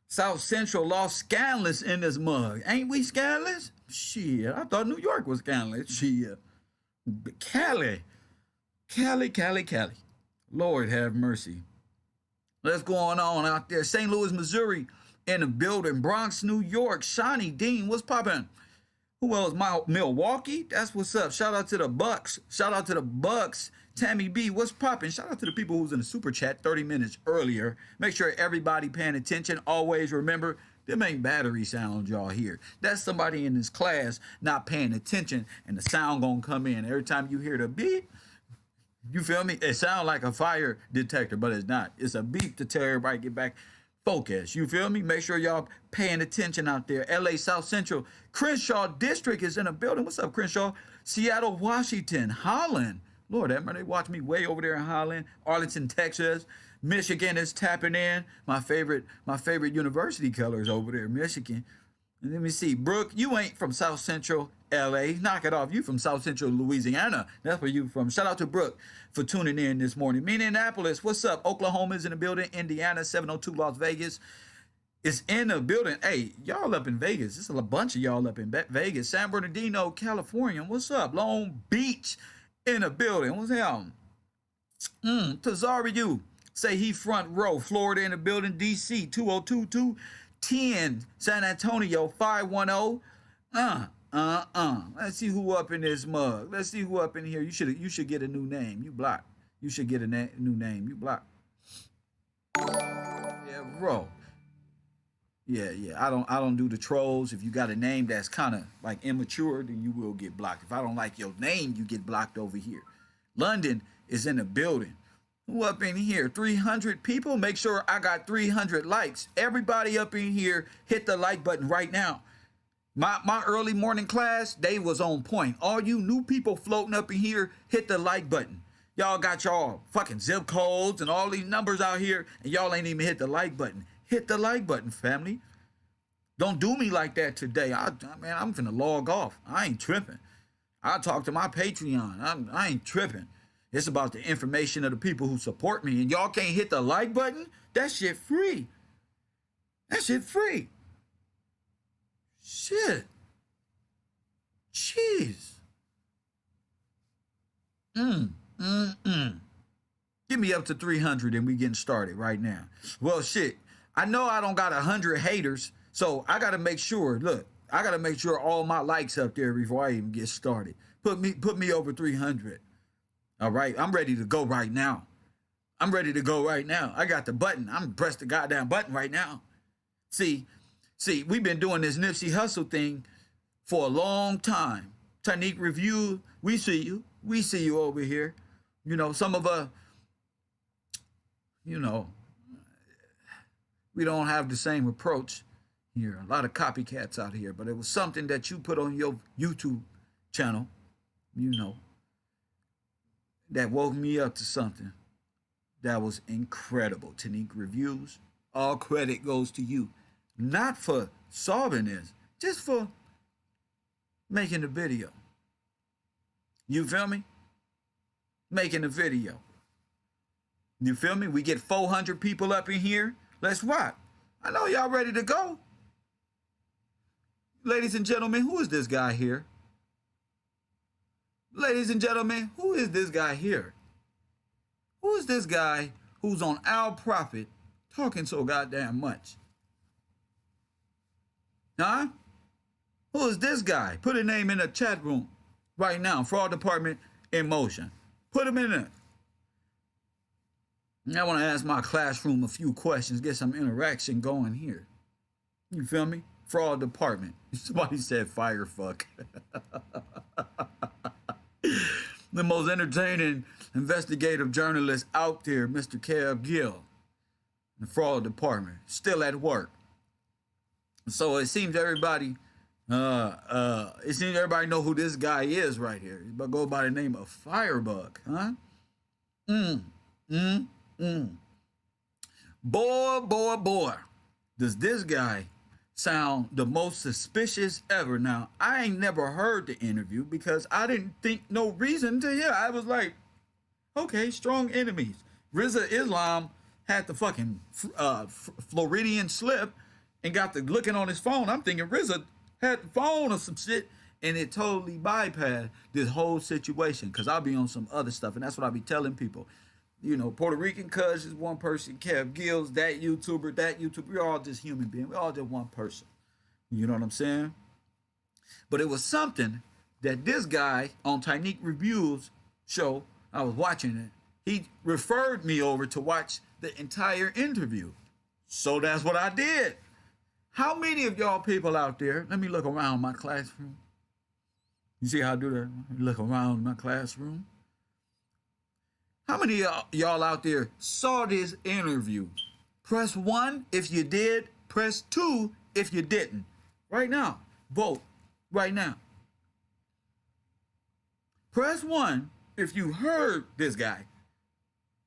South Central lost scandalous in this mug. Ain't we scandalous? Shit, I thought New York was scandalous. Shit. Cali. Cali. Lord have mercy. What's going on out there? St. Louis, Missouri in the building. Bronx, New York. Shawnee Dean, what's poppin'? Who else? Milwaukee? That's what's up. Shout out to the Bucks. Shout out to the Bucks. Tammy B, what's poppin'? Shout out to the people who's in the super chat 30 minutes earlier. Make sure everybody paying attention. Always remember, them ain't battery sounds y'all hear. That's somebody in this class not paying attention, and the sound gonna come in. Every time you hear the beep, you feel me? It sounds like a fire detector, but it's not. It's a beep to tell everybody get back focus. You feel me? Make sure y'all paying attention out there. LA South Central. Crenshaw District is in the building. What's up, Crenshaw? Seattle, Washington. Holland. Lord, they watch me way over there in Holland. Arlington, Texas. Michigan is tapping in. My favorite university colors over there, Michigan. And let me see. Brooke, you ain't from South Central LA. Knock it off. You from South Central Louisiana. That's where you from. Shout out to Brooke for tuning in this morning. Minneapolis, what's up? Oklahoma's in the building. Indiana, 702 Las Vegas is in the building. Hey, y'all up in Vegas. There's a bunch of y'all up in Vegas. San Bernardino, California. What's up? Long Beach in the building. What's happening? Tazario say he front row. Florida in the building. DC, 202210. San Antonio, 510. Let's see who up in this mug. Let's see who up in here. You should get a new name. You blocked. You should get a new name. You blocked. Yeah, bro. Yeah. I don't do the trolls. If you got a name that's kind of like immature, then you will get blocked. If I don't like your name, you get blocked over here. London is in the building. Who up in here? 300 people. Make sure I got 300 likes. Everybody up in here, hit the like button right now. My early morning class, they was on point. All you new people floating up in here, hit the like button. Y'all got y'all fucking zip codes and all these numbers out here, and y'all ain't even hit the like button. Hit the like button, family. Don't do me like that today. I'm finna log off. I ain't tripping. I'll talk to my Patreon. I ain't tripping. It's about the information of the people who support me, and y'all can't hit the like button? That shit free. That shit free. Shit. Jeez. Give me up to 300 and we getting started right now. Well, shit. I know I don't got 100 haters, so I got to make sure, look, I got to make sure all my likes up there before I even get started. Put me over 300. All right? I'm ready to go right now. I got the button. I'm gonna press the goddamn button right now. See, we've been doing this Nipsey Hussle thing for a long time. Tanique Review, we see you. We see you over here. You know, some of us, you know, we don't have the same approach here. A lot of copycats out here, but it was something that you put on your YouTube channel, you know, that woke me up to something that was incredible. Tanique Reviews, all credit goes to you. Not for solving this, just for making the video. You feel me? Making the video. You feel me? We get 400 people up in here. Let's rock. I know y'all ready to go. Ladies and gentlemen, who is this guy here? Ladies and gentlemen, who is this guy here? Who is this guy who's on Our Prophet talking so goddamn much? Huh? Who is this guy? Put a name in the chat room right now. Fraud Department in motion. Put him in there. I want to ask my classroom a few questions, get some interaction going here. You feel me? Fraud Department. Somebody said fire fuck. The most entertaining investigative journalist out there, Mr. Kev Gill. The Fraud Department. Still at work. So it seems everybody know who this guy is right here. But go by the name of Firebug, huh? Boy, does this guy sound the most suspicious ever. Now, I ain't never heard the interview because I didn't think no reason to hear. I was like, okay, strong enemies. Rizza Islam had the fucking Floridian slip and got the looking on his phone. I'm thinking RZA had the phone or some shit, and it totally bypassed this whole situation. Cause I'll be on some other stuff, and that's what I be telling people. You know, Puerto Rican Cuz is one person, Kev Gills, that YouTuber, we're all just human beings. We're all just one person. You know what I'm saying? But it was something that this guy on Tynique Reviews show, I was watching it, he referred me over to watch the entire interview. So that's what I did. How many of y'all people out there, let me look around my classroom. You see how I do that? Look around my classroom. How many of y'all out there saw this interview? Press 1 if you did. Press 2 if you didn't. Right now. Vote. Right now. Press 1 if you heard this guy.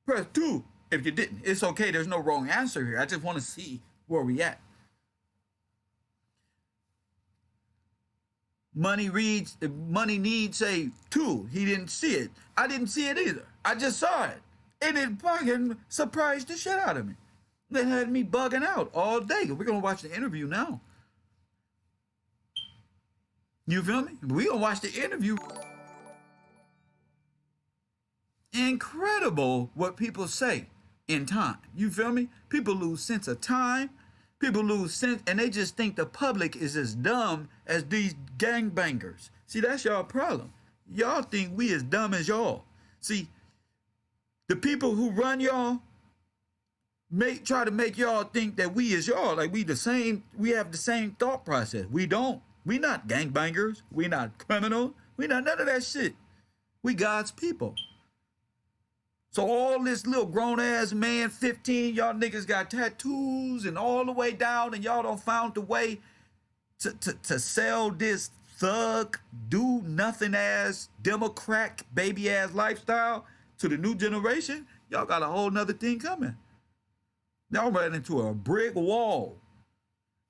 Press 2 if you didn't. It's okay. There's no wrong answer here. I just want to see where we at. Money needs say 2. He didn't see it. I didn't see it either. I just saw it. And it fucking surprised the shit out of me. They had me bugging out all day. We're going to watch the interview now. You feel me? We're going to watch the interview. Incredible what people say in time. You feel me? People lose sense of time. People lose sense, and they just think the public is as dumb as these gangbangers. See, that's y'all problem. Y'all think we as dumb as y'all. See, the people who run y'all try to make y'all think that we is y'all, like we have the same thought process. We don't. We not gangbangers. We not criminals. We not none of that shit. We God's people. So all this little grown-ass man, 15, y'all niggas got tattoos and all the way down, and y'all don't found the way to sell this thug, do-nothing-ass, Democrat, baby-ass lifestyle to the new generation. Y'all got a whole nother thing coming. Y'all ran into a brick wall.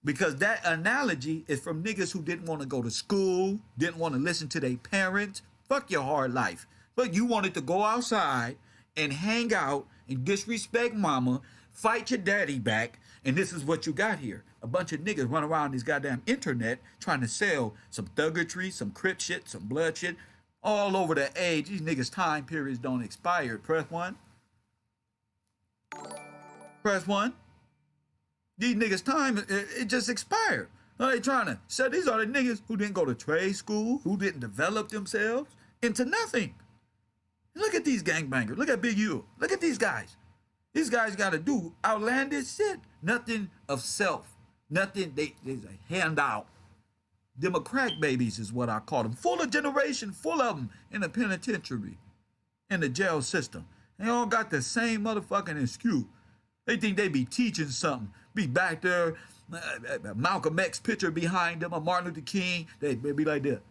Because that analogy is from niggas who didn't want to go to school, didn't want to listen to their parents. Fuck your hard life. But you wanted to go outside and hang out and disrespect mama, fight your daddy back, and this is what you got here. A bunch of niggas run around this goddamn internet trying to sell some thuggetry, some crip shit, some blood shit, all over the age. These niggas' time periods don't expire. Press 1. Press 1. These niggas' time, it just expired. Now they trying to say these are the niggas who didn't go to trade school, who didn't develop themselves into nothing. Look at these gangbangers. Look at Big U. Look at these guys. These guys got to do outlandish shit. Nothing of self. Nothing. There's a handout. Democrat babies is what I call them. Full of generation, full of them in the penitentiary, in the jail system. They all got the same motherfucking excuse. They think they be teaching something. Be back there, Malcolm X picture behind them, or Martin Luther King. They be like that.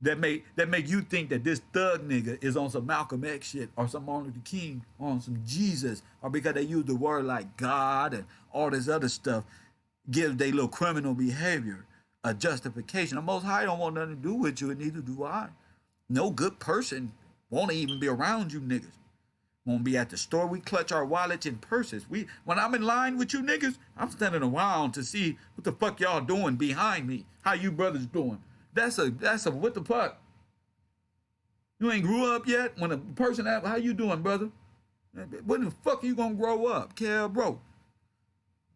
That make you think that this thug nigga is on some Malcolm X shit or some Martin Luther King on some Jesus, or because they use the word like God and all this other stuff, gives they little criminal behavior a justification. The Most High don't want nothing to do with you, and neither do I. No good person won't even be around you niggas. Won't be at the store. We clutch our wallets and purses. When I'm in line with you niggas, I'm standing around to see what the fuck y'all doing behind me. How you brothers doing? That's a what the fuck? You ain't grew up yet? When a person asks, how you doing, brother? When the fuck are you gonna grow up, KevRow?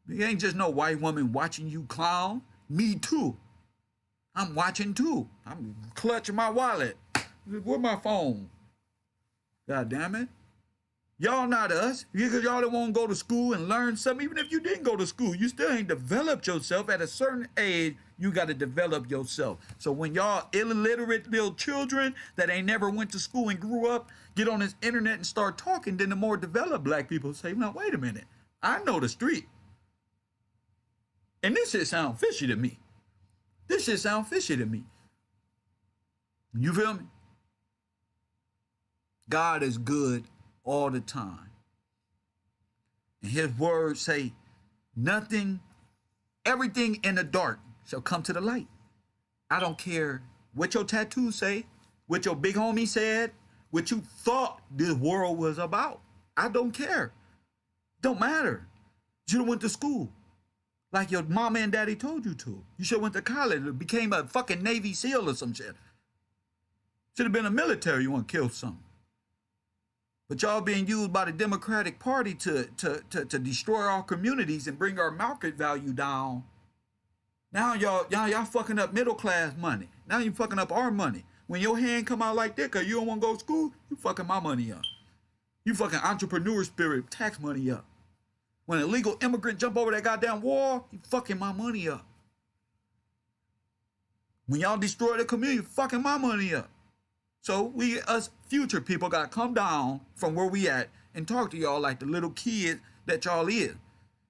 You ain't just no white woman watching you clown. Me too. I'm watching too. I'm clutching my wallet. Where's my phone? God damn it. Y'all not us. Because y'all don't want to go to school and learn something. Even if you didn't go to school, you still ain't developed yourself. At a certain age, you got to develop yourself. So when y'all illiterate little children that ain't never went to school and grew up, get on this internet and start talking, then the more developed black people say, now, wait a minute. I know the street. And this shit sound fishy to me. This shit sound fishy to me. You feel me? God is good all the time. And his words say, everything in the dark shall come to the light. I don't care what your tattoos say, what your big homie said, what you thought this world was about. I don't care. Don't matter. You should have went to school like your mama and daddy told you to. You should have went to college and became a fucking Navy SEAL or some shit. Should have been a military. You want to kill something. But y'all being used by the Democratic Party to destroy our communities and bring our market value down. Now y'all fucking up middle class money. Now you fucking up our money. When your hand come out like that, cause you don't want to go to school, you fucking my money up. You fucking entrepreneur spirit tax money up. When an illegal immigrant jump over that goddamn wall, you fucking my money up. When y'all destroy the community, you fucking my money up. So we, us future people, gotta come down from where we at and talk to y'all like the little kids that y'all is.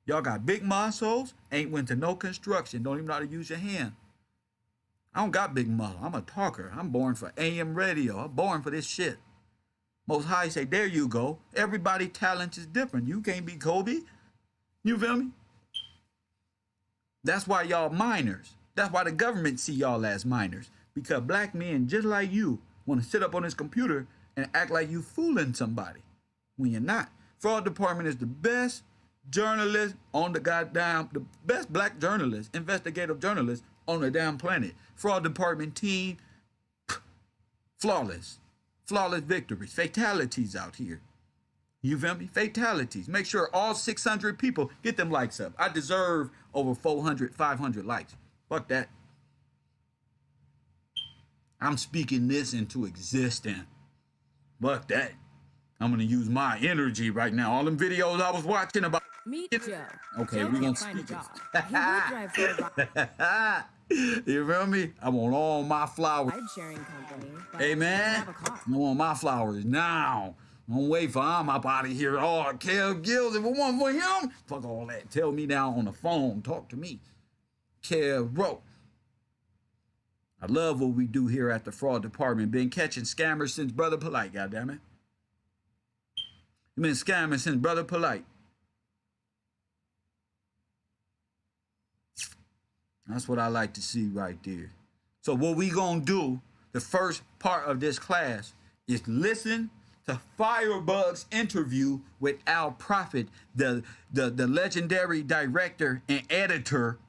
Y'all got big muscles, ain't went to no construction, don't even know how to use your hand. I don't got big muscle. I'm a talker. I'm born for AM radio. I'm born for this shit. Most High say, there you go. Everybody's talent is different. You can't be Kobe. You feel me? That's why y'all minors. That's why the government see y'all as minors. Because black men just like you want to sit up on this computer and act like you fooling somebody when you're not. Fraud department is the best journalist on the goddamn, the best black journalist, investigative journalist on the damn planet. Fraud department team, flawless. Flawless victories. Fatalities out here. You feel me? Fatalities. Make sure all 600 people get them likes up. I deserve over 400, 500 likes. Fuck that. I'm speaking this into existence. Fuck that. I'm gonna use my energy right now. All them videos I was watching about. Meet Joe. Okay, Joe we're gonna find a speak job. He will drive for a You feel me? I want all my flowers. ride-sharing company. But Hey man, doesn't have a car. I want my flowers now. Don't wait for I'm up out of here. Oh, Kev Gills, if it wasn't for him, fuck all that. Tell me now on the phone. Talk to me. KevRow. I love what we do here at the fraud department. Been catching scammers since Brother Polite, goddammit. Been scamming since Brother Polite. That's what I like to see right there. So what we gonna do, the first part of this class, is listen to Firebug's interview with Al Prophet, the legendary director and editor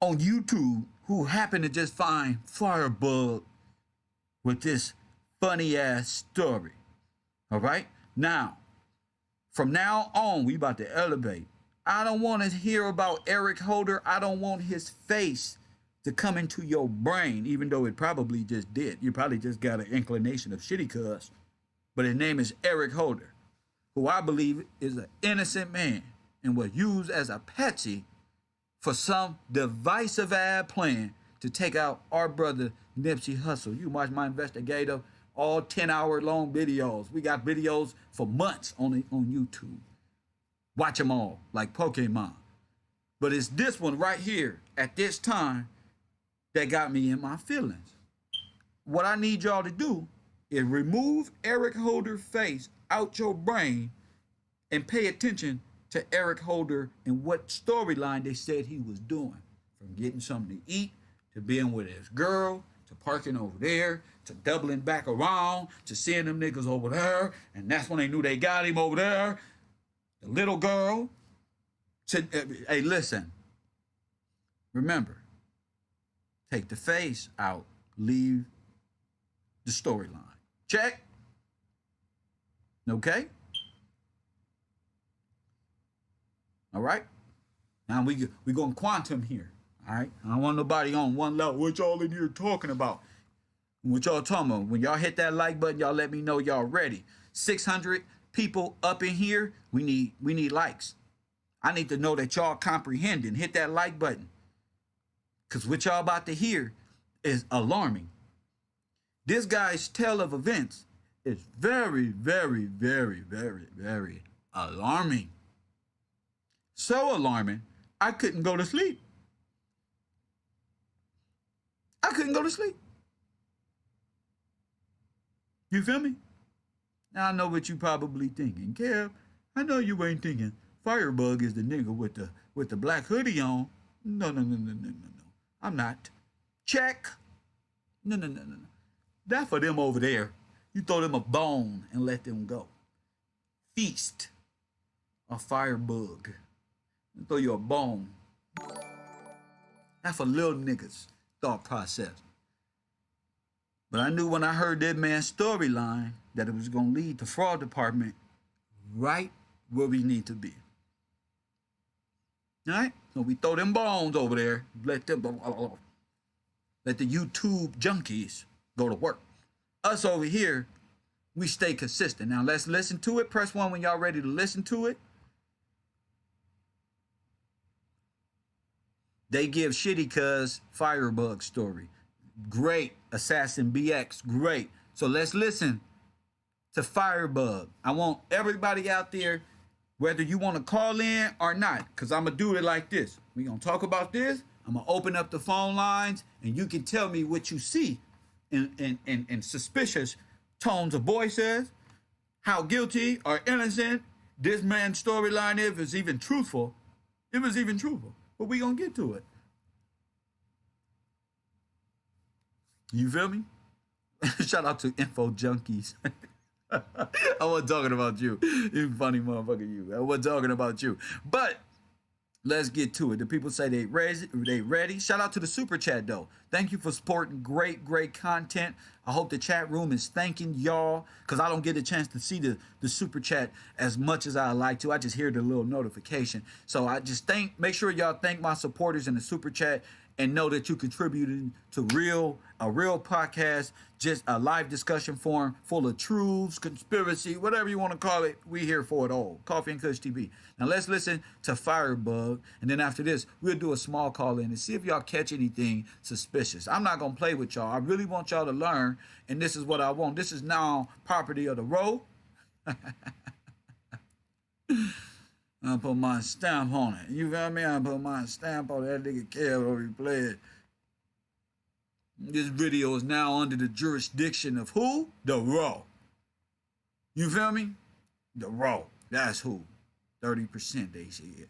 on YouTube, who happened to just find Firebug with this funny ass story. All right? Now, from now on, we about to elevate. I don't want to hear about Eric Holder. I don't want his face to come into your brain, even though it probably just did. You probably just got an inclination of shitty cuss. But his name is Eric Holder, who I believe is an innocent man and was used as a patsy for some divisive ad plan to take out our brother Nipsey Hussle. You watch my investigative, all 10-hour long videos. We got videos for months on YouTube. Watch them all, like Pokemon. But it's this one right here, at this time, that got me in my feelings. What I need y'all to do is remove Eric Holder's face out your brain and pay attention to Eric Holder and what storyline they said he was doing. From getting something to eat, to being with his girl, to parking over there, to doubling back around, to seeing them niggas over there, and that's when they knew they got him over there. The little girl. Hey, listen. Remember, take the face out, leave the storyline. Check. Okay? All right? Now we going quantum here. All right? I don't want nobody on one level. What y'all in here talking about? What y'all talking about? When y'all hit that like button, y'all let me know y'all ready. 600 people up in here, we need likes. I need to know that y'all comprehending. Hit that like button. Because what y'all about to hear is alarming. This guy's tale of events is very, very, very, very, very alarming. So alarming, I couldn't go to sleep. I couldn't go to sleep. You feel me? Now I know what you probably thinking. Kev, I know you ain't thinking Firebug is the nigga with the black hoodie on. No. I'm not. Check. No. That for them over there. You throw them a bone and let them go. Feast a firebug. Throw you a bone. That's for little niggas thought process. But I knew when I heard that man's storyline that it was gonna lead the fraud department right where we need to be. All right? So we throw them bones over there, let the YouTube junkies go to work. Us over here, we stay consistent. Now let's listen to it. Press 1 when y'all ready to listen to it. They give Shitty Cuz Firebug story. Great. Assassin BX, great. So let's listen to Firebug. I want everybody out there, whether you want to call in or not, because I'm going to do it like this. We're going to talk about this. I'm going to open up the phone lines, and you can tell me what you see in suspicious tones of voices, how guilty or innocent this man's storyline is, if it's even truthful. If it's even truthful. But we're going to get to it. You feel me? Shout out to Info Junkies. I wasn't talking about you. You funny motherfucker, you. I wasn't talking about you. But let's get to it. The people say they ready. Shout out to the super chat though. Thank you for supporting great content. I hope the chat room is thanking y'all, because I don't get a chance to see the super chat as much as I like to. I just hear the little notification. So I just make sure y'all thank my supporters in the super chat, and know that you contributed to a real podcast, just a live discussion forum full of truths, conspiracy, whatever you want to call it. We here for it all. Coffee and Kush TV. Now let's listen to Firebug, and then after this, we'll do a small call in and see if y'all catch anything suspicious. I'm not gonna play with y'all. I really want y'all to learn, and this is what I want. This is now property of the road. I put my stamp on it. You feel me? I put my stamp on that nigga KevRow. He played. This video is now under the jurisdiction of who? The Row. You feel me? The Row. That's who. 30% they said.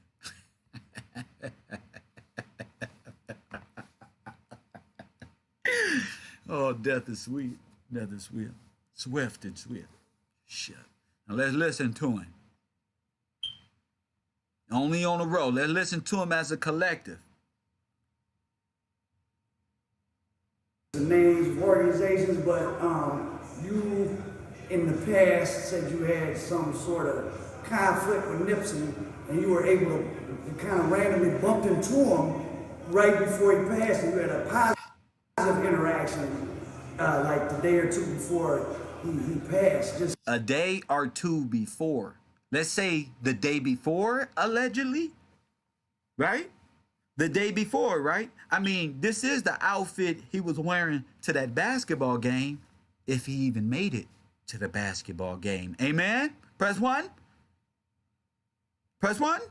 Oh, death is sweet. Death is sweet. Swift and sweet. Shit. Now let's listen to him. Only on the road. Let's listen to him as a collective. The names of organizations, but you in the past said you had some sort of conflict with Nipsey, and you were able to kind of randomly bump into him right before he passed, and you had a positive interaction like the day or two before he passed. Just a day or two before. Let's say the day before, allegedly, right? The day before, right? I mean, this is the outfit he was wearing to that basketball game, if he even made it to the basketball game. Amen? Press 1. Press 1.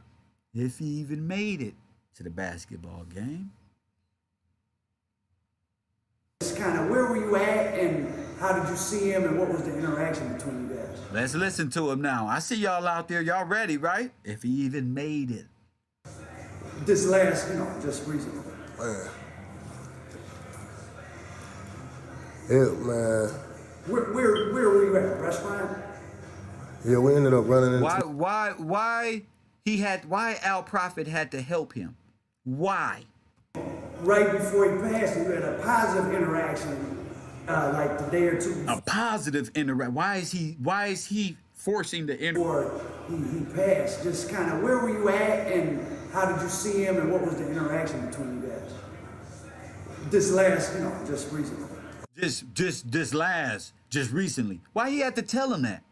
If he even made it to the basketball game. Just kind of, where were you at, and how did you see him, and what was the interaction between you guys? Let's listen to him now. I see y'all out there. Y'all ready, right? If he even made it. This last, just recently. Man. Yeah, man. Where were you at? Restaurant? Yeah, we ended up running into. Why Al Prophet had to help him? Why? Right before he passed, you had a positive interaction. Like the day or two before. A positive interaction. Why is he forcing the interaction? Before he passed, just kind of, where were you at, and how did you see him, and what was the interaction between you guys? This last, just recently. Just recently. Why he had to tell him that?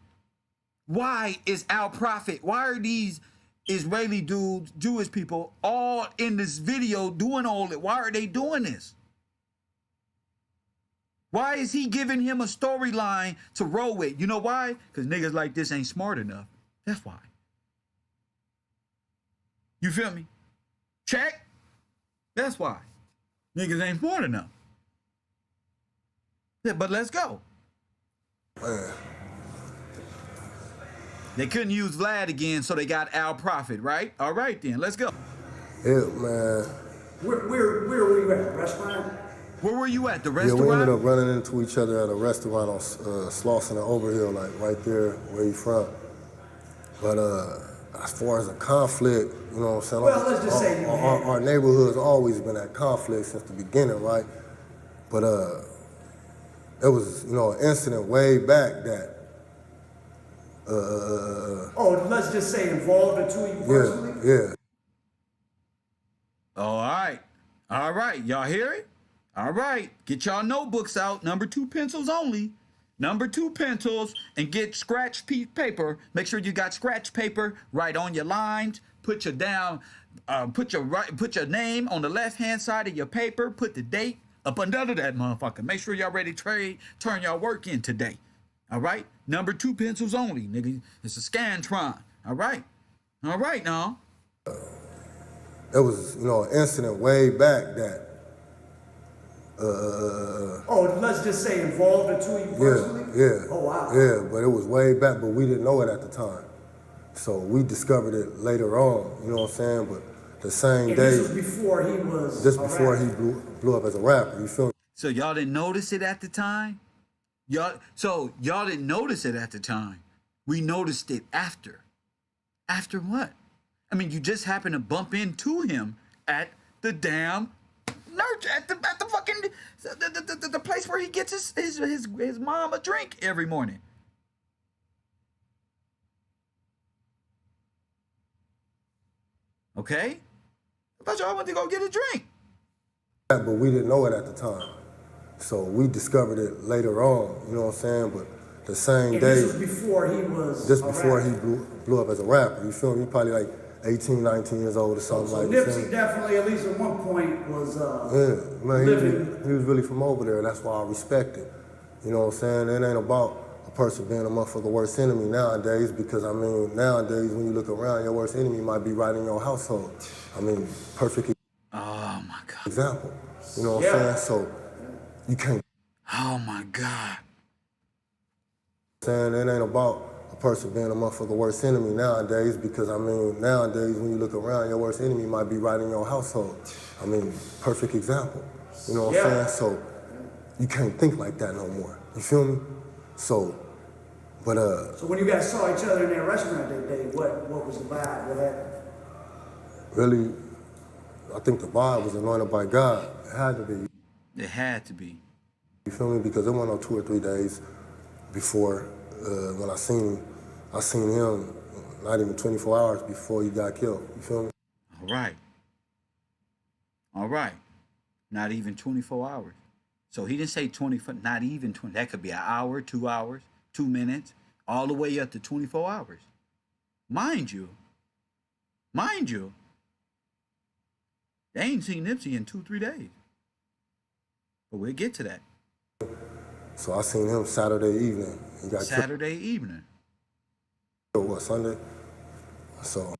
Why is Al Prophet? Why are these Israeli dudes, Jewish people, all in this video doing all that? Why are they doing this? Why is he giving him a storyline to roll with? You know why? Because niggas like this ain't smart enough. That's why. You feel me? Check. That's why. Niggas ain't smart enough. Yeah, but let's go. They couldn't use Vlad again, so they got Al Prophet, right? All right, then. Let's go. Yeah, man. Where were you at? Restaurant? Where were you at? The restaurant? Yeah, we ended up running into each other at a restaurant on Slauson and Overhill, like right there where you from. But as far as a conflict, you know what I'm saying? Well, let's just say you had. Our neighborhood's always been at conflict since the beginning, right? But it was, you know, an incident way back that. Let's just say involved the two of you personally? Yeah. All right. Y'all hear it? All right. Get y'all notebooks out. Number 2 pencils only. Number 2 pencils, and get scratch paper. Make sure you got scratch paper. Write on your lines. Put your name on the left hand side of your paper. Put the date up under that motherfucker. Make sure y'all ready to trade. Turn y'all work in today. All right. Number 2 pencils only, nigga. It's a Scantron. All right now. It was, you know, an incident way back that. Let's just say involved the two of you personally? Yeah. Oh, wow. Yeah, but it was way back, but we didn't know it at the time. So we discovered it later on, you know what I'm saying? But the same day. This was before he was. Just before he blew up as a rapper, you feel me? So y'all didn't notice it at the time? Y'all didn't notice it at the time. We noticed it after. After what? I mean, you just happened to bump into him at the damn at the fucking the place where he gets his mom a drink every morning. Okay? I thought y'all went to go get a drink. But we didn't know it at the time. So we discovered it later on, you know what I'm saying? But the same day. This was before he was. Just before he blew up as a rapper, you feel me? He probably like 18, 19 years old or something like that. So Nipsey definitely, at least at one point, was man, he was really from over there. That's why I respect it. You know what I'm saying? It ain't about a person being a motherfucker worst enemy nowadays, because I mean, nowadays when you look around, your worst enemy might be right in your household. I mean, perfect Oh my God. example. You know what I'm saying? So you can't. Oh my God. Saying it ain't about a person being a motherfucker worst enemy nowadays, because I mean, nowadays when you look around, your worst enemy might be right in your household. I mean, perfect example. You know what I'm saying? So you can't think like that no more. You feel me? So when you guys saw each other in that restaurant that day, what was the vibe? What happened? really, I think the vibe was anointed by God. It had to be. It had to be. You feel me? Because it went on 2 or 3 days before when I seen him not even 24 hours before he got killed. You feel me? All right. Not even 24 hours. So he didn't say 24, not even 20. That could be an hour, 2 hours, 2 minutes, all the way up to 24 hours. Mind you, they ain't seen Nipsey in 2-3 days. But we'll get to that. So I seen him Saturday evening. He got Saturday evening. killed, what, Sunday? So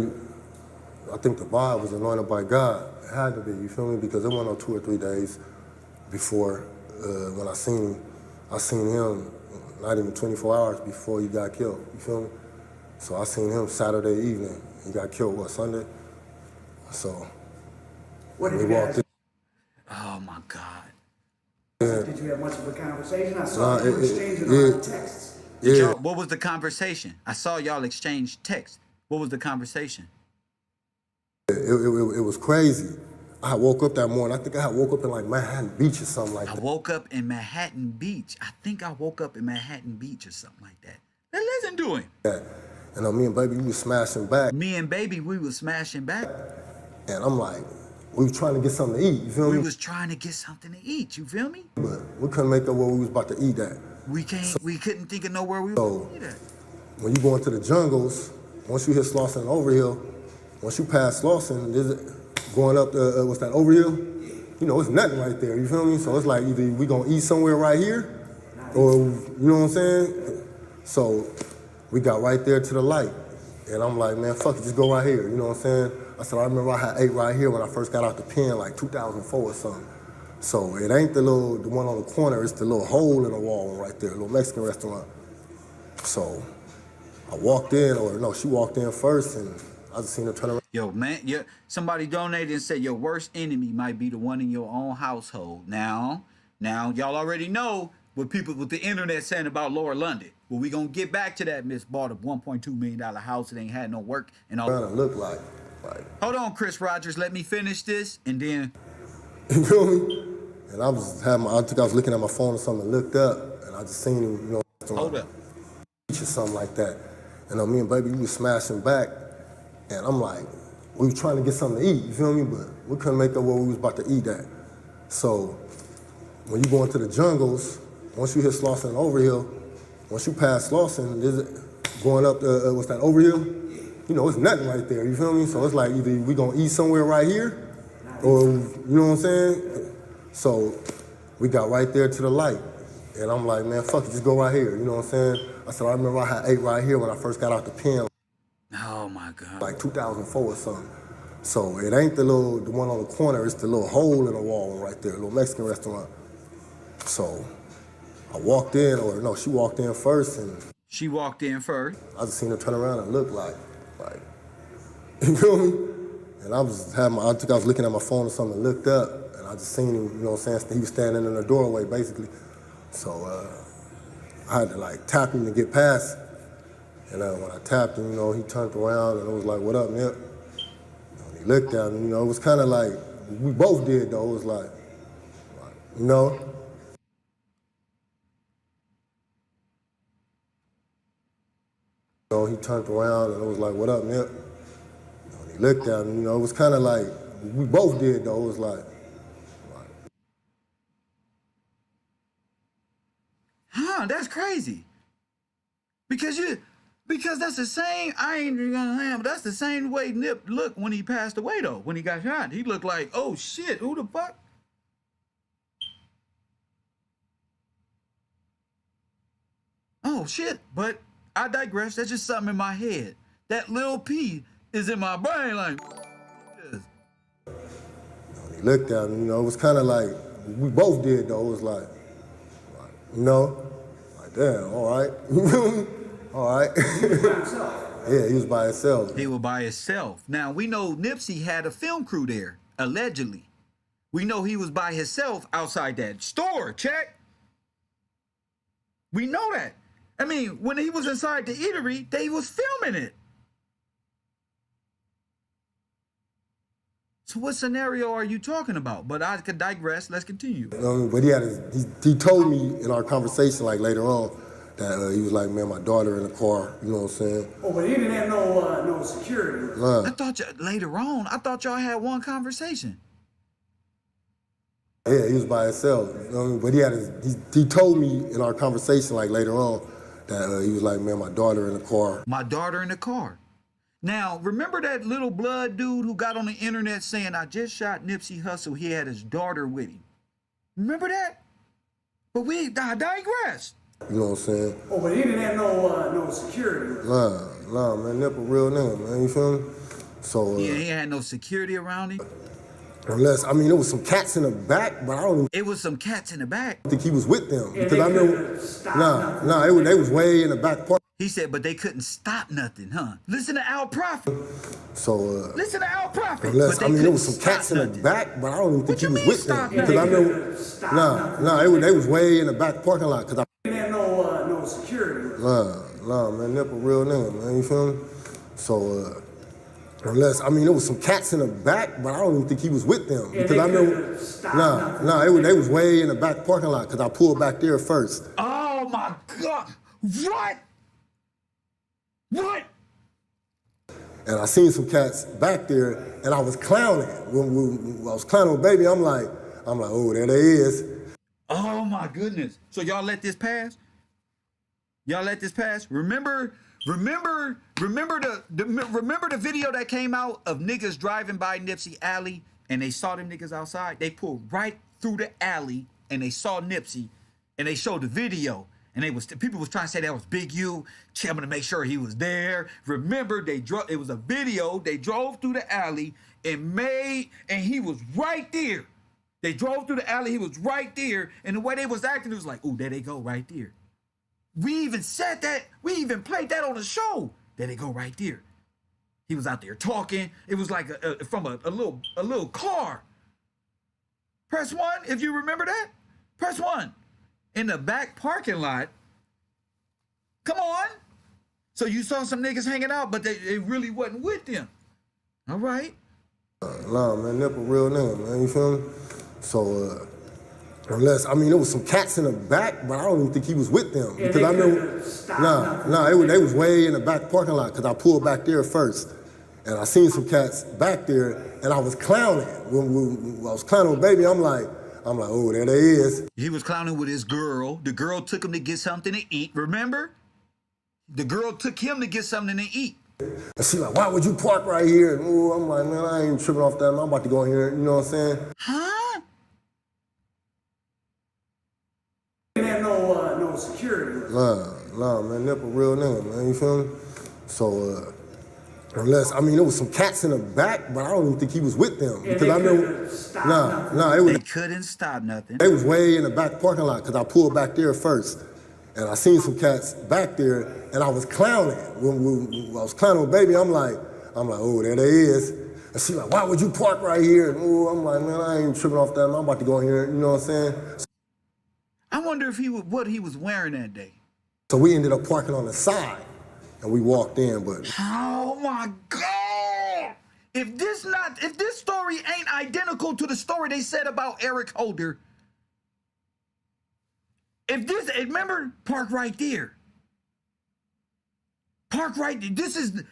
I think the vibe was anointed by God. It had to be, you feel me? Because it went on 2 or 3 days before when I seen him not even 24 hours before he got killed. You feel me? So I seen him Saturday evening. He got killed, what, Sunday? So What did you guys? Oh my God. Did you have much of a conversation? I saw you exchanging a lot of texts. What was the conversation? I saw y'all exchange texts. What was the conversation? It was crazy. I woke up that morning. I think I had woke up in like Manhattan Beach or something like that. I woke up in Manhattan Beach. I think I woke up in Manhattan Beach or something like that. Now listen to him. And me and baby, we was smashing back. Me and baby, we was smashing back. And I'm like, we was trying to get something to eat, you feel me? We was trying to get something to eat, you feel me? But we couldn't make up where we was about to eat at. We couldn't think of nowhere we So, was going to eat at. When you go into the jungles, once you hit Slauson and Overhill, once you pass Slauson, going up the, what's that, Overhill? You know, it's nothing right there, you feel me? So it's like either we gonna eat somewhere right here, or, you know what I'm saying? So we got right there to the light. And I'm like, man, fuck it, just go right here, you know what I'm saying? I said, I remember I had ate right here when I first got out the pen, like 2004 or something. So it ain't the one on the corner, it's the little hole in the wall right there, a little Mexican restaurant. So I walked in, or no, she walked in first, and I just seen her turn around. Yo, man, somebody donated and said your worst enemy might be the one in your own household. Now, y'all already know what the internet saying about Lower London. Well, we gonna get back to that. Miss bought a $1.2 million house. It ain't had no work and all. Trying to look like. Hold on, Chris Rogers. Let me finish this, and then. You feel me? And I think I was looking at my phone or something and looked up, and I just seen him, you know, Hold up. or something like that. And me and baby, we was smashing back, and I'm like, we was trying to get something to eat, you feel me? But we couldn't make up where we was about to eat at. So when you go into the jungles, once you hit Slauson and Overhill, once you pass Slauson, going up what's that, Overhill? You know, it's nothing right there, you feel me? So it's like either we gonna eat somewhere right here, or, you know what I'm saying? So we got right there to the light. And I'm like, man, fuck it, just go right here, you know what I'm saying? I said, I remember I had ate right here when I first got out the pen. Oh my God. Like 2004 or something. So it ain't the one on the corner, it's the little hole in the wall right there, a little Mexican restaurant. So I walked in, or no, she walked in first, and She walked in first. I just seen her turn around and look like, you feel me? And I think I was looking at my phone or something and looked up, and I just seen him, you know what I'm saying? He was standing in the doorway, basically. So I had to like tap him to get past. And when I tapped him, you know, he turned around and I was like, what up, Nip? And he looked at me, you know, it was kind of like, we both did though, it was like, you know? So he turned around and I was like, what up, Nip? And he looked at me, you know, it was kind of like, we both did though, it was like. Huh, that's crazy. Because that's the same, I ain't gonna have, that's the same way Nip looked when he passed away though, when he got shot. He looked like, oh shit, who the fuck? Oh shit, but I digress. That's just something in my head. That little P is in my brain like, He looked at me, you know, it was kind of like, we both did though, it was like, you know? Like, damn, all right. All right. Yeah, he was by himself. He was by himself. Now, we know Nipsey had a film crew there, allegedly. We know he was by himself outside that store, check. We know that. I mean, when he was inside the eatery, they was filming it. So what scenario are you talking about? But I could digress. Let's continue. But he told me in our conversation, like later on, that he was like, man, my daughter in the car, you know what I'm saying? Oh, but he didn't have no security. I thought later on, I thought y'all had one conversation. Yeah, he was by himself. But he told me in our conversation, like later on, that he was like, man, my daughter in the car. My daughter in the car. Now, remember that little blood dude who got on the internet saying, I just shot Nipsey Hussle. He had his daughter with him. Remember that? But I digress. You know what I'm saying? Oh, but he didn't have no security. Nah, man, Nip a real nigga, man, you feel me? So, yeah, he had no security around him. Unless, I mean, there was some cats in the back, but I don't even It was some cats in the back. think he was with them. Yeah, because I know, they was way in the back part. He said, but they couldn't stop nothing, huh? Listen to Al Prophet. So, Listen to Al Prophet. unless, But I mean, there was some couldn't cats in stop the nothing. back, but I don't even think What he you was mean with stop them. nothing? Because I know, they was way in the back parking lot. Because He didn't have no security. Nah, man, Nip a real nigga, man, you feel me? So, unless, I mean, there was some cats in the back, but I don't even think he was with them. Yeah, because they I know, they was way in the back parking lot because I pulled back there first. Oh my God. What? What? And I seen some cats back there, and I was clowning. When I was clowning with baby, I'm like, oh, there they is. Oh my goodness. So y'all let this pass? Y'all let this pass? Remember the video that came out of niggas driving by Nipsey Alley and they saw them niggas outside? They pulled right through the alley and they saw Nipsey and they showed the video. And people was trying to say that was Big U, telling to make sure he was there. Remember, it was a video. They drove through the alley and he was right there. They drove through the alley, he was right there. And the way they was acting, it was like, ooh, there they go right there. We even said that, we even played that on the show. There they go right there. He was out there talking. It was like from a little car. Press 1 if you remember that. Press 1. in the back parking lot. Come on. So you saw some niggas hanging out, but they really wasn't with them. All right. Nah, man, Nip a real nigga, man. You feel me? So, unless, I mean, there was some cats in the back, but I don't even think he was with them. Yeah, because I know, they was way in the back parking lot because I pulled back there first. And I seen some cats back there, and I was clowning. When I was clowning with baby, I'm like, oh, there they is. He was clowning with his girl. The girl took him to get something to eat, remember? The girl took him to get something to eat. And she like, why would you park right here? And ooh, I'm like, man, I ain't tripping off that. I'm about to go in here, you know what I'm saying? Huh? Didn't have no security. Nah, man, Nip a real nigga, man, you feel me? So, unless, I mean, there was some cats in the back, but I don't even think he was with them. Yeah, because I know, They couldn't stop nothing. they was way in the back parking lot because I pulled back there first. And I seen some cats back there, and I was clowning. When I was clowning with baby, I'm like, oh, there they is. And she like, why would you park right here? And ooh, I'm like, man, I ain't tripping off that. I'm about to go in here, you know what I'm saying? I wonder if what he was wearing that day. So we ended up parking on the side, and we walked in, but. Oh my God! If this story ain't identical to the story they said about Eric Holder, remember, park right there. Park right there. This is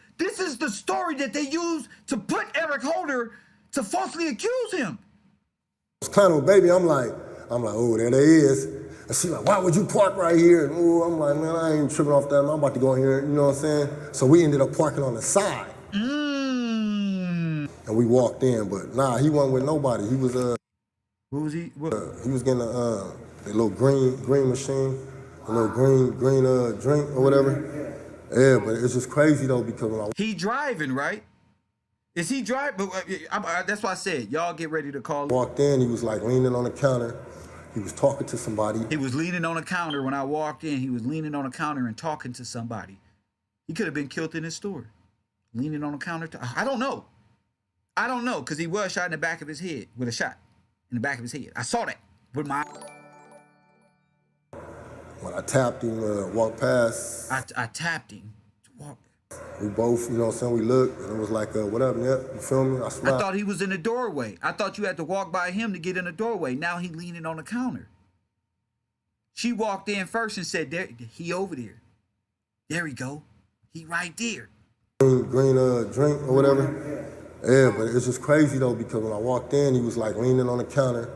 the story that they used to put Eric Holder to falsely accuse him. I was clowning with baby, I'm like, oh, there they is. And she like, why would you park right here? And ooh, I'm like, man, I ain't tripping off that. I'm about to go in here, you know what I'm saying? So we ended up parking on the side. And we walked in, but nah, he wasn't with nobody. He was, What was he? he was getting a little green machine, a little green drink or whatever. Yeah, but it's just crazy though because when He driving, right? Is he driving? That's why I said, y'all get ready to call. Walked in, he was like leaning on the counter. He was talking to somebody. He was leaning on a counter when I walked in. He was leaning on a counter and talking to somebody. He could have been killed in his store. Leaning on a counter. I don't know. I don't know, because he was shot in the back of his head with a shot in the back of his head. I saw that with my. When I tapped him, walked past. I tapped him to walk. We both, you know what I'm saying, we looked, and it was like, what up, Nip? You feel me? I smiled. I thought he was in the doorway. I thought you had to walk by him to get in the doorway. Now he leaning on the counter. She walked in first and said, there, he over there. There we go. He right there. Green drink or whatever. Yeah, but it's just crazy though because when I walked in, he was like leaning on the counter.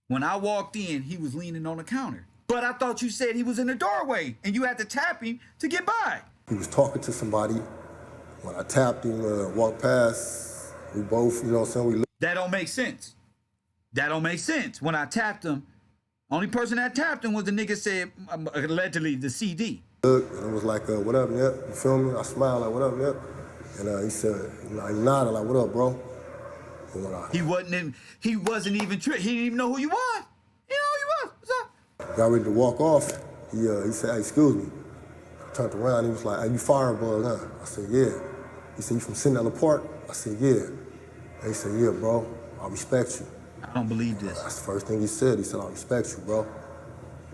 When I walked in, he was leaning on the counter. But I thought you said he was in the doorway and you had to tap him to get by. He was talking to somebody. When I tapped him, walked past, we both, you know what I'm saying, we looked. That don't make sense. That don't make sense. When I tapped him, only person that tapped him was the nigga said, allegedly, the CD. Look, and it was like, what up, Nip? You feel me? I smiled like, what up, Nip? And he said, he nodded like, what up, bro? He wasn't even tripping. He didn't even know who you was. He didn't know who you was. What's up? Got ready to walk off. He said, hey, excuse me. I turned around, he was like, hey, you Firebug, huh? I said, yeah. He said, you from sitting on the park? I said, yeah. And he said, yeah, bro, I respect you. I don't believe this. That's the first thing he said. He said, I respect you, bro.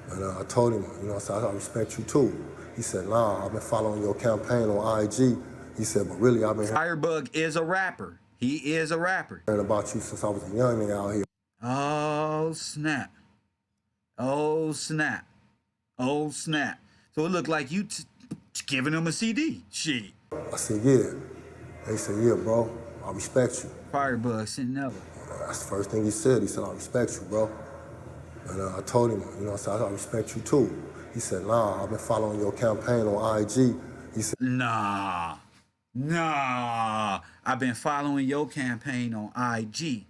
And I told him, you know, I said, I respect you too. He said, nah, I've been following your campaign on IG. He said, but really, I've been Firebug is a rapper. He is a rapper. hearing about you since I was a young nigga out here. Oh, snap. Oh, snap. Oh, snap. So it looked like you giving him a CD. Shit. I said, yeah. And he said, yeah, bro, I respect you. Firebug sitting up. That's the first thing he said. He said, I respect you, bro. And I told him, you know, I said, I respect you too. He said, nah, I've been following your campaign on IG. He said, Nah. I've been following your campaign on IG.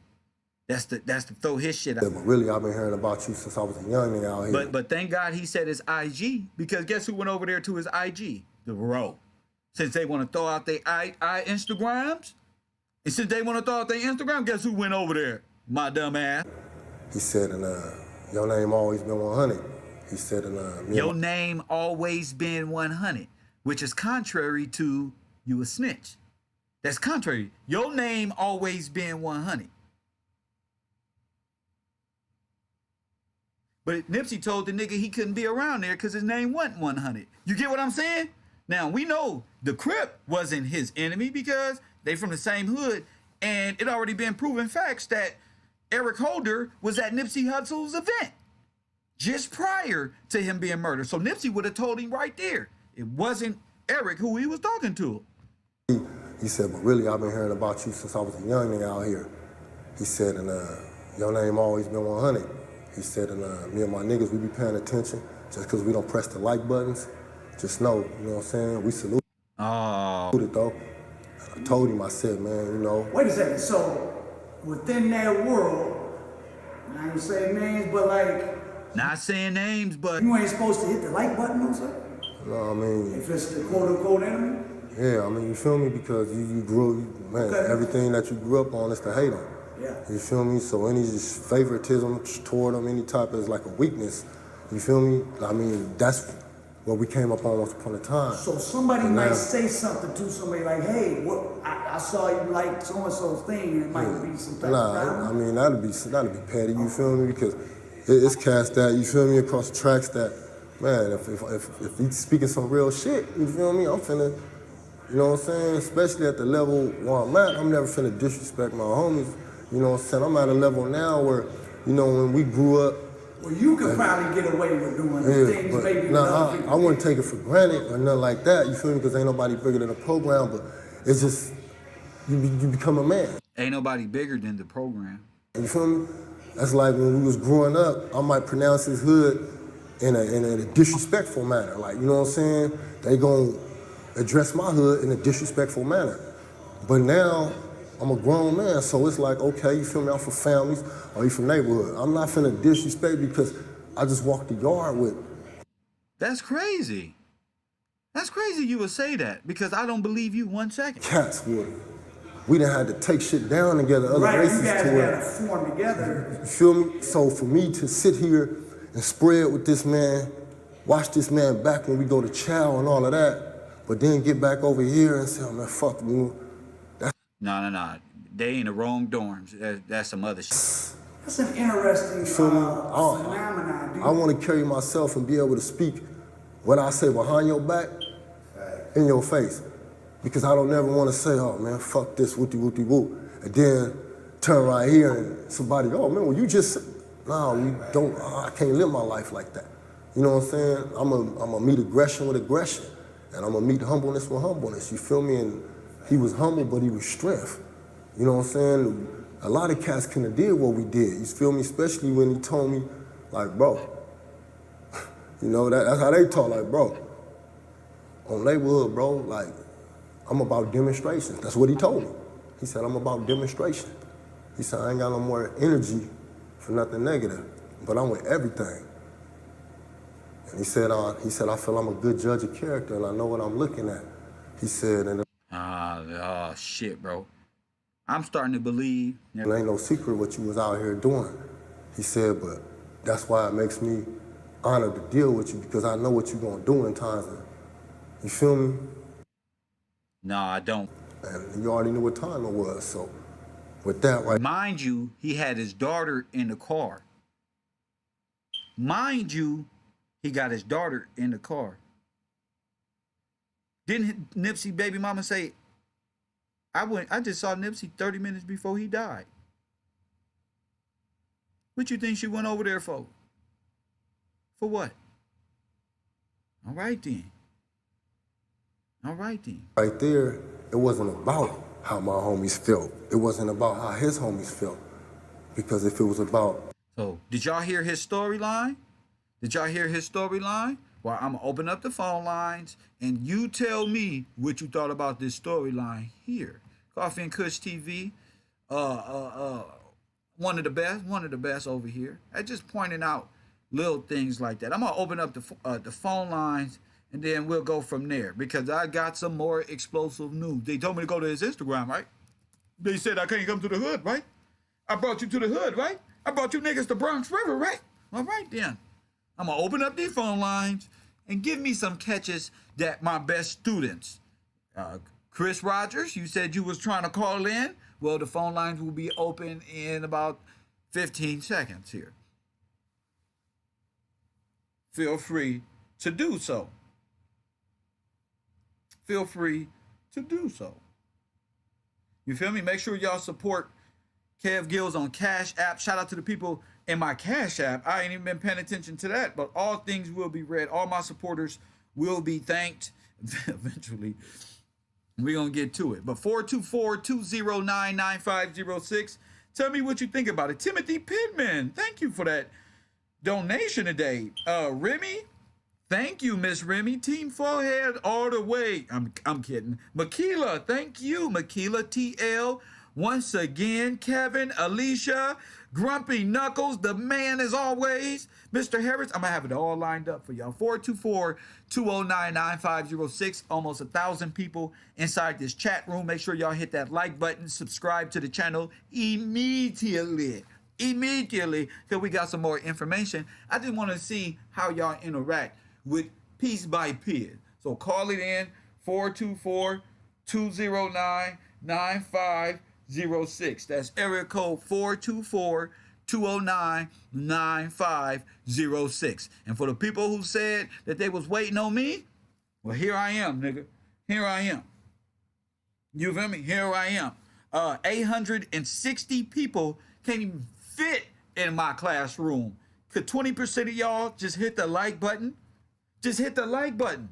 That's the throw his shit out. but really, I've been hearing about you since I was a young nigga out here. But thank God he said his IG, because guess who went over there to his IG? The Row. Since they want to throw out their Instagrams, and since they want to throw out their Instagram, guess who went over there? My dumb ass. He said, and your name always been 100. He said, and your name always been 100, which is contrary to you a snitch. That's contrary. Your name always been 100. But Nipsey told the nigga he couldn't be around there because his name wasn't 100. You get what I'm saying? Now, we know the Crip wasn't his enemy because they from the same hood, and it already been proven facts that Eric Holder was at Nipsey Hussle's event just prior to him being murdered. So Nipsey would have told him right there. It wasn't Eric who he was talking to. He said, but really, I've been hearing about you since I was a young nigga out here. He said, and your name always been 100. He said, and me and my niggas, we be paying attention just because we don't press the like buttons. Just know, you know what I'm saying? We salute it, though. And I told him, I said, man, you know. Wait a second, so within that world, I ain't saying names, but like. Not saying names, but. You ain't supposed to hit the like button on something? No, I mean. If it's the quote unquote enemy? Yeah, I mean, you feel me? Because you grew, man, everything that you grew up on is to hate on. Yeah. You feel me? So any just favoritism toward them, any type is like a weakness. You feel me? I mean, that's what we came up on once upon a time. So somebody might say something to somebody like, hey, what? I saw you like so-and-so's thing, and it might be some type of problem. I mean, that'd be petty, you feel me? Because it's cast that, you feel me, across the tracks that, man, if he's speaking some real shit, you feel me, I'm finna, you know what I'm saying? Especially at the level where I'm at, I'm never finna disrespect my homies. You know what I'm saying? I'm at a level now where, you know, when we grew up. Well, you could probably get away with doing things but, maybe. Nah, I wouldn't take it for granted or nothing like that. You feel me? Because ain't nobody bigger than the program, but it's just, you become a man. Ain't nobody bigger than the program. You feel me? That's like when we was growing up, I might pronounce his hood in a disrespectful manner. Like, you know what I'm saying? They gonna address my hood in a disrespectful manner. But now, I'm a grown man, so it's like, okay, you feel me, I'm from families, or you from neighborhood. I'm not finna disrespect because I just walked the yard with. That's crazy. That's crazy you would say that, because I don't believe you 1 second. Cats would. We done had to take shit down together, other races you guys to gotta form together. You feel me? So for me to sit here and spread with this man, watch this man back when we go to chow and all of that, but then get back over here and say, oh man, fuck you. No. They in the wrong dorms. That's some other shit. That's an interesting phenomenon, dude. I want to carry myself and be able to speak what I say behind your back, in your face. Because I don't never want to say, oh man, fuck this, whoopty-whoopty-whoop. And then turn right here and somebody, oh man, well you just said, no, we don't, I can't live my life like that. You know what I'm saying? I'm gonna meet aggression with aggression. And I'm gonna meet humbleness with humbleness, you feel me? And he was humble, but he was strength. You know what I'm saying? A lot of cats couldn't have did what we did. You feel me? Especially when he told me, like, bro, you know, that's how they talk, like, bro, on neighborhood, bro, like, I'm about demonstration. That's what he told me. He said, I'm about demonstration. He said, I ain't got no more energy for nothing negative, but I'm with everything. And he said, I feel I'm a good judge of character and I know what I'm looking at. He said, and oh shit, bro. I'm starting to believe. It ain't no secret what you was out here doing. He said, but that's why it makes me honored to deal with you because I know what you're gonna do in times of, you feel me? No, I don't. And you already knew what time it was, so with that right. Mind you, he had his daughter in the car. Mind you, he got his daughter in the car. Didn't Nipsey baby mama say, I just saw Nipsey 30 minutes before he died. What you think she went over there for? For what? All right then. Right there, it wasn't about how my homies felt. It wasn't about how his homies felt. Because if it was about... So, did y'all hear his storyline? Well, I'm going to open up the phone lines and you tell me what you thought about this storyline here. Coffee and Kush TV, one of the best over here. I just pointing out little things like that. I'm going to open up the phone lines and then we'll go from there because I got some more explosive news. They told me to go to his Instagram, right? They said I can't come to the hood, right? I brought you to the hood, right? I brought you niggas to Bronx River, right? All right then. I'm going to open up these phone lines and give me some catches that my best students. Chris Rogers, you said you was trying to call in. Well, the phone lines will be open in about 15 seconds here. feel free to do so. Feel free to do so. You feel me? Make sure y'all support Kev Gills on Cash App. Shout out to the people in my Cash App. I ain't even been paying attention to that, but all things will be read. All my supporters will be thanked. Eventually, we're going to get to it. But 424-209-9506. Tell me what you think about it. Timothy Pittman, thank you for that donation today. Remy, thank you, Miss Remy. Team Forehead all the way. I'm kidding. Makila, thank you, Makila. TL, once again. Kevin, Alicia, Grumpy Knuckles, the man as always. Mr. Harris, I'm going to have it all lined up for y'all. 424-209-9506. Almost 1,000 people inside this chat room. Make sure y'all hit that like button. Subscribe to the channel immediately. Because we got some more information. I just want to see how y'all interact with Piece by Piece. So call it in, 424-209-9506. That's area code 424-209-9506. And for the people who said that they was waiting on me, well, here I am, nigga. Here I am. You feel me? Here I am. 860 people can't even fit in my classroom. Could 20% of y'all just hit the like button? Just hit the like button.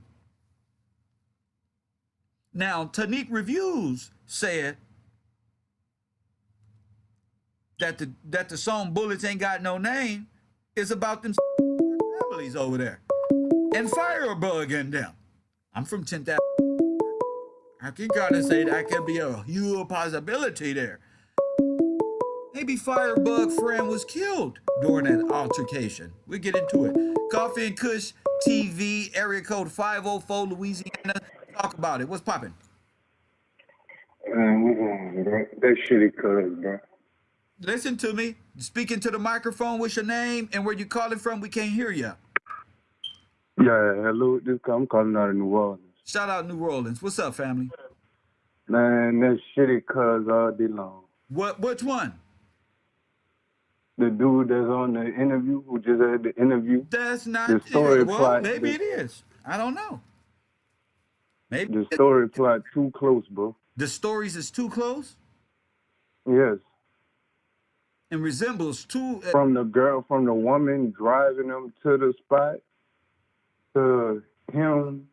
Now, Tanique Reviews said that the song Bullets Ain't Got No Name is about them families over there. And Firebug and them. I'm from 10th Avenue. I can kind of say that could be a huge possibility there. Maybe Firebug friend was killed during that altercation. We'll get into it. Coffee and Kush TV, area code 504, Louisiana. Talk about it. What's popping? That shitty cuz, bro. Listen to me. Speaking to the microphone. What's your name and where you calling from? We can't hear you. Yeah, hello. I'm calling out of New Orleans. Shout out New Orleans. What's up, family? Man, that shitty cuz all day long. Which one? The dude that's on the interview, who just had the interview. That's not the story well, plot. Maybe it is. I don't know. Maybe the story plot too close, bro. The stories is too close? Yes. And resembles too from the woman driving them to the spot to him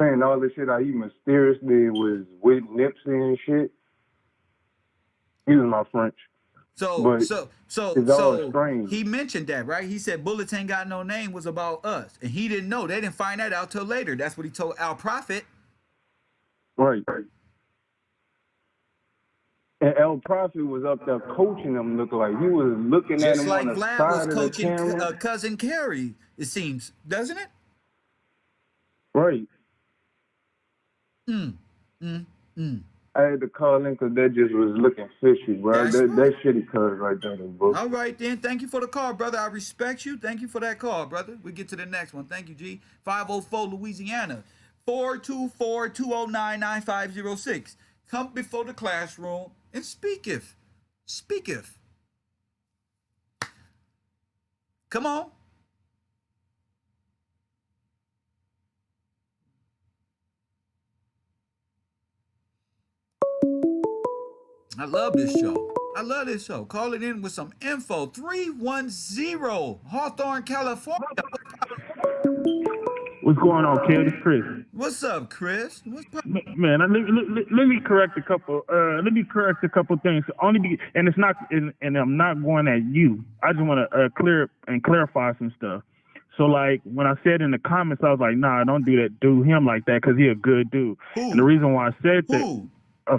saying all this shit how he mysteriously was with Nipsey and shit. He was my French. So strange. He mentioned that, right? He said Bullets Ain't Got No Name was about us. And he didn't know. They didn't find that out till later. That's what he told Al Prophet. Right. And El Prophet was up there coaching him, look like. He was looking just at him like on the Vlad side was of coaching the camera. Cousin Carrie, it seems. Doesn't it? Right. I had to call in because that just was looking fishy, bro. That shitty cuz right there, bro. All right, then. Thank you for the call, brother. I respect you. Thank you for that call, brother. We get to the next one. Thank you, G. 504 Louisiana. 424-209-9506. Come before the classroom and speaketh. Speaketh. Come on. I love this show. I love this show. Call it in with some info. 310 Hawthorne, California. What's going on, Kev? It's Chris. What's up, Chris? What's Man, let me correct a couple. Let me correct a couple things. And it's not. And I'm not going at you. I just want to clarify some stuff. So, like, when I said in the comments, I was like, nah, don't do him like that because he a good dude. Who? And the reason why I said that. Who?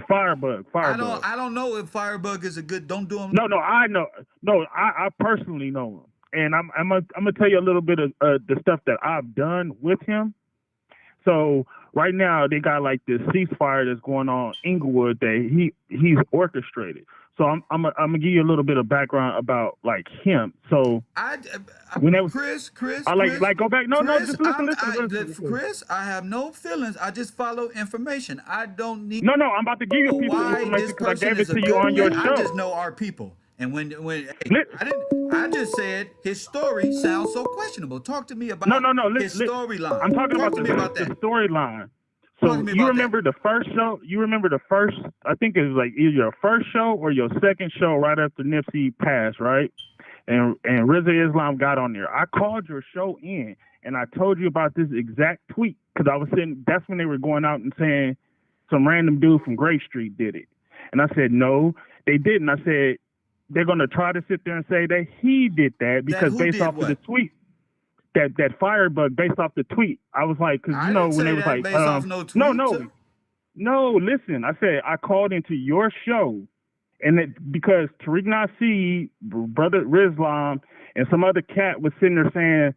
Firebug. I don't know if Firebug is a good. Don't do him. No, I know. No, I personally know him, and I'm gonna tell you a little bit of the stuff that I've done with him. So right now they got like this ceasefire that's going on in Inglewood that he's orchestrated. So I'm gonna give you a little bit of background about like him. So Chris, I like go back. No, Chris, just listen. Chris, I have no feelings. I just follow information. I don't need. No, I'm about to give you people why information this because I person gave it is a to you good on your man. show. I just know our people, And when hey, I just said his story sounds so questionable. Talk to me about No. his storyline. I'm talking Talk about to me about the that. storyline. Talk So to me you about remember the first show? You remember the first? I think it was like either your first show or your second show right after Nipsey passed, right? And RZA Islam got on there. I called your show in and I told you about this exact tweet because I was sitting. That's when they were going out and saying some random dude from Gray Street did it, and I said no, they didn't. I said they're going to try to sit there and say that he did that because based off of the tweet, that Firebug based off the tweet. I was like, because I didn't when they say was that like, based off no tweet. No, listen. I said I called into your show, and because Tariq Nasir, brother Rizlam, and some other cat was sitting there saying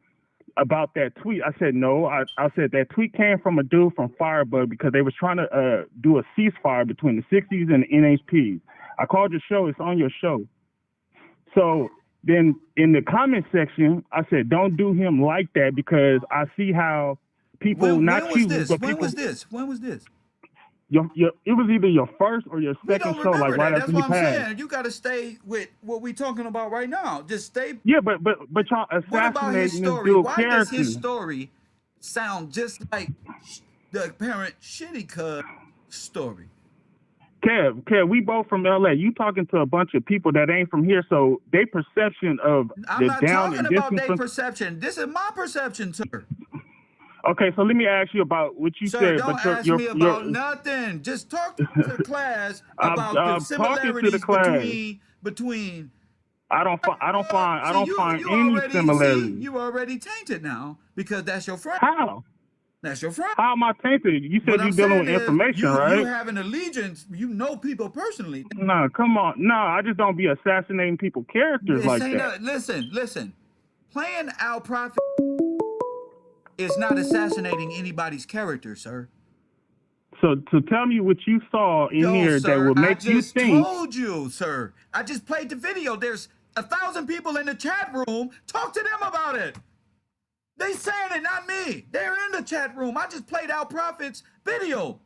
about that tweet. I said no. I said that tweet came from a dude from Firebug because they was trying to do a ceasefire between the 60s and the NHPs. I called your show. It's on your show. So then in the comment section, I said, don't do him like that because I see how people, when not was you, this? but When people. was this? When was this? It was either your first or your We second don't show, remember like that. right That's after you what I'm passed. saying. You got to stay with what we talking about right now. Just stay. Yeah, but y'all What about his assassinating this story? dude's Why does character. his story sound just like the apparent shitty cuz story? Kev, we both from LA. You talking to a bunch of people that ain't from here, so their perception of I'm the not down talking and about distance. their perception. This is my perception, sir. Okay, so let me ask you about what you Sir, said. don't But ask me about nothing. Just talk to the class about the I'm talking to the similarities class. between. I don't find You any similarities. you already tainted now because that's your friend. How? That's your friend. How am I tainted? You said What you're I'm dealing saying with is information, you right? have an allegiance. You know people personally. No, come on. No, I just don't be assassinating people's characters like that. Listen. Playing Al Prophet is not assassinating anybody's character, sir. So tell me what you saw in Yo, here that sir, would I make you just think. told you, sir. I just played the video. There's 1,000 people in the chat room. Talk to them about it. They saying it, not me. They're in the chat room. I just played Al Prophet's video.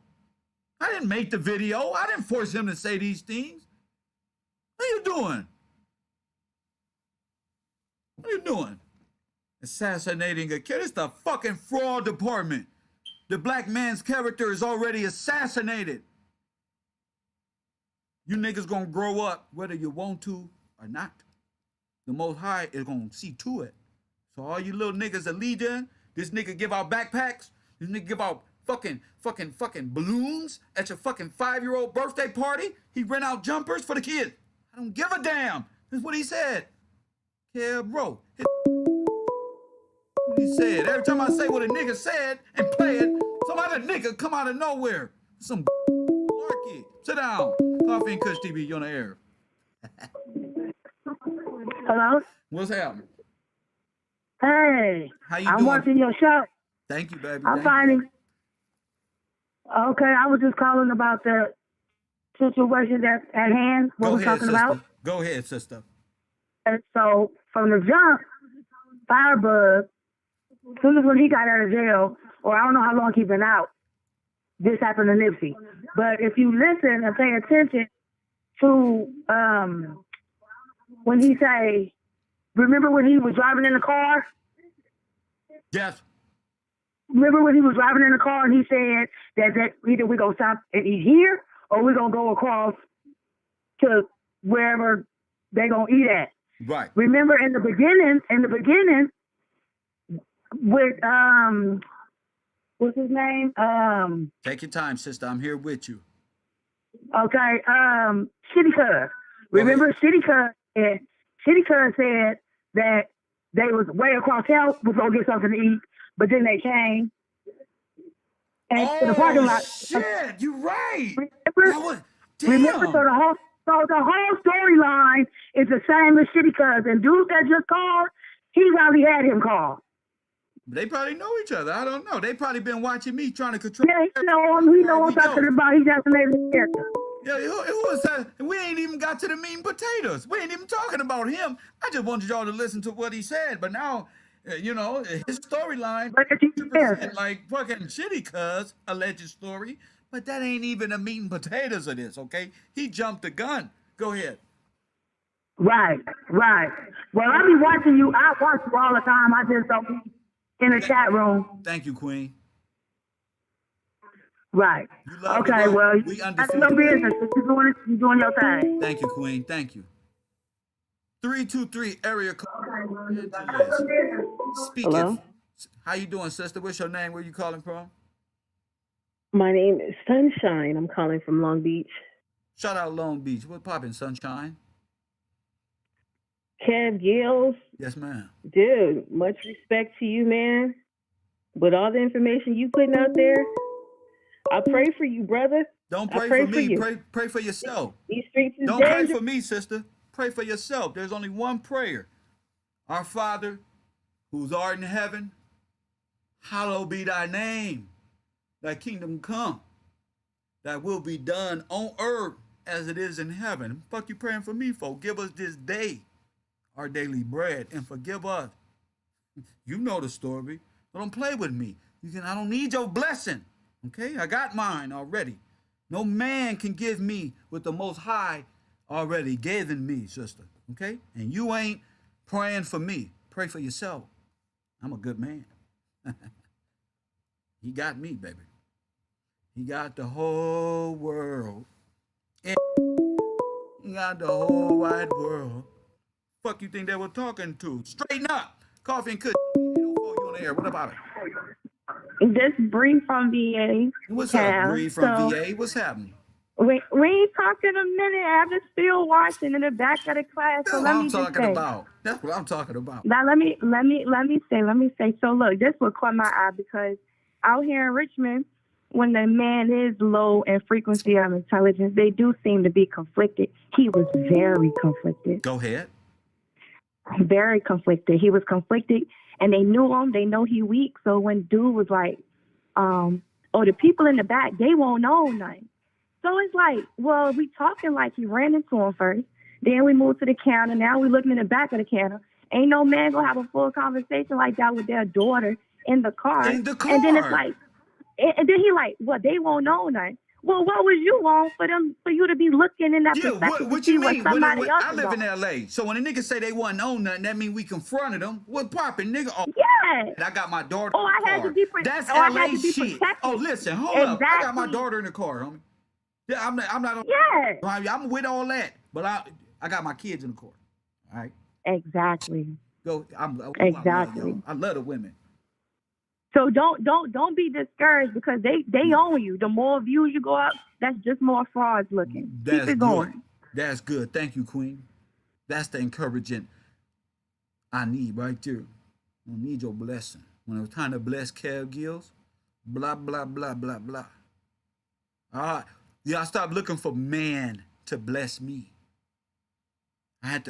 I didn't make the video. I didn't force him to say these things. What are you doing? What are you doing? Assassinating a kid. It's the fucking fraud department. The black man's character is already assassinated. You niggas gonna grow up whether you want to or not. The Most High is gonna see to it. So all you little niggas are leading, this nigga give out backpacks, this nigga give out fucking balloons at your fucking 5-year-old birthday party. He rent out jumpers for the kids. I don't give a damn. That's what he said. KevRow. What he said. Every time I say what a nigga said and play it, some other nigga come out of nowhere. Some larky. Sit down. Coffee and Kush TV, you on the air. Hello? What's happening? Hey, How you I'm doing? watching your show. Thank you, baby. I'm finding. Okay, I was just calling about the situation that's at hand. What we're talking about. Go ahead, sister. And so from the jump, Firebug, as soon as when he got out of jail, or I don't know how long he's been out, this happened to Nipsey. But if you listen and pay attention to when he say, remember when he was driving in the car? Yes. Remember when he was driving in the car and he said that either we're going to stop and eat here or we're going to go across to wherever they're going to eat at. Right. Remember in the beginning with, what's his name? Take your time, sister. I'm here with you. Okay, Shitty Cuz. Remember Shitty Cuz said that they was way across town was going to get something to eat, but then they came. And to the parking lot. Shit, you're right. Remember, so the whole storyline is the same as Shitty Cuz. And dude that just called, he's already had him call. They probably know each other. I don't know. They probably been watching me trying to control. Yeah, he know him. He know what I'm talking about. He's assassinated his character. Yeah, who was that? We ain't even got to the meat and potatoes. We ain't even talking about him. I just wanted y'all to listen to what he said. But now, you know, his storyline, like fucking Shitty Cuz alleged story. But that ain't even the meat and potatoes of this, okay? He jumped the gun. Go ahead. Right, right. Well, I be watching you. I watch you all the time. I just don't be in the chat room. Thank you, Queen. Right. You love the Okay. room. Well, We that's your undefeated, baby. business. You doing your thing. Thank you, Queen. Thank you. 323 area code. Okay. Well, that's Angeles. your business. Speak it. Hello, How you doing, sister? What's your name? Where you calling from? my name is Sunshine. I'm calling from Long Beach. Shout out Long Beach. What poppin', sunshine? Kev Gills, Yes, ma'am. dude, much respect to you, man. With all the information you putting out there, I pray for you, brother. Don't I pray pray for for me. you. Pray for yourself. These streets is Don't pray dangerous. for me, sister. Pray for yourself. There's only one prayer. Our Father, who's art in heaven, hallowed be thy name. Thy kingdom come. Thy will be done on earth as it is in heaven. Fuck you praying for me for? Give us this day our daily bread and forgive us. You know the story. Don't play with me. I don't need your blessing. Okay? I got mine already. No man can give me what the Most High already given me, sister. Okay? And you ain't praying for me. Pray for yourself. I'm a good man. He got me, baby. He got the whole world. And he got the whole wide world. Fuck you think they were talking to? Straighten up. Coffee and Kush. 804, you on the air. What about it? This Bree from VA. What's up, Bree from So VA? What's happening? we ain't talking a minute. I'm just still watching in the back of the class. That's So what let I'm me just talking say. about. That's what I'm talking about. Now let me say. So look, this would caught my eye because out here in Richmond, when the man is low in frequency of intelligence, they do seem to be conflicted. He was very conflicted. Go ahead. Very conflicted. He was conflicted, and they knew him. They know he weak. So when dude was like, oh, the people in the back, they won't know nothing. So it's like, well, we talking like he ran into him first. Then we moved to the counter. Now we looking in the back of the counter. Ain't no man gonna have a full conversation like that with their daughter in the car. In the car. And then it's like, and then he like, well, they won't know nothing. Well, what was you on for you to be looking in that perspective to what see you what mean? somebody else I is live on? in LA. So when a nigga say they wasn't on nothing, that mean we confronted them. What poppin', nigga? Oh, Yeah. I got my daughter Oh, in the I had car. to be That's I LA had to be shit. protected. Oh, listen, hold up. I got my Exactly. daughter in the car, homie. Yeah, I'm not on. Yeah. I'm with all that, but I got my kids in the car. All right. Exactly. Go. Exactly. I love the women. So don't be discouraged because they own you. The more views you go up, that's just more frauds looking. That's Keep it good. going. That's good. Thank you, Queen. That's the encouragement I need right there. I need your blessing. When it's time to bless Kev Gills, blah, blah, blah, blah, blah. All right. Yeah, I stopped looking for man to bless me. I had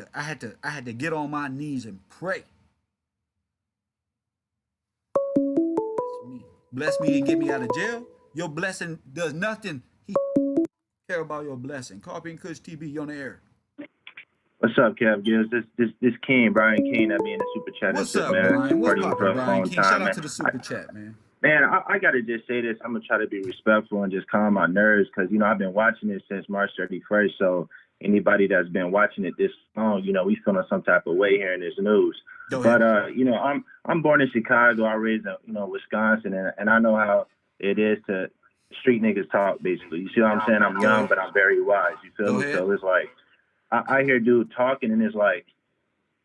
to get on my knees and pray. Bless me and get me out of jail. Your blessing does nothing. He care about your blessing. Coffee and Kush TV, you on the air. What's up, Kev? This King, Brian King, that be in the super chat. What's and up, shit, man. Brian? What's Partying for poppin', a Brian long King? time, Shout out man. to the super chat, man. Man, I gotta just say this. I'm gonna try to be respectful and just calm my nerves because I've been watching this since March 31st. So anybody that's been watching it this long, we feeling some type of way hearing this news. But I'm born in Chicago. I raised in Wisconsin, and I know how it is to street niggas talk. Basically, you see what I'm saying? I'm young, but I'm very wise. You feel me? So it's like I hear dude talking, and it's like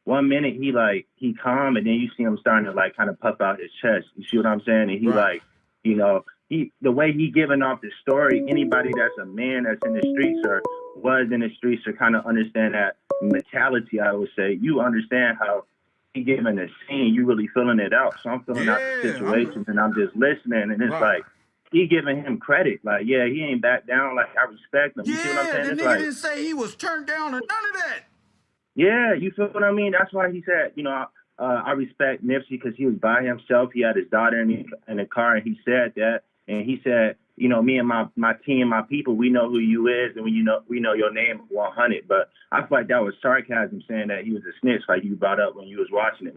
1 minute he calm, and then you see him starting to kind of puff out his chest. You see what I'm saying? And he the way he giving off the story, anybody that's a man that's in the streets or was in the streets or kind of understand that mentality, I would say, you understand how he giving the scene, you really feeling it out. So I'm feeling out the situations, and I'm just listening, and it's like he giving him credit. Like, yeah, he ain't back down. Like, I respect him. You see what I'm saying? The nigga didn't say he was turned down or none of that. Yeah, you feel what I mean? That's why he said, I respect Nipsey because he was by himself. He had his daughter in the car, and he said that. And he said, me and my team, my people, we know who you is, and we know your name 100. But I feel like that was sarcasm, saying that he was a snitch, like you brought up when we was watching it.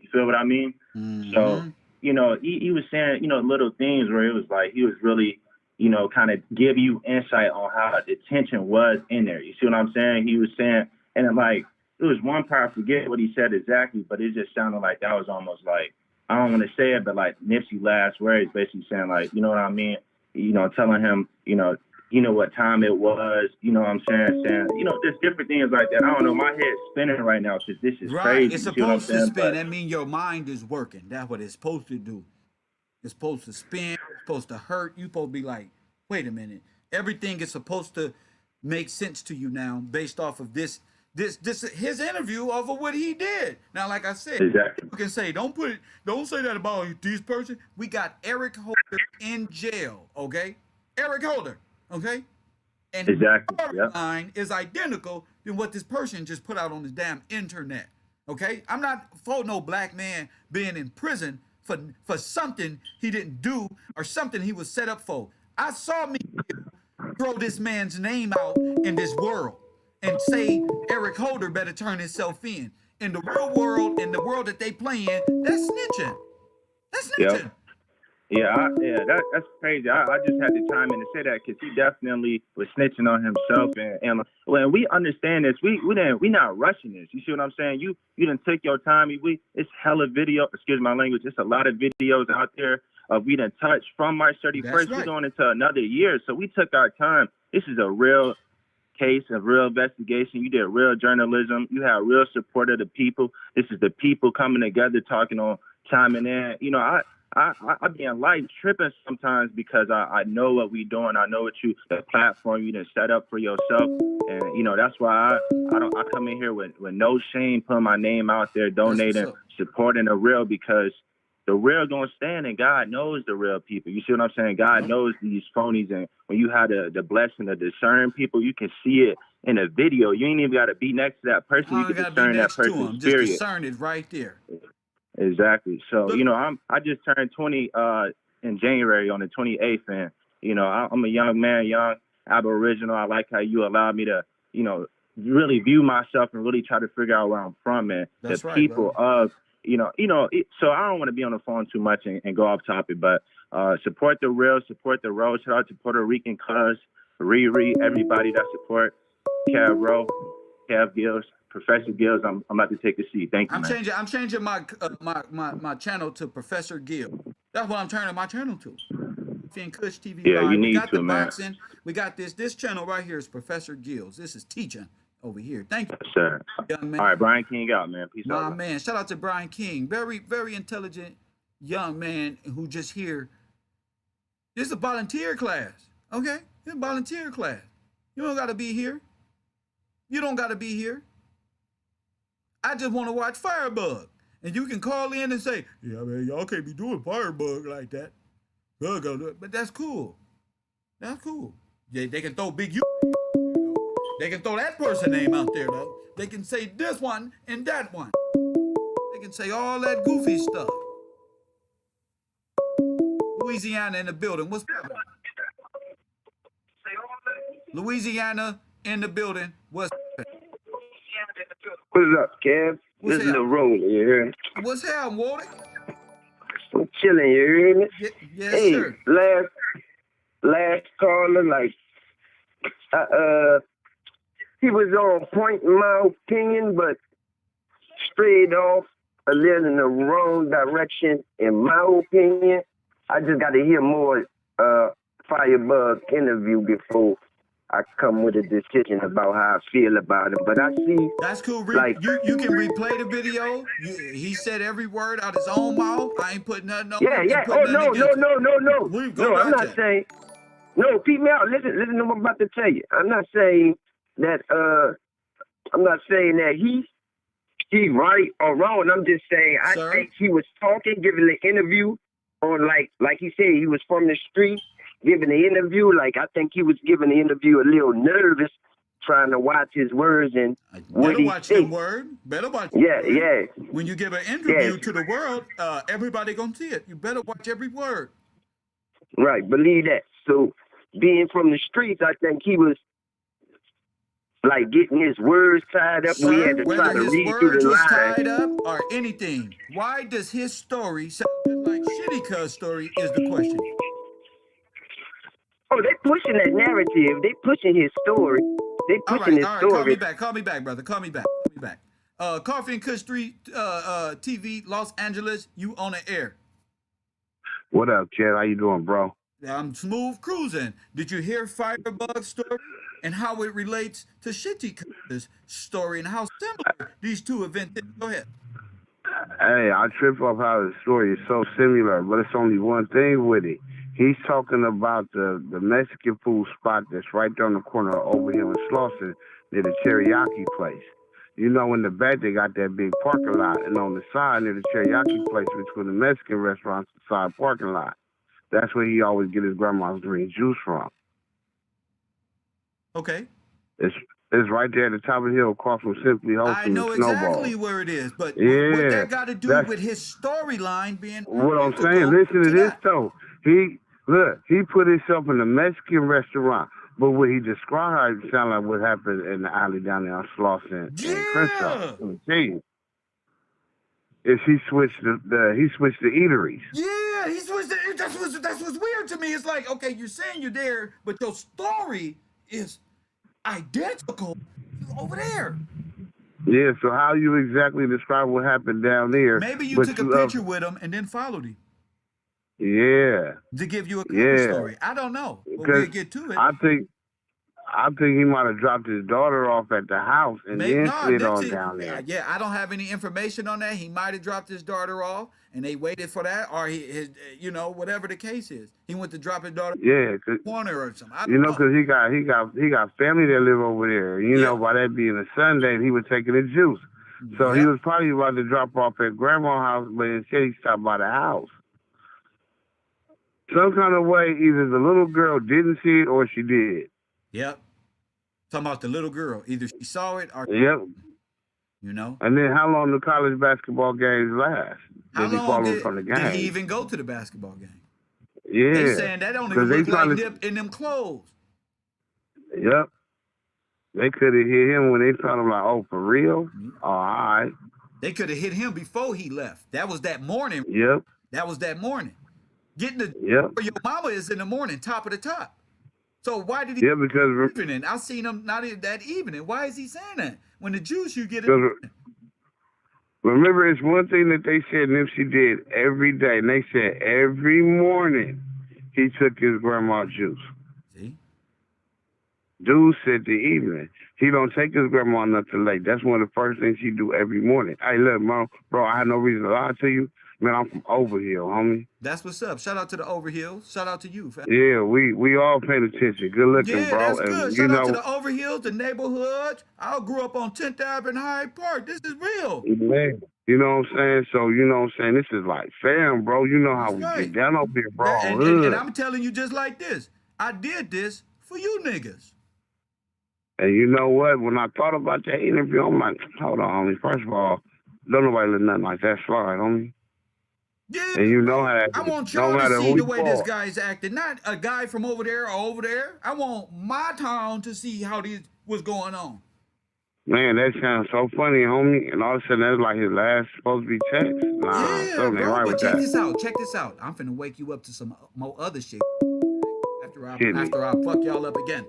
You feel what I mean? Mm-hmm. So, he was saying, little things where it was like he was really, kind of give you insight on how the tension was in there. You see what I'm saying? He was saying, And I'm like, it was one part, I forget what he said exactly, but it just sounded like that was almost like, I don't want to say it, but like Nipsey last words, basically saying like, you know what I mean? Telling him, what time it was, you know what I'm saying? Just different things like that. I don't know, my head's spinning right now because this is Right. crazy. It's You see what I'm supposed to saying? spin. But That means your mind is working. That's what it's supposed to do. It's supposed to spin. It's supposed to hurt. You're supposed to be like, wait a minute. Everything is supposed to make sense to you now based off of this his interview over what he did. Now, like I said, exactly. people can say, don't say that about this person. We got Eric Holder in jail, okay? Eric Holder, okay? And Exactly. the Yep. storyline is identical than what this person just put out on the damn internet. Okay? I'm not for no black man being in prison for something he didn't do or something he was set up for. I saw me throw this man's name out in this world and say Eric Holder better turn himself in. In the real world, in the world that they play in, that's snitching. That's snitching. Yep. That's crazy. I just had to chime in to say that because he definitely was snitching on himself, and when we understand this, we not rushing this. You see what I'm saying? You didn't take your time. It's hella video. Excuse my language. It's a lot of videos out there of we done touched from March 31st. Right. We're going into another year, so we took our time. This is a real case, a real investigation. You did real journalism. You had real support of the people. This is the people coming together, talking on, chiming in. I be in life tripping sometimes because I know what we doing. I know the platform you done set up for yourself. And, that's why I come in here with no shame, putting my name out there, donating, supporting the real, because the real gonna stand, and God knows the real people. You see what I'm saying? God knows these phonies, and when you have the blessing to discern people, you can see it in a video. You ain't even got to be next to that person. You can discern that person's Just spirit. discern it right there. Exactly. So, I just turned 20 in January on the 28th, and, I'm a young man, young Aboriginal. I like how you allowed me to, really view myself and really try to figure out where I'm from, and That's the right, people brother. of, so I don't want to be on the phone too much and go off topic, but support the real, support the road. Shout out to Puerto Rican cuz, Riri, everybody that support KevRow, Kev Gills, Professor Gills. I'm about to take a seat. Thank you, man. I'm changing my channel to Professor Gill. That's what I'm turning my channel to. Finn Kush TV. Yeah, you we need got to, the man. boxing. We got this channel right here is Professor Gills. This is teaching over here. Thank you, sir. young man. All right, Brian King out, man. Peace out. My man. Shout out to Brian King. Very, very intelligent young man who just here. This is a volunteer class. Okay? It's a volunteer class. You don't gotta be here. You don't gotta be here. I just want to watch Firebug. And you can call in and say, yeah, man, y'all can't be doing Firebug like that. But that's cool. That's cool. They can throw Big U. They can throw that person name out there, though. They can say this one and that one. They can say all that goofy stuff. Louisiana in the building. What's poppin'? Louisiana in the building. What's poppin'? What's up, Kev? Listen to Roll, you hear me? What's happening, Wally? I'm chilling, you hear me? Yes, hey, sir. Last caller, like, he was on point in my opinion, but strayed off a little in the wrong direction in my opinion. I just got to hear more Firebug interview before I come with a decision about how I feel about him. But I see that's cool. Like you can replay the video. He said every word out his own mouth. I ain't putting nothing on. Yeah. Oh no. I'm not saying. No, keep me out. Listen to what I'm about to tell you. I'm not saying that. I'm not saying that he right or wrong. I'm just saying I think he was talking, giving the interview on like he said he was from the street, giving the interview. Like I think he was giving the interview a little nervous, trying to watch his words and what he watch the word. Better watch. Yeah. When you give an interview to the world, everybody gonna see it. You better watch every word. Right, believe that. So being from the streets, I think he was like getting his words tied up. Sir, we had to try to read through the lines. Tied up or anything. Why does his story sound just like Shitty Cuz story is the question. Oh, they pushing that narrative. They pushing his story. they All pushing this right. story. Call me back, brother. Call me back. Coffee and Kush Street TV, Los Angeles. You on the air. What up, Chad? How you doing, bro? I'm smooth cruising. Did you hear Firebug's story and how it relates to Shitty Kush's story and how similar these two events is? Go ahead. Hey, I trip off how the story is so similar, but it's only one thing with it. He's talking about the Mexican food spot that's right there on the corner of Overhill and Slauson near the teriyaki place. You know, in the back they got that big parking lot, and on the side near the teriyaki place between the Mexican restaurants, the side parking lot. That's where he always get his grandma's green juice from. Okay. It's right there at the top of the hill across from Simply Wholesome. I know exactly where it is, but what that got to do with his storyline being what I'm saying? Listen to this though. He put himself in a Mexican restaurant, but what he described sound like what happened in the alley down there on Slauson and Crenshaw. I'm telling you. Is he switched the eateries. Yeah, he switched the, that's what's weird to me. It's like, okay, you're saying you're there, but your story is identical over there. Yeah, so how you exactly describe what happened down there? Maybe you took a picture with him and then followed him. Yeah. To give you a cover story. I don't know. But we'll get to it. I think he might have dropped his daughter off at the house and then slid on down there. Yeah, I don't have any information on that. He might have dropped his daughter off and they waited for that, or his whatever the case is. He went to drop his daughter in the corner or something. Because he got family that live over there. You know, by that being a Sunday, he was taking the juice. So he was probably about to drop off at grandma's house, but instead he stopped by the house. Some kind of way, either the little girl didn't see it or she did. Yep. Talking about the little girl. Either she saw it or you know. And then how long do college basketball games last? How long did he even go to the basketball game? Yeah. They saying that don't even look like Nip in them clothes. Yep. They could have hit him when they told him like, oh, for real? Oh, all right. They could have hit him before he left. That was that morning. Yep. That was that morning. Getting the where your mama is in the morning, top of the top. So why did he? Yeah, because evening? I seen him not that evening. Why is he saying that? When the juice you get it. Remember, it's one thing that they said Nipsey did every day, and they said every morning he took his grandma's juice. See? Dude said the evening. He don't take his grandma nothing late. That's one of the first things he do every morning. Hey, look, Mom, bro, I had no reason to lie to you. Man, I'm from Overhill, homie. That's what's up. Shout out to the Overhill. Shout out to you, fam. Yeah, we all paying attention. Good looking, bro. Yeah, that's good. Shout out to the Overhills, the neighborhoods. I grew up on 10th Avenue and Hyde Park. This is real. Man, you know what I'm saying? So, you know what I'm saying? This is like fam, bro. You know how we get down up here, bro. And I'm telling you just like this. I did this for you niggas. And you know what? When I thought about that interview, I'm like, hold on, homie. First of all, don't nobody let nothing like that slide, homie. Yeah, and you know how I want y'all to see the way this guy's acting. Not a guy from over there or over there. I want my town to see how this was going on. Man, that sounds so funny, homie. And all of a sudden, that's like his last supposed to be text. Yeah, bro, right but check this out. Check this out. I'm finna wake you up to some more other shit after I fuck y'all up again.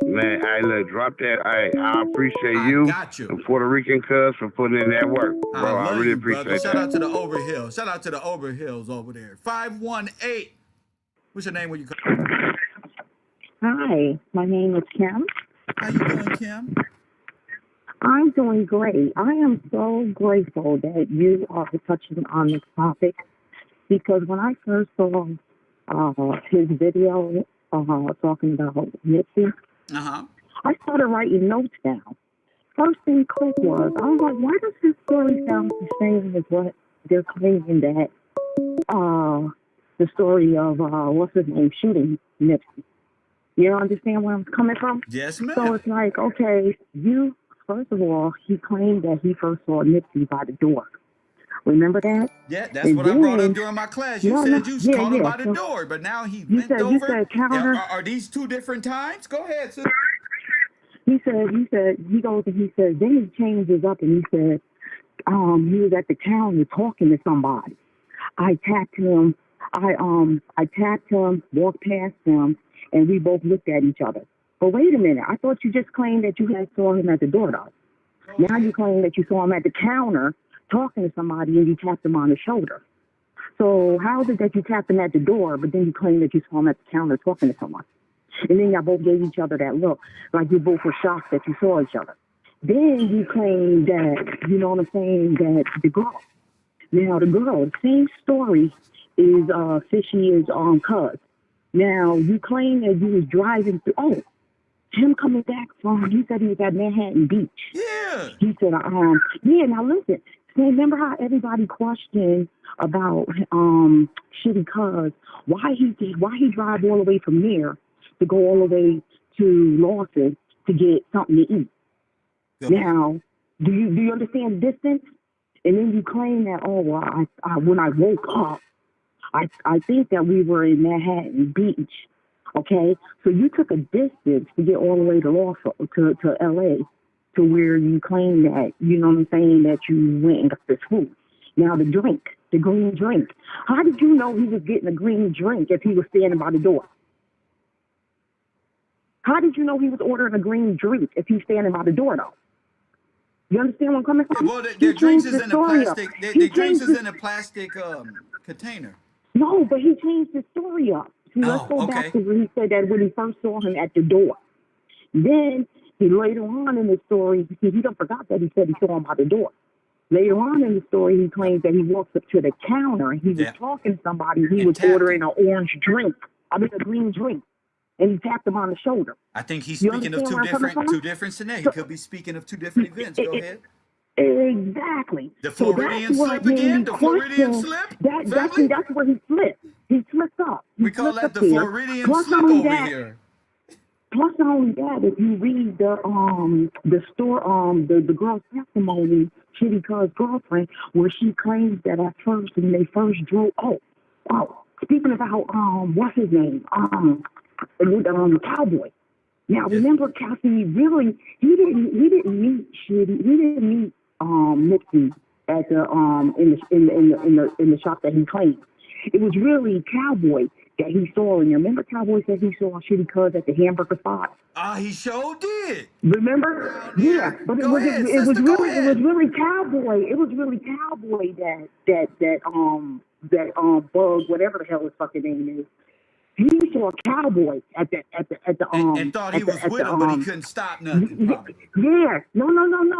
Man, hey, look, drop that. Hey, I appreciate you. Got you. And Puerto Rican cuz for putting in that work. Bro, I really appreciate that. Shout out to the Overhill. Shout out to the Overhills over there. 518. What's your name when you come? Hi, my name is Kim. How you doing, Kim? I'm doing great. I am so grateful that you are touching on this topic because when I first saw his video talking about Nipsey, I started writing notes down. First thing click was, I was like, why does this story sound the same as what they're claiming that the story of, what's his name, shooting Nipsey? You understand where I'm coming from? Yes, ma'am. So it's like, okay, first of all, he claimed that he first saw Nipsey by the door. Remember that? Yeah, that's what I brought up during my class. You said you called him by the door, but now he bent over. You said counter. Are these two different times? Go ahead, sir. He said, then he changes up and he said, he was at the counter talking to somebody. I tapped him, walked past him, and we both looked at each other. But wait a minute. I thought you just claimed that you had saw him at the door, though. Now you claim that you saw him at the counter talking to somebody and you tapped him on the shoulder. So how is it that you tapped him at the door, but then you claim that you saw him at the counter talking to someone? And then y'all both gave each other that look, like you both were shocked that you saw each other. Then you claim that, you know what I'm saying, that the girl. Now the girl, the same story is Fishy is cuz. Now you claim that you was driving through, him coming back from, he said he was at Manhattan Beach. Yeah. He said, yeah, now listen, remember how everybody questioned about Shitty Cuz, why he drive all the way from there to go all the way to Lawson to get something to eat? Yep. Now, do you understand the distance? And then you claim that, I when I woke up, I think that we were in Manhattan Beach. Okay, so you took a distance to get all the way to to LA, to where you claim that, you know what I'm saying, that you went and got this food. Now the green drink. How did you know he was getting a green drink if he was standing by the door? How did you know he was ordering a green drink if he's standing by the door, though? You understand where I'm coming from? Well, their drinks is in a plastic. Their drinks is in a plastic container. No, but he changed the story up. See, let's go back to when he said that when he first saw him at the door. Then he later on in the story, he don't forgot that he said he saw him by the door. Later on in the story, he claims that he walks up to the counter and he was talking to somebody. He was ordering an orange drink, a green drink, and he tapped him on the shoulder. I think he's speaking of two different scenarios. He could be speaking of two different events. Go ahead. Exactly. The Floridian slip again? The Floridian slip? That's where he slipped. He slipped up. We call that the Floridian slip over here. Plus, not only that, if you read the girl's testimony, Shitty Cuz girlfriend, where she claims that at first when they first drove, speaking about what's his name, Cowboy. Now remember, Cassie really he didn't meet Nipsey at the in the shop that he claimed. It was really Cowboy that he saw. And remember, Cowboy said he saw Shitty Cuz at the hamburger spot. He sure did. Remember? Yeah, but it was really Cowboy. It was really Cowboy that Bug, whatever the hell his fucking name is. He saw a Cowboy at the and thought he was with him, but he couldn't stop nothing. Yeah, no.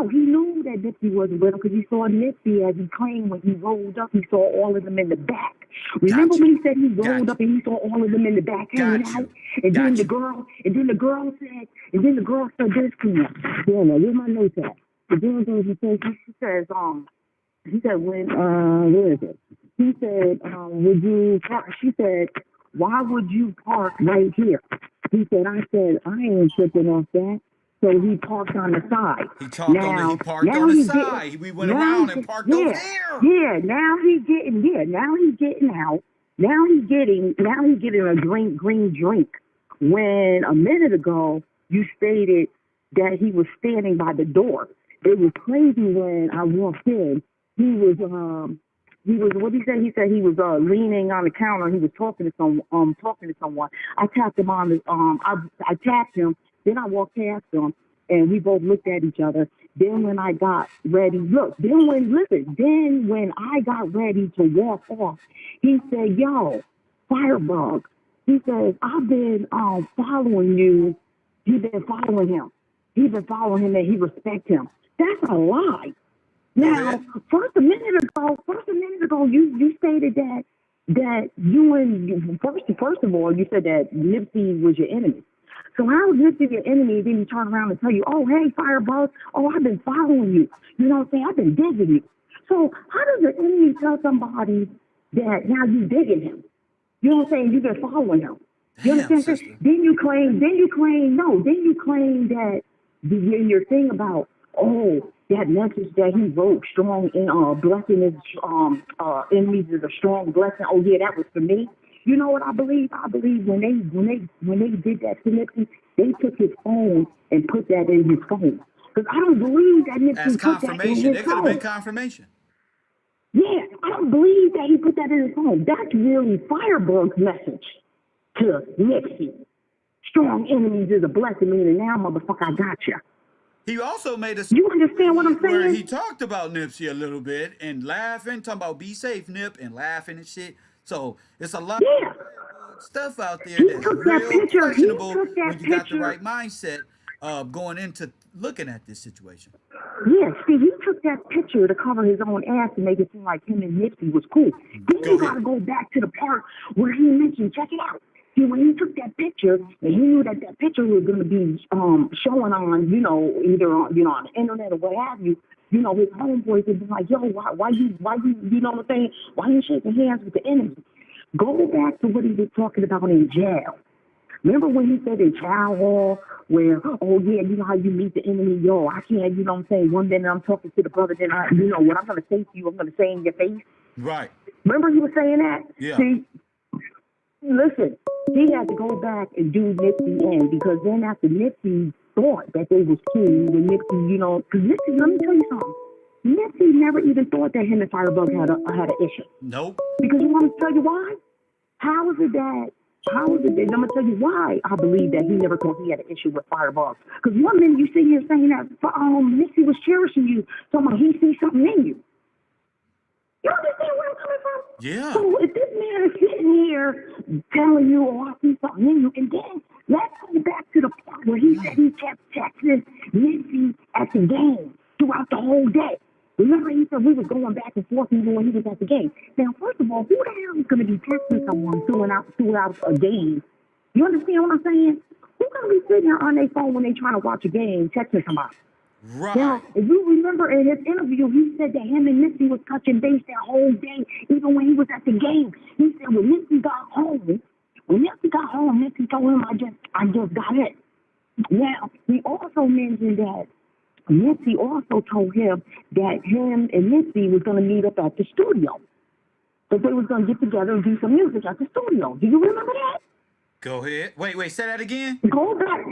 He knew that Nipsey wasn't with him because he saw Nipsey, as he claimed, when he rolled up. He saw all of them in the back. Remember when he said he rolled up and he saw all of them in the back hanging out? And then the girl said this to me. Yeah, now where's my notes at? The girl goes and says, he said, where is it? He said, would you? She said, why would you park right here? He said, I ain't tripping off that. So he parked on the side. He parked on the side. We went around and parked over there. Yeah, now he's getting out. Now he's getting a green drink. When a minute ago you stated that he was standing by the door. It was crazy when I walked in. He was what did he say? He said he was leaning on the counter. He was talking to someone. I tapped him on the I tapped him. Then I walked past him, and we both looked at each other. Then when I got ready, Then when I got ready to walk off, he said, "Yo, Firebug." He says, "I've been following you." He's been following him. And he respects him. That's a lie. Now, first a minute ago, you stated that you and first of all, you said that Nipsey was your enemy. So how is Nipsey your enemy? Then you turn around and tell you, "Oh, hey, Firebug, I've been following you. You know what I'm saying? I've been digging you." So how does the enemy tell somebody that now you digging him? You know what I'm saying? You've been following him. You understand? Then you claim that in your thing about, that message that he wrote, strong in blessing his enemies is a strong blessing. Oh yeah, that was for me. You know what I believe? I believe when they did that to Nipsey, they took his phone and put that in his phone. Because I don't believe that Nipsey put that in his phone. It could have been confirmation. Yeah, I don't believe that he put that in his phone. That's really Firebug's message to Nipsey. Strong enemies is a blessing, meaning now, motherfucker, I got you. He also made a You understand what I'm saying? where he talked about Nipsey a little bit and laughing, talking about be safe, Nip, and laughing and shit. So it's a lot of stuff out there that's real questionable when you got the right mindset going into looking at this situation. Yeah, see, he took that picture to cover his own ass and make it seem like him and Nipsey was cool. Then you gotta go back to the part where he mentioned, check it out. See, when he took that picture, and he knew that that picture was going to be showing on, you know, either on, you know, on the internet or what have you, you know, his homeboys would be like, yo, why you, you know what I'm saying? Why you shaking hands with the enemy? Go back to what he was talking about in jail. Remember when he said in child hall where, oh yeah, you know how you meet the enemy? Yo, I can't, you know what I'm saying? One minute I'm talking to the brother, then you know, what I'm going to say to you, I'm going to say in your face. Right. Remember he was saying that? Yeah. See, listen, he had to go back and do Nipsey in because then after Nipsey thought that they was cool, when Nipsey, you know, because Nipsey, let me tell you something. Nipsey never even thought that him and Firebug had an issue. Nope. Because you want me to tell you why? How is it that I'm going to tell you why I believe that he never thought he had an issue with Firebug. Because one minute you sit here saying that Nipsey was cherishing you, talking about he sees something in you. You understand where I'm coming from? Yeah. So if this man is sitting here telling you, oh, I see something in you, and then let's go back to the part where he said he kept texting Nipsey at the game throughout the whole day. Remember, he said we was going back and forth even when he was at the game. Now, first of all, who the hell is going to be texting someone throughout a game? You understand what I'm saying? Who's going to be sitting there on their phone when they trying to watch a game texting somebody? Right. Now, if you remember in his interview, he said that him and Nipsey was touching base that whole day, even when he was at the game. He said when Nipsey got home, Nipsey told him, I just got it. Now, he also mentioned that Nipsey also told him that him and Nipsey was going to meet up at the studio. That they was going to get together and do some music at the studio. Do you remember that? Go ahead. Wait, say that again? Go back.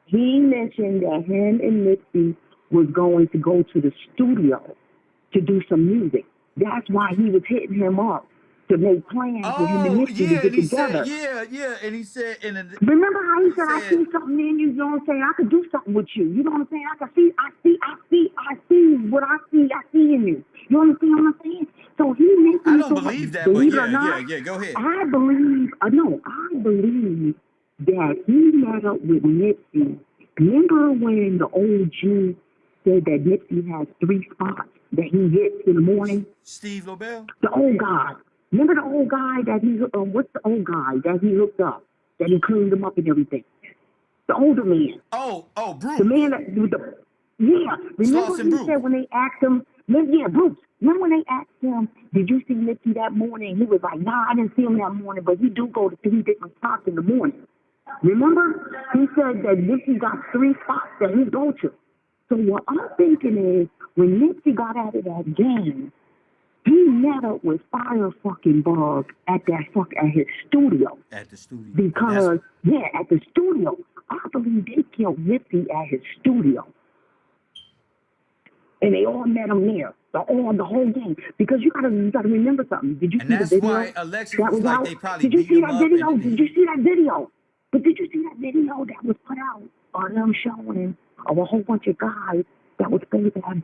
He mentioned that him and Nipsey was going to go to the studio to do some music. That's why he was hitting him up to make plans for him and Nipsey to get together. And he said, remember how he said, I see something in you, you know what I'm saying? I could do something with you. You know what I'm saying? I see what I see in you. You understand what I'm saying? So he makes me I don't believe that, but yeah, go ahead. I believe that he met up with Nipsey. Remember when the old Jew said that Nipsey has 3 spots that he hits in the morning? Steve Lobel? The old guy. Remember the old guy that he, what's the old guy that he hooked up, that he cleaned him up and everything? The older man. Oh, Bruce. The man that, remember he said when they asked him, Bruce. Remember when they asked him, did you see Nipsey that morning? He was like, nah, I didn't see him that morning, but he do go to 3 different spots in the morning. Remember? He said that Nipsey got 3 spots that he go to. So what I'm thinking is, when Nipsey got out of that game, he met up with Firebug at his studio. At the studio. Because, at the studio. I believe they killed Nipsey at his studio. And they all met him there. The whole game. Because you gotta remember something. Did you see the video? And that's why Alexis was like, they probably Did you see that video? Did you see that video? But did you see that video that was put out on them showing of a whole bunch of guys that was supposed to have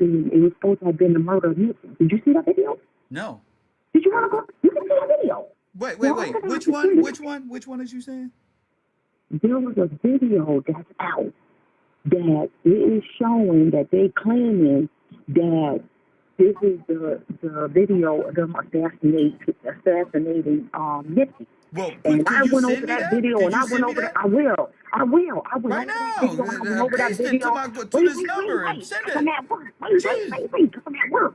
been the murder of Nipsey? Did you see that video? No. Did you want to go? You can see that video. Wait. Which one? Which one is you saying? There was a video that's out that it is showing that they claiming that this is the video of them assassinating Nipsey. Well, and I went over that video, and I went over that. I will. Right now. I went over that video. To this number and send it. I'm at work. Wait. I'm at work.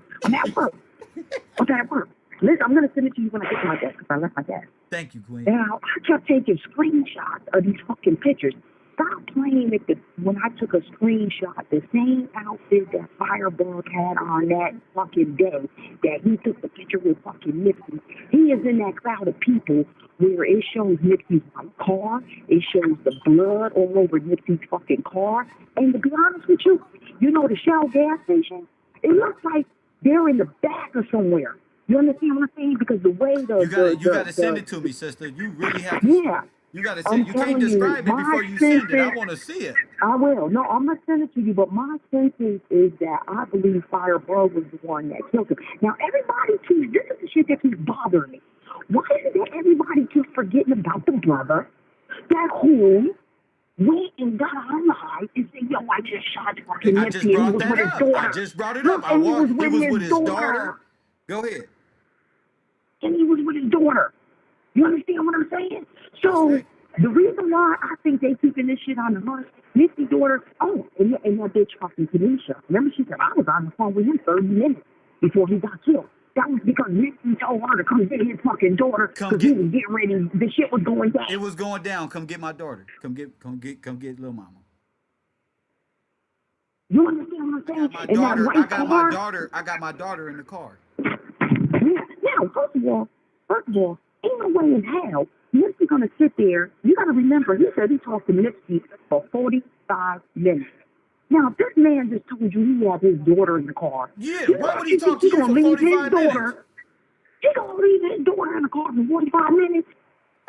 Listen, I'm going to send it to you when I get to my desk, because I left my desk. Thank you, Queen. Now, I kept taking screenshots of these fucking pictures. Stop playing with when I took a screenshot, the same outfit that Firebug had on that fucking day that he took the picture with fucking Nipsey. He is in that crowd of people where it shows Nipsey's white car, it shows the blood all over Nipsey's fucking car. And to be honest with you, you know the Shell gas station? It looks like they're in the back or somewhere. You understand what I'm saying? Because the way you gotta send it to me, sister. You really have to. Yeah. You gotta I'm send. You can't telling you, describe it my before you sense send it. I is, want to see it. I will. No, I'm gonna send it to you, but my sense is that I believe Firebug was the one that killed him. Now everybody keeps, this is the shit that keeps bothering me. Why is it that everybody keeps forgetting about the brother that who went and got online and said, yo, I just shot fucking I just Nipsey and he brought was that with his up. I daughter. just brought it Look, up. and he was He with was with his his daughter. daughter. Go ahead. And he was with his daughter. You understand what I'm saying? So the reason why I think they keeping this shit on the hush, Nipsey's daughter, and that bitch fucking Tanisha. Remember she said, I was on the phone with him 30 minutes before he got killed. That was because Nipsey told her to come get his fucking daughter because he was getting ready. The shit was going down. It was going down. Come get my daughter. Come get little mama. You understand what I'm saying? I got my daughter in the car. Yeah. Now, first of all, ain't no way in hell Nipsey gonna sit there. You gotta remember, he said he talked to Nipsey for 45 minutes. Now, this man just told you he had his daughter in the car. Yeah, why would he talk to you for 45 minutes? He gonna leave his daughter in the car for 45 minutes?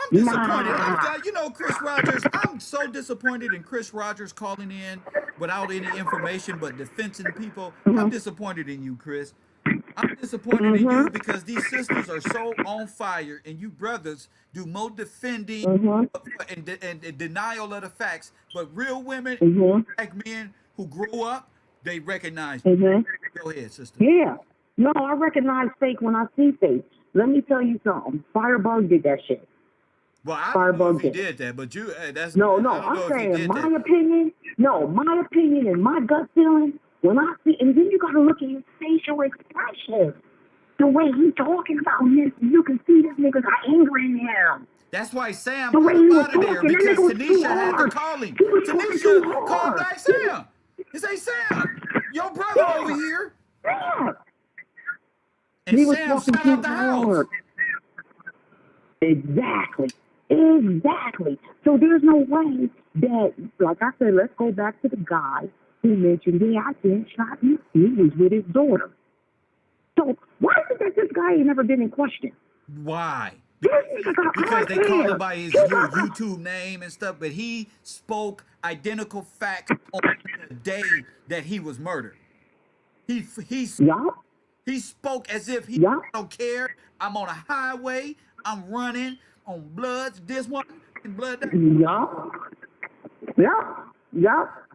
I'm disappointed. You know, Chris Rogers, I'm so disappointed in Chris Rogers calling in without any information but defending people. I'm disappointed in you, Chris. I'm disappointed in you because these sisters are so on fire and you brothers do more defending and denial of the facts. But real women, black men who grow up, they recognize you. Go ahead, sister. Yeah. No, I recognize fake when I see fake. Let me tell you something. Firebug did that shit. Well, I don't know if he did that, but that's... No, I'm saying my opinion. No, my opinion and my gut feeling, when I see, and then you got to look at his facial expression. The way he talking about this, you can see this nigga got anger in him. That's why Sam the way he was out of there talking, because that nigga was Tanisha too had to hard. call him. He was Tanisha called Black Sam. He say, Sam, your brother over here. Yeah. And he was Sam talking shut too out the house. hard. Exactly. So there's no way that, like I said, let's go back to the guy who mentioned, yeah, I didn't shot him. He was with his daughter. So why is it that this guy ain't never been in question? Why? Because they call him by his YouTube name and stuff, but he spoke identical facts on the day that he was murdered. He spoke as if he don't care. I'm on a highway. I'm running on bloods. This one and blood that.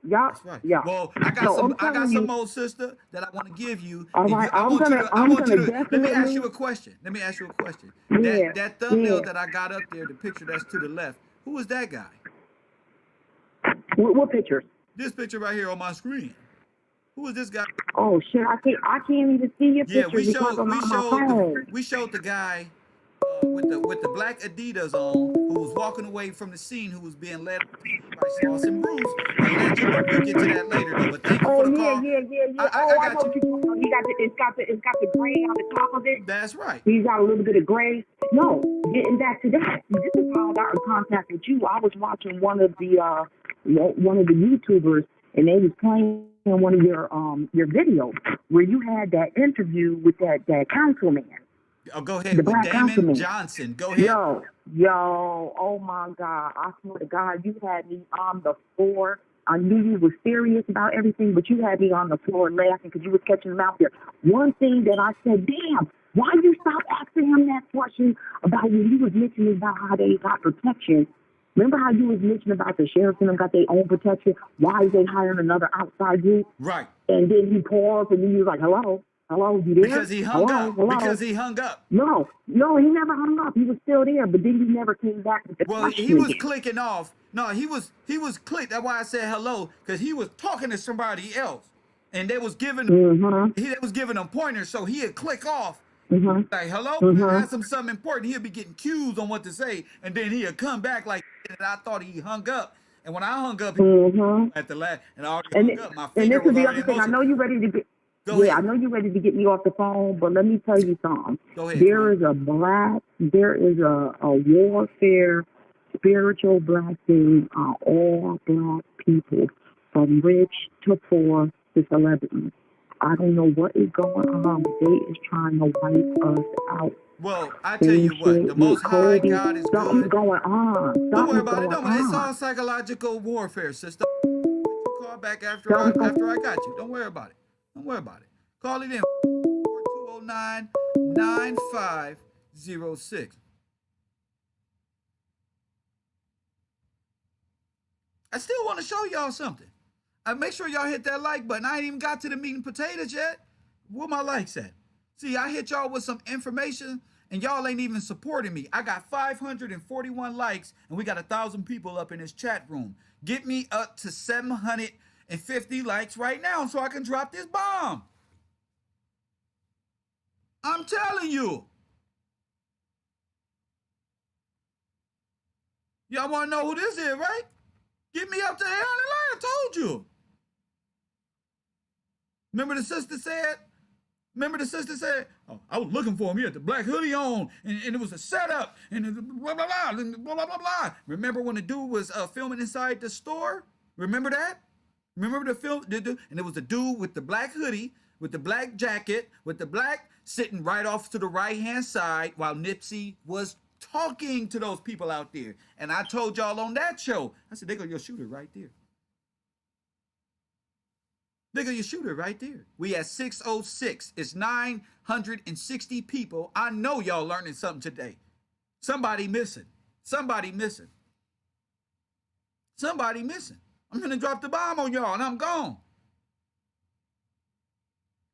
That's right. Yeah. Well, I got some more, sister, that I want to give you. All right, Let me ask you a question. Yeah. That thumbnail that I got up there, the picture that's to the left, who is that guy? What picture? This picture right here on my screen. Who is this guy? Oh shit! I can't even see your picture because I'm on my phone. We showed the guy with the black Adidas on, who was walking away from the scene, who was being led by Sauce and Bruce. Allegedly, we'll get to that later though. But thank you for the call. Yeah. I got you. It's got the gray on the top of it. That's right. He's got a little bit of gray. No, getting back to that. This is how I got in contact with you. I was watching one of the YouTubers, and they was playing one of your videos where you had that interview with that councilman. Oh, go ahead. The with black Damon councilman. Johnson. Go ahead. Yo, oh my God. I swear to God, you had me on the floor. I knew you were serious about everything, but you had me on the floor laughing because you was catching them out there. One thing that I said, damn, why you stop asking him that question about when he was mentioning about how they got protection? Remember how you was mentioning about the sheriff and them got their own protection? Why is they hiring another outside group? Right. And then he paused and he was like, hello, you there? Because he hung up. Because he hung up. No, he never hung up. He was still there, but then he never came back with the question. He was clicking off. No, he was clicked. That's why I said hello, because he was talking to somebody else, and they was giving they was giving him pointers, so he'd click off. Like hello, ask him something important. He'll be getting cues on what to say, and then he'll come back like, and I thought he hung up. And when I hung up at the last, and I already hung up, my finger was already in motion. I know you're ready to get. I know you're ready to get me off the phone, but let me tell you something. Go ahead. There is a warfare, spiritual black thing on all black people, from rich to poor to celebrity. I don't know what is going on, but they is trying to wipe us out. Well, I tell you what, the Most High God is Something's good. going on. Don't worry Something's about it. going Don't worry. It's all on. psychological warfare, sister. You call back after I Something's after I got you. Don't worry about it. Don't worry about it. Call it in 4209-9506. I still want to show y'all something. Make sure y'all hit that like button. I ain't even got to the meat and potatoes yet. Where my likes at? See, I hit y'all with some information and y'all ain't even supporting me. I got 541 likes and we got 1,000 people up in this chat room. Get me up to 750 likes right now so I can drop this bomb. I'm telling you. Y'all want to know who this is, right? Get me up to hell and I told you. Remember the sister said, oh, I was looking for him. He had the black hoodie on, and it was a setup, and blah, blah, blah, and blah, blah, blah, blah. Remember when the dude was filming inside the store? Remember that? Remember the film? And it was the dude with the black hoodie, with the black jacket, with the black sitting right off to the right-hand side while Nipsey was talking to those people out there. And I told y'all on that show, I said, they go your shooter right there. Nigga, you shoot it right there. We at 606. It's 960 people. I know y'all learning something today. Somebody missing. Somebody missing. Somebody missing. I'm gonna drop the bomb on y'all and I'm gone.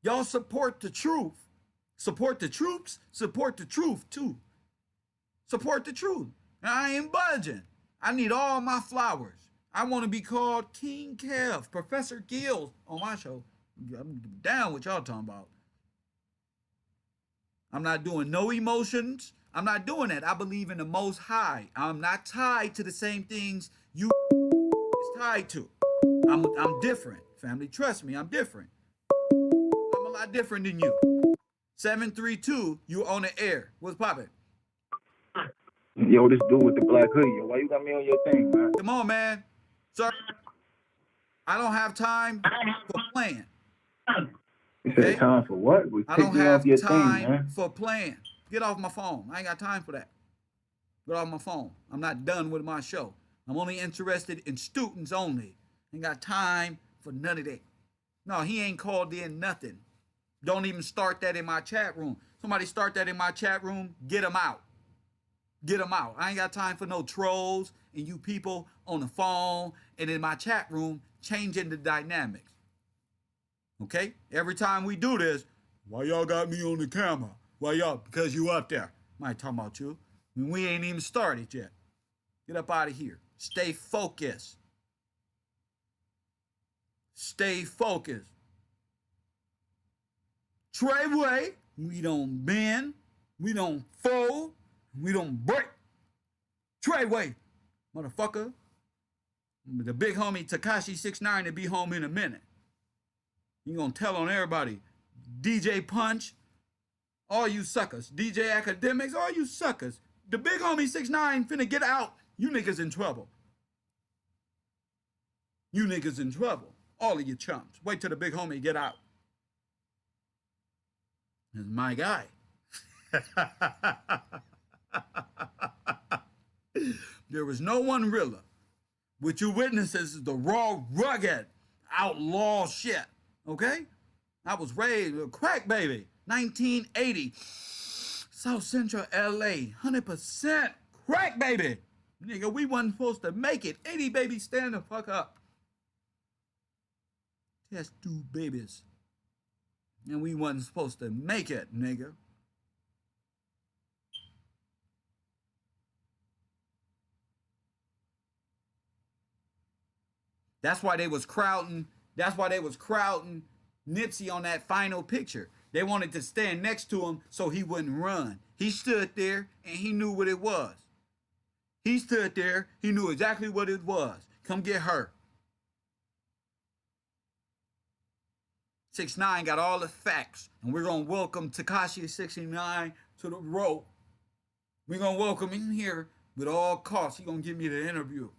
Y'all support the truth. Support the troops. Support the truth too. Support the truth. And I ain't budging. I need all my flowers. I want to be called King Kev, Professor Gills on my show. I'm down with y'all talking about. I'm not doing no emotions. I'm not doing that. I believe in the Most High. I'm not tied to the same things you is tied to. I'm different, family. Trust me, I'm different. I'm a lot different than you. 732, you on the air. What's poppin'? Yo, this dude with the black hoodie. Yo, why you got me on your thing, man? Come on, man. Sir, I don't have time for playing. You said time for what? I don't have time for playing. Get off my phone. I ain't got time for that. Get off my phone. I'm not done with my show. I'm only interested in students only. Ain't got time for none of that. No, he ain't called in nothing. Don't even start that in my chat room. Somebody start that in my chat room, get them out. Get them out. I ain't got time for no trolls and you people on the phone and in my chat room changing the dynamics. Okay? Every time we do this, why y'all got me on the camera? Why y'all? Because you up there. I ain't talking about you. I mean, we ain't even started yet. Get up out of here. Stay focused. Stay focused. Treyway, we don't bend. We don't fold. We don't break. Treyway, motherfucker. The big homie Tekashi 6ix9ine to be home in a minute. You gonna tell on everybody. DJ Punch, all you suckers. DJ Academics, all you suckers. The big homie 6ix9ine finna get out. You niggas in trouble. You niggas in trouble. All of you chumps. Wait till the big homie get out. This is my guy. There was no one realer. What you witnesses is the raw, rugged, outlaw shit. Okay? I was raised a crack baby. 1980. South Central LA. 100% crack baby. Nigga, we wasn't supposed to make it. 80 babies, stand the fuck up. Test tube babies. And we wasn't supposed to make it, nigga. That's why they was crowding. That's why they was crowding Nipsey on that final picture. They wanted to stand next to him so he wouldn't run. He stood there and he knew what it was. He stood there. He knew exactly what it was. Come get her. 6ix9ine got all the facts, and we're gonna welcome Tekashi 6ix9ine to the row. We're gonna welcome him here with all costs. He gonna give me the interview.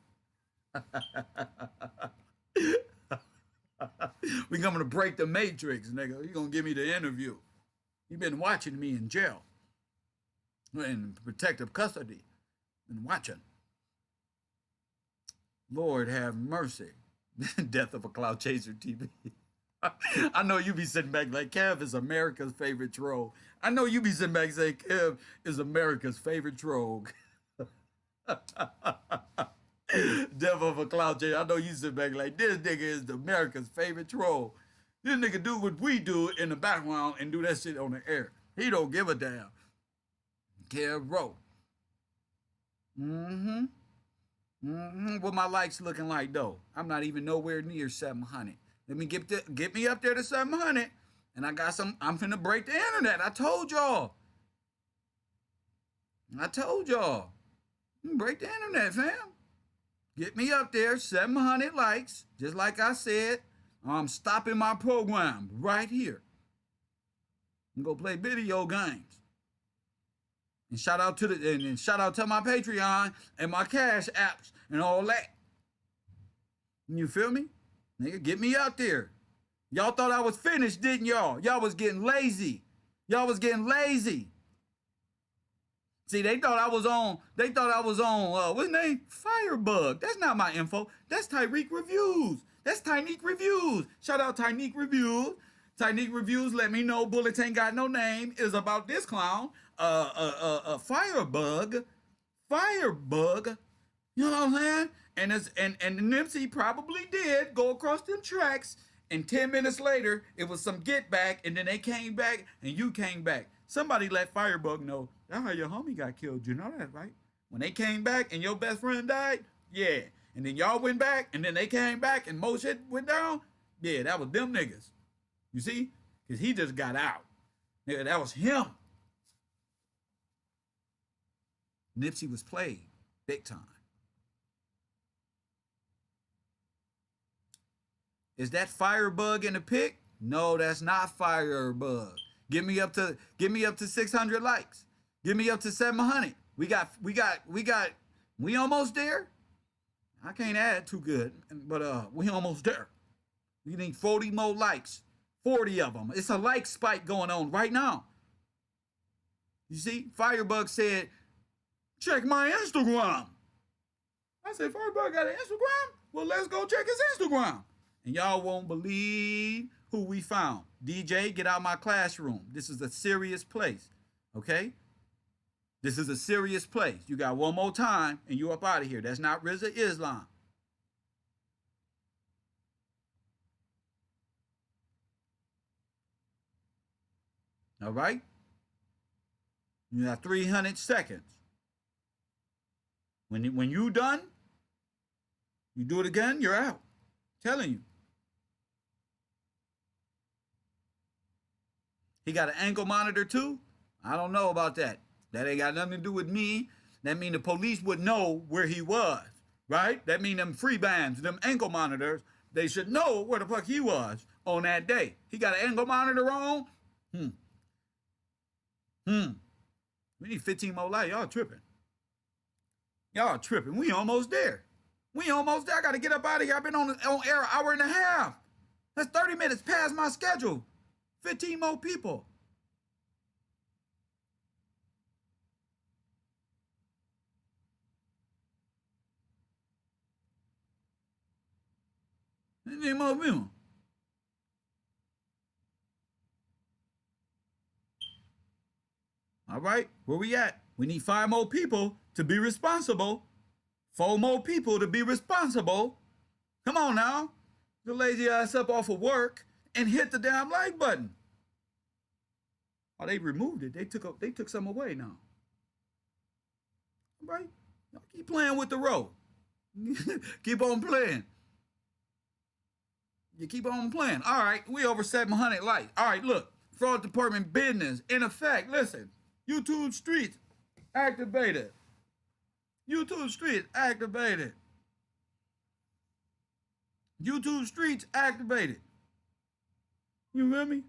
We coming to break the matrix, nigga. You gonna give me the interview. You been watching me in jail. in protective custody and watching. Lord have mercy. Death of a Cloud Chaser TV. I know you be sitting back like Kev is America's favorite troll. I know you be sitting back saying Kev is America's favorite troll. Death of a Cloud Chaser. I know you sit back like this nigga is America's favorite troll. This nigga do what we do in the background and do that shit on the air. He don't give a damn. KevRow. What my likes looking like though? I'm not even nowhere near 700. Let me get me up there to 700, and I got some. I'm finna break the internet. I told y'all. Break the internet, fam. Get me up there, 700 likes, just like I said. I'm stopping my program right here. And go play video games. And shout out to my Patreon and my Cash apps and all that. You feel me? Nigga, get me out there. Y'all thought I was finished, didn't y'all? Y'all was getting lazy. See, they thought I was on, what's his name? Firebug. That's not my info. That's Tyreek Reviews. Shout out Tyreek Reviews. Tyreek Reviews let me know Bullets Ain't Got No Name is about this clown. Firebug. You know what I'm saying? And Nipsey probably did go across them tracks, and 10 minutes later, it was some get back, and then they came back, and you came back. Somebody let Firebug know, that's how your homie got killed. You know that, right? When they came back and your best friend died, yeah. And then y'all went back, and then they came back, and more shit went down. Yeah, that was them niggas. You see? Because he just got out. Nigga, that was him. Nipsey was played big time. Is that Firebug in the pic? No, that's not Firebug. Give me up to 600 likes. Give me up to 700. We almost there. I can't add too good, but we almost there. We need 40 more likes. 40 of them. It's a like spike going on right now. You see, Firebug said, check my Instagram. I said, Firebug got an Instagram? Well, let's go check his Instagram. And y'all won't believe who we found. DJ, get out my classroom. This is a serious place, okay? This is a serious place. You got one more time, and you up out of here. That's not Rizza Islam. All right? You have 300 seconds. When you done, you do it again, you're out. I'm telling you. He got an ankle monitor too? I don't know about that. That ain't got nothing to do with me. That mean the police would know where he was, right? That mean them free bands, them ankle monitors, they should know where the fuck he was on that day. He got an ankle monitor on? We need 15 more likes. Y'all tripping. We almost there. I got to get up out of here. I've been on air an hour and a half. That's 30 minutes past my schedule. 15 more people. More people. All right, where we at? We need 5 more people to be responsible. 4 more people to be responsible. Come on now. Get lazy ass up off of work and hit the damn like button. Oh, they removed it. They took some away now. All right? Y'all keep playing with the road. Keep on playing. You keep on playing. All right, we over 700 likes. All right, look. Fraud department business. In effect, listen. YouTube Streets activated. YouTube Streets activated. YouTube Streets activated. You hear me?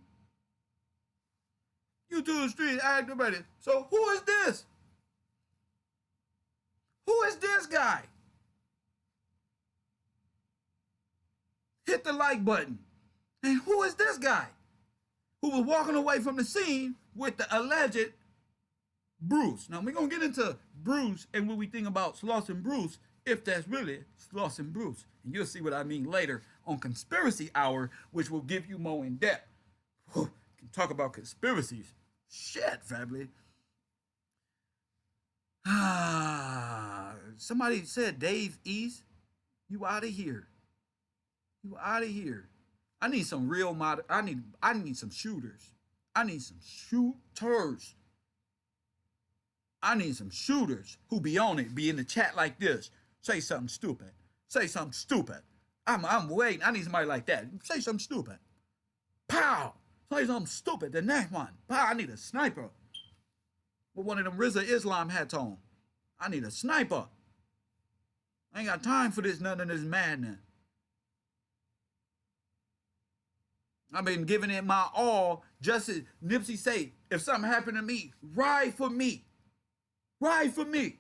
YouTube Streets activated. So who is this? Who is this guy? Hit the like button. And who is this guy who was walking away from the scene with the alleged Bruce. Now, we're going to get into Bruce and what we think about Slauson Bruce, if that's really Slauson Bruce. And you'll see what I mean later on Conspiracy Hour, which will give you more in depth. Whew, can talk about conspiracies. Shit, family. Somebody said, Dave East, you out of here. You out of here. I need some real I need some shooters. I need some shooters. I need some shooters who be on it, be in the chat like this. Say something stupid. Say something stupid. I'm waiting. I need somebody like that. Say something stupid. Pow! Say something stupid. The next one. Pow! I need a sniper. With one of them RZA Islam hats on. I need a sniper. I ain't got time for this, none of this madness. I've been giving it my all, just as Nipsey say, if something happened to me, ride for me. Ride for me.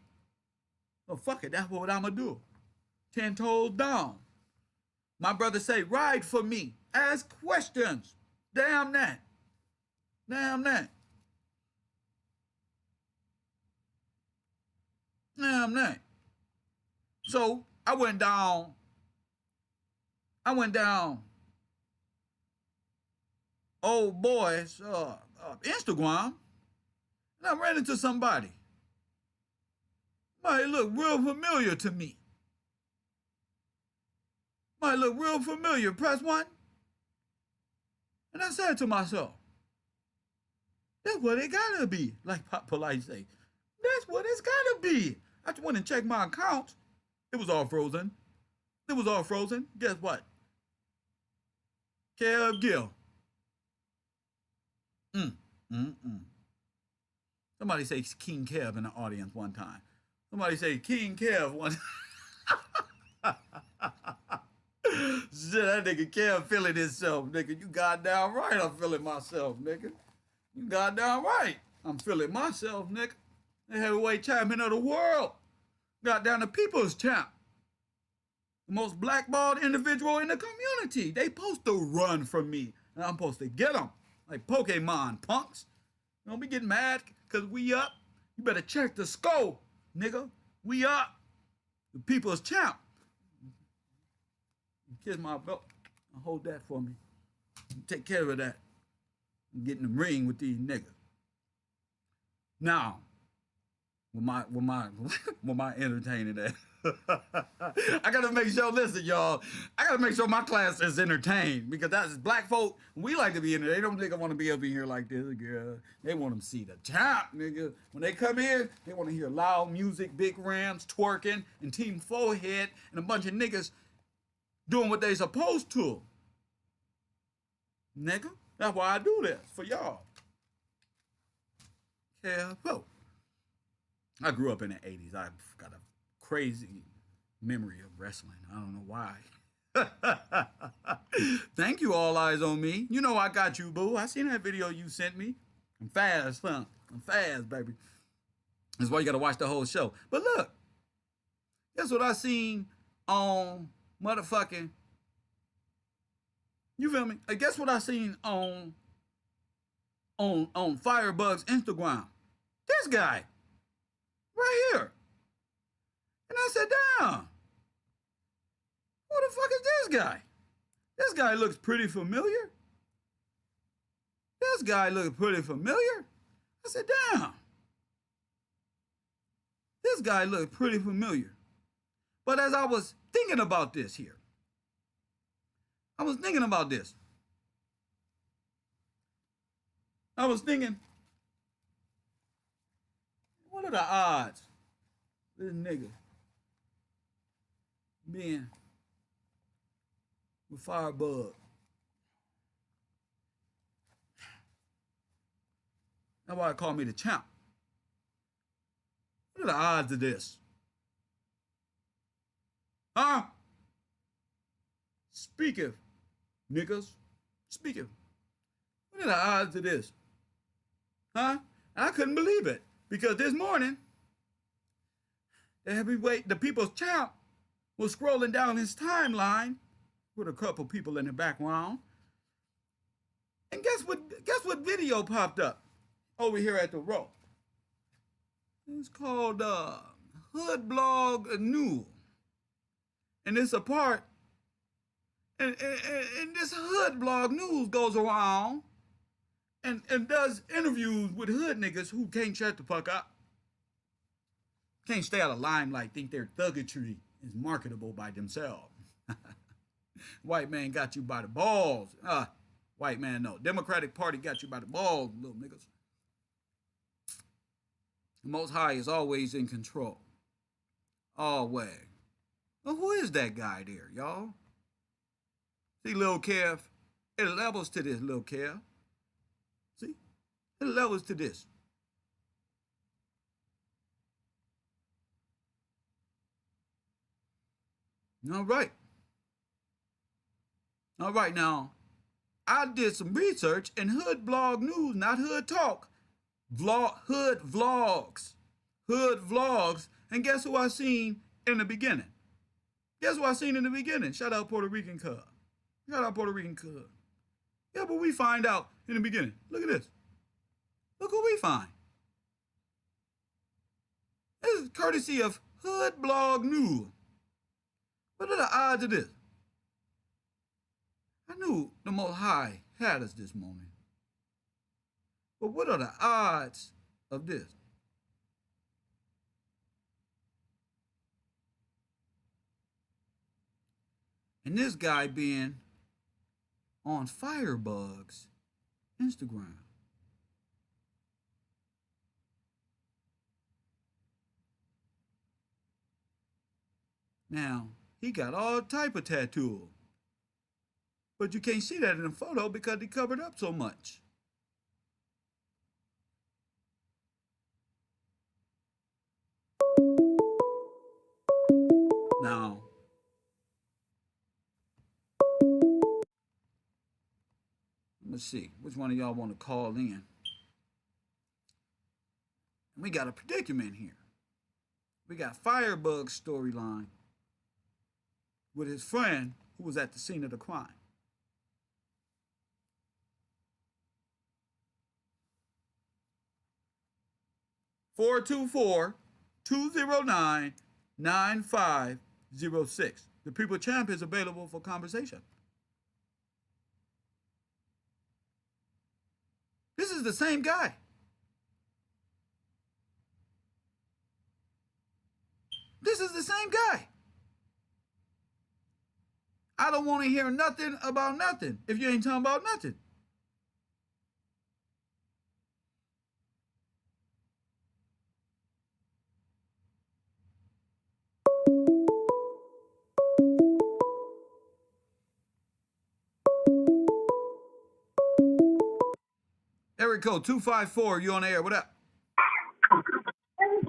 Well, fuck it, that's what I'm gonna do. 10 toes down. My brother say, ride for me. Ask questions. Damn that. Damn that. Damn that. So I went down old boy's Instagram, and I ran into somebody. Might look real familiar to me. Might look real familiar. Press 1. And I said to myself, that's what it gotta be. Like Pop Polite say, that's what it's gotta be. I just went and checked my accounts. It was all frozen. It was all frozen. Guess what? Kev Gill. Somebody say King Kev in the audience one time. Somebody say King Kev one time. Shit, that nigga Kev feeling himself, nigga. You goddamn right I'm feeling myself, nigga. You goddamn right I'm feeling myself, nigga. The heavyweight champion of the world. Goddamn the people's champ. The most blackballed individual in the community. They supposed to run from me. And I'm supposed to get them. Like Pokemon, punks. Don't be getting mad because we up. You better check the score, nigga. We up. The people's champ. Kiss my belt. Hold that for me. Take care of that. Get in the ring with these niggas. Now, with my entertaining that. I gotta make sure, listen, y'all. I gotta make sure my class is entertained because that's black folk. We like to be in there. They don't think I want to be up in here like this, girl. They want to see the champ, nigga. When they come in, they want to hear loud music, big rams, twerking, and Team Forehead, and a bunch of niggas doing what they supposed to. Nigga, that's why I do this for y'all. KevRow. I grew up in the 80s. I've got a crazy memory of wrestling. I don't know why. Thank you, All Eyes on Me. You know I got you, boo. I seen that video you sent me. I'm fast, huh? I'm fast, baby. That's why you gotta watch the whole show. But look, guess what I seen on motherfucking, you feel me? Guess what I seen on Firebug's Instagram? This guy. Right here. And I said, damn, who the fuck is this guy? This guy looks pretty familiar. This guy looks pretty familiar. I said, damn. This guy looked pretty familiar. But as I was thinking about this here, I was thinking, what are the odds this nigga being with Firebug? That's why they call me the champ. What are the odds of this? Huh? Speaking, niggas. Speaking. What are the odds of this? Huh? I couldn't believe it. Because this morning, the people's champ was scrolling down his timeline with a couple people in the background. And guess what video popped up over here at the row? It's called Hood Blog News. And it's a part, and this Hood Blog News goes around and does interviews with hood niggas who can't shut the fuck up. Can't stay out of limelight, think their thuggetry is marketable by themselves. White man got you by the balls. White man, no. Democratic Party got you by the balls, little niggas. The Most High is always in control. Always. Well, who is that guy there, y'all? See, Lil Kev? It levels to this, Lil Kev. See? It levels to this. All right. All right, now, I did some research in Hood Blog News, not Hood Talk. Hood Vlogs. Hood Vlogs. And guess who I seen in the beginning? Guess who I seen in the beginning? Shout out Puerto Rican Cub. Shout out Puerto Rican Cub. Yeah, but we find out in the beginning. Look at this. Look who we find. This is courtesy of Hood Blog News. What are the odds of this? I knew the Most High had us this morning. But what are the odds of this? And this guy being on Firebug's Instagram. Now, he got all type of tattoos. But you can't see that in the photo because he covered up so much. Now, let's see, which one of y'all want to call in? We got a predicament here. We got Firebug's storyline with his friend who was at the scene of the crime. 424-209-9506. The People Champ is available for conversation. This is the same guy. This is the same guy. I don't want to hear nothing about nothing if you ain't talking about nothing. Eric Code 254, you on the air. What up?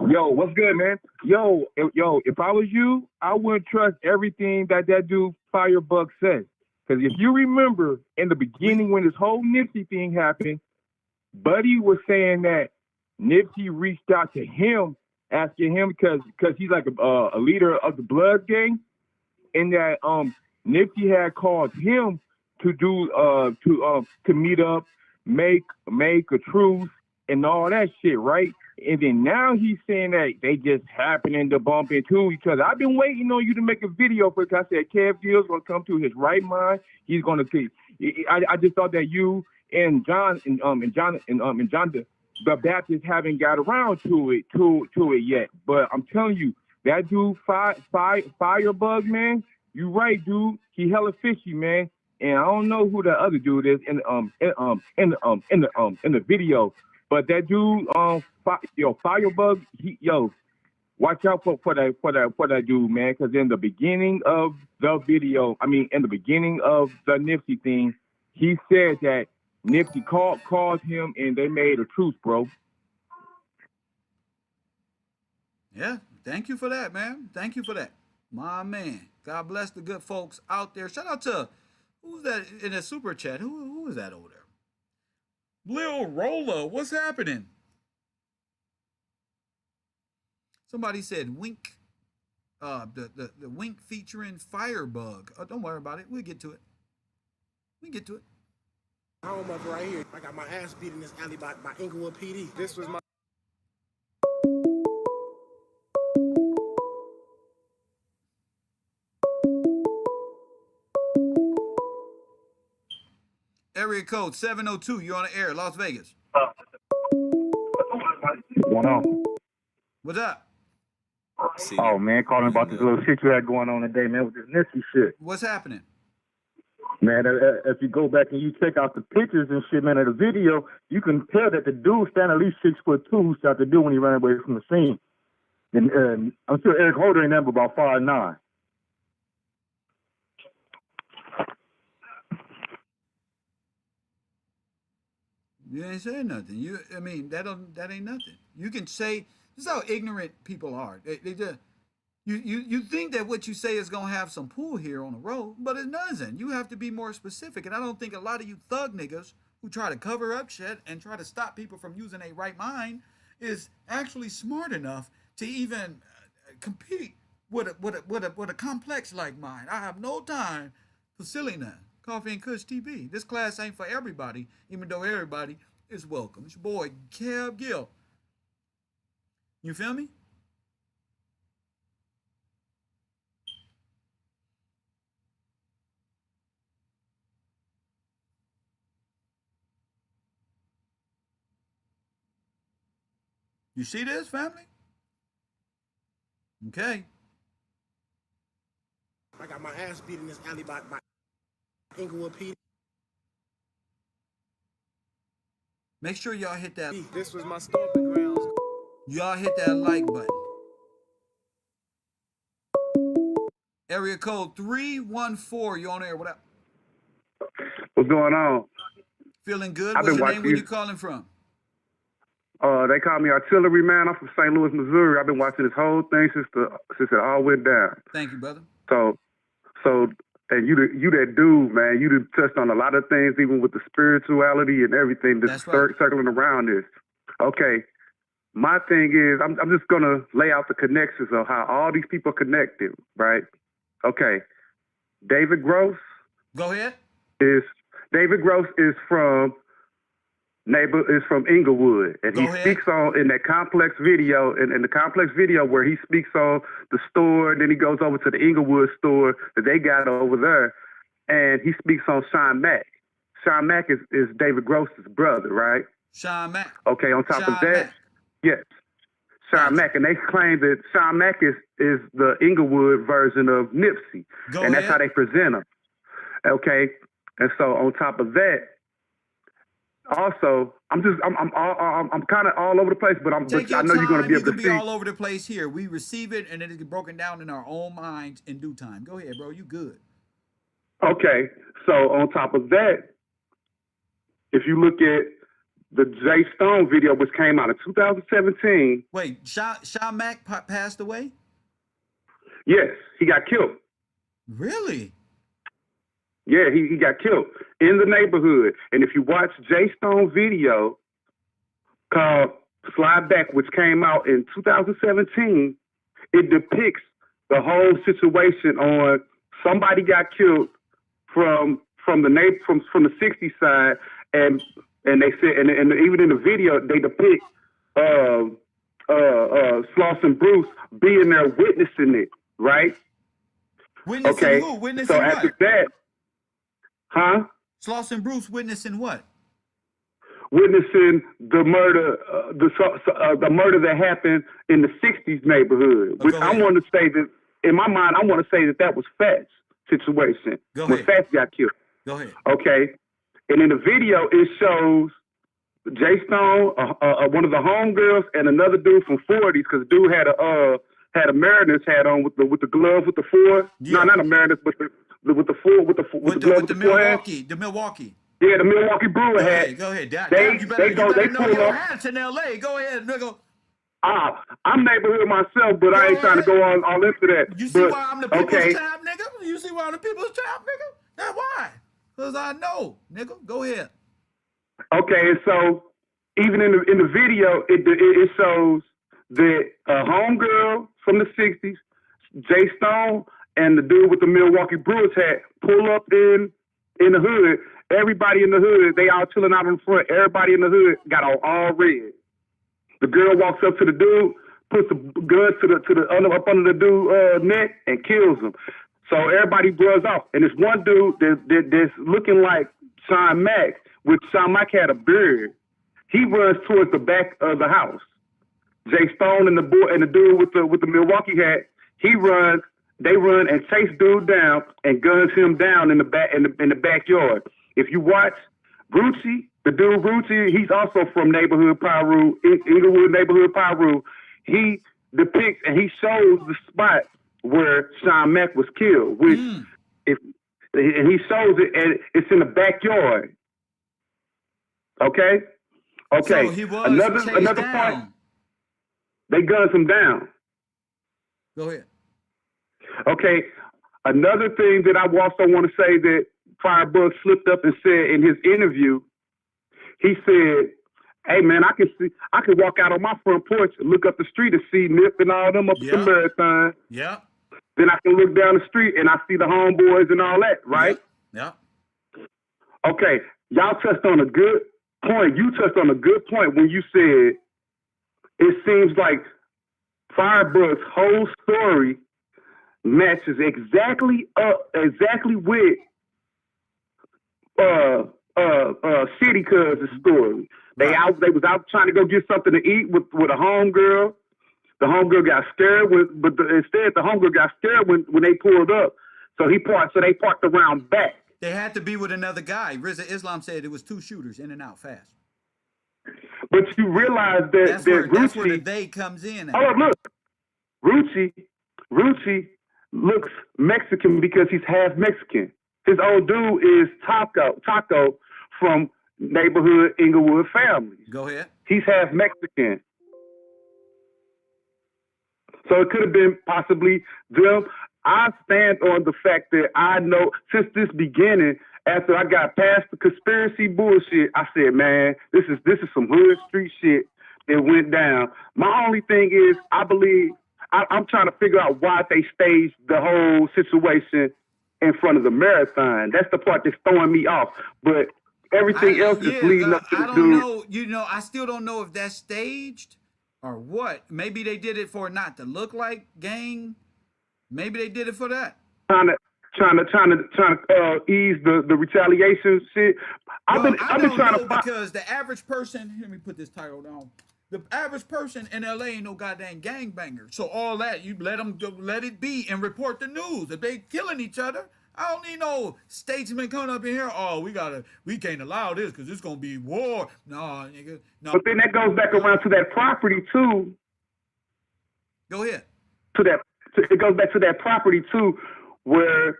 Yo, what's good, man? Yo, if I was you, I wouldn't trust everything that dude Firebug says. Because if you remember in the beginning when this whole Nipsey thing happened, Buddy was saying that Nipsey reached out to him, asking him because he's like a leader of the Blood gang, and that Nipsey had called him to do to meet up, make a truce and all that shit, right? And then now he's saying that they just happening to bump into each other. I've been waiting on you to make a video for it. I said Kev Deal's gonna come to his right mind. He's gonna see. I just thought that you and John the Baptist haven't got around to it yet. But I'm telling you, that dude Firebug, man, you right, dude. He hella fishy, man. And I don't know who the other dude is in the video. But that dude, Firebug, watch out for that dude, man. Because in the beginning of the video, in the beginning of the Nipsey thing, he said that Nipsey called him and they made a truce, bro. Yeah, thank you for that, man. Thank you for that, my man. God bless the good folks out there. Shout out to who's that in the super chat? Who is that over there? Lil Rolla, what's happening? Somebody said Wink, the Wink featuring Firebug. Oh, don't worry about it. We'll get to it. Home of right here. I got my ass beat in this alley by Inglewood PD. This was my area code 702. You're on the air, Las Vegas. What's going on? What's up? Oh man, calling about this little shit you had going on today, man, with this Nipsey shit. What's happening? Man, if you go back and you check out the pictures and shit, man, of the video, you can tell that the dude standing at least 6'2" who shot the dude when he ran away from the scene. And I'm sure Eric Holder ain't never about 5'9". You ain't saying nothing. I mean, that ain't nothing. You can say, this is how ignorant people are. They just, you think that what you say is gonna have some pull here on the road, but it doesn't. You have to be more specific. And I don't think a lot of you thug niggas who try to cover up shit and try to stop people from using a right mind is actually smart enough to even compete with a complex like mine. I have no time for silliness. Coffee and Kush TV. This class ain't for everybody, even though everybody is welcome. It's your boy, Kev Gill. You feel me? You see this, family? Okay. I got my ass beat in this alley by Inglewood PD. Make sure y'all hit that. This was my stomping grounds. Y'all hit that like button. Area code 314. You on air? What up? What's going on? Feeling good? I've What's been your name? watching Where you. you calling from? They call me Artillery Man. I'm from St. Louis, Missouri. I've been watching this whole thing since it all went down. Thank you, brother. So, and you that dude, man. You done touched on a lot of things, even with the spirituality and everything that's circling around this. Okay, my thing is, I'm just gonna lay out the connections of how all these people are connected, right? Okay, David Gross. Go ahead. David Gross is from Inglewood, and he speaks on in that complex video, in the complex video where he speaks on the store, and then he goes over to the Inglewood store that they got over there, and he speaks on Sean Mack. Sean Mack is David Gross's brother, right? Sean Mack. Okay, on top of that, yes, Sean Mack, and they claim that Sean Mack is the Inglewood version of Nipsey, that's how they present him. Okay, and so on top of that. Also, I'm kind of all over the place, but I know you're going to be able to see. Be all over the place here. We receive it, and then it's broken down in our own minds in due time. Go ahead, bro. You good? Okay, so on top of that, if you look at the Jay Stone video, which came out in 2017. Wait, Sean Mack passed away? Yes, he got killed. Really? Yeah, he got killed in the neighborhood. And if you watch Jay Stone video called Slide Back, which came out in 2017, it depicts the whole situation on somebody got killed from the 60s side, and they said, and even in the video they depict Sloss and Bruce being there witnessing it, right? Witnessing who? Witnessing so what? After that, huh? Sloss and Bruce witnessing what? Witnessing the murder, the murder that happened in the 60s neighborhood. Which I want to say that, in my mind, I want to say that was Fat's situation. When Fats got killed. Go ahead. Okay. And in the video, it shows Jay Stone, one of the homegirls, and another dude from 40s, because the dude had a Mariners hat on with the glove with the four. Yeah. No, not a Mariners, but with the glove with the four hat. The Milwaukee. Yeah, the Milwaukee Brewer hat. Go ahead. You better know your hats in L.A. Go ahead, nigga. I'm neighborhood myself, but I ain't trying to go all into that. You see why I'm the people's champ, nigga? You see why I'm the people's champ, nigga? That's why. Because I know, nigga. Go ahead. Okay, and so even in the video, it shows that a homegirl from the 60s, Jay Stone, and the dude with the Milwaukee Brewers hat pull up in the hood. Everybody in the hood, they all chilling out in front. Everybody in the hood got on all red. The girl walks up to the dude, puts the gun up under the dude's neck, and kills him. So everybody bruhs off. And this one dude that's looking like Sean Mack, which Sean Mike had a beard, he runs towards the back of the house. Jay Stone and the dude with the Milwaukee hat, they run and chase dude down and guns him down in the backyard. If you watch Rucci, the dude Rucci, he's also from neighborhood Piru, Inglewood neighborhood Piru. He depicts and he shows the spot where Sean Mack was killed, which and he shows it, and it's in the backyard. Okay. So he was another down. point. They guns him down. Go ahead. Okay. Another thing that I also want to say that Firebug slipped up and said in his interview, he said, "Hey man, I can walk out on my front porch and look up the street and see Nip and all them up at the marathon. Yeah. Then I can look down the street and I see the homeboys and all that, right?" Yeah. Okay. Y'all touched on a good point. You touched on a good point when you said it seems like Firebug's whole story matches exactly with City Cuz's story. They was out trying to go get something to eat with a homegirl. The homegirl got scared instead the homegirl got scared when they pulled up. So they parked around back. They had to be with another guy. Rizza Islam said it was 2 shooters in and out fast. But you realize that that's where the they comes in. Oh, look. Rucci looks Mexican because he's half Mexican. His old dude is Taco from neighborhood Inglewood families. Go ahead. He's half Mexican. So it could have been possibly them. I stand on the fact that I know since this beginning, after I got past the conspiracy bullshit, I said, man, this is some hood street shit that went down. My only thing is, I believe I'm trying to figure out why they staged the whole situation in front of the marathon. That's the part that's throwing me off. But everything else is leading up to the dude. I still don't know if that's staged or what. Maybe they did it for it not to look like gang. Maybe they did it for that. Trying to ease the retaliation shit. I've been trying to because the average person. Let me put this title down. The average person in LA ain't no goddamn gangbanger. So all that you let them let it be and report the news. If they killing each other, I don't need no statesman coming up in here. Oh, we can't allow this because it's gonna be war. No, nigga. No. But then that goes back around to that property too. Go ahead. It goes back to that property too, where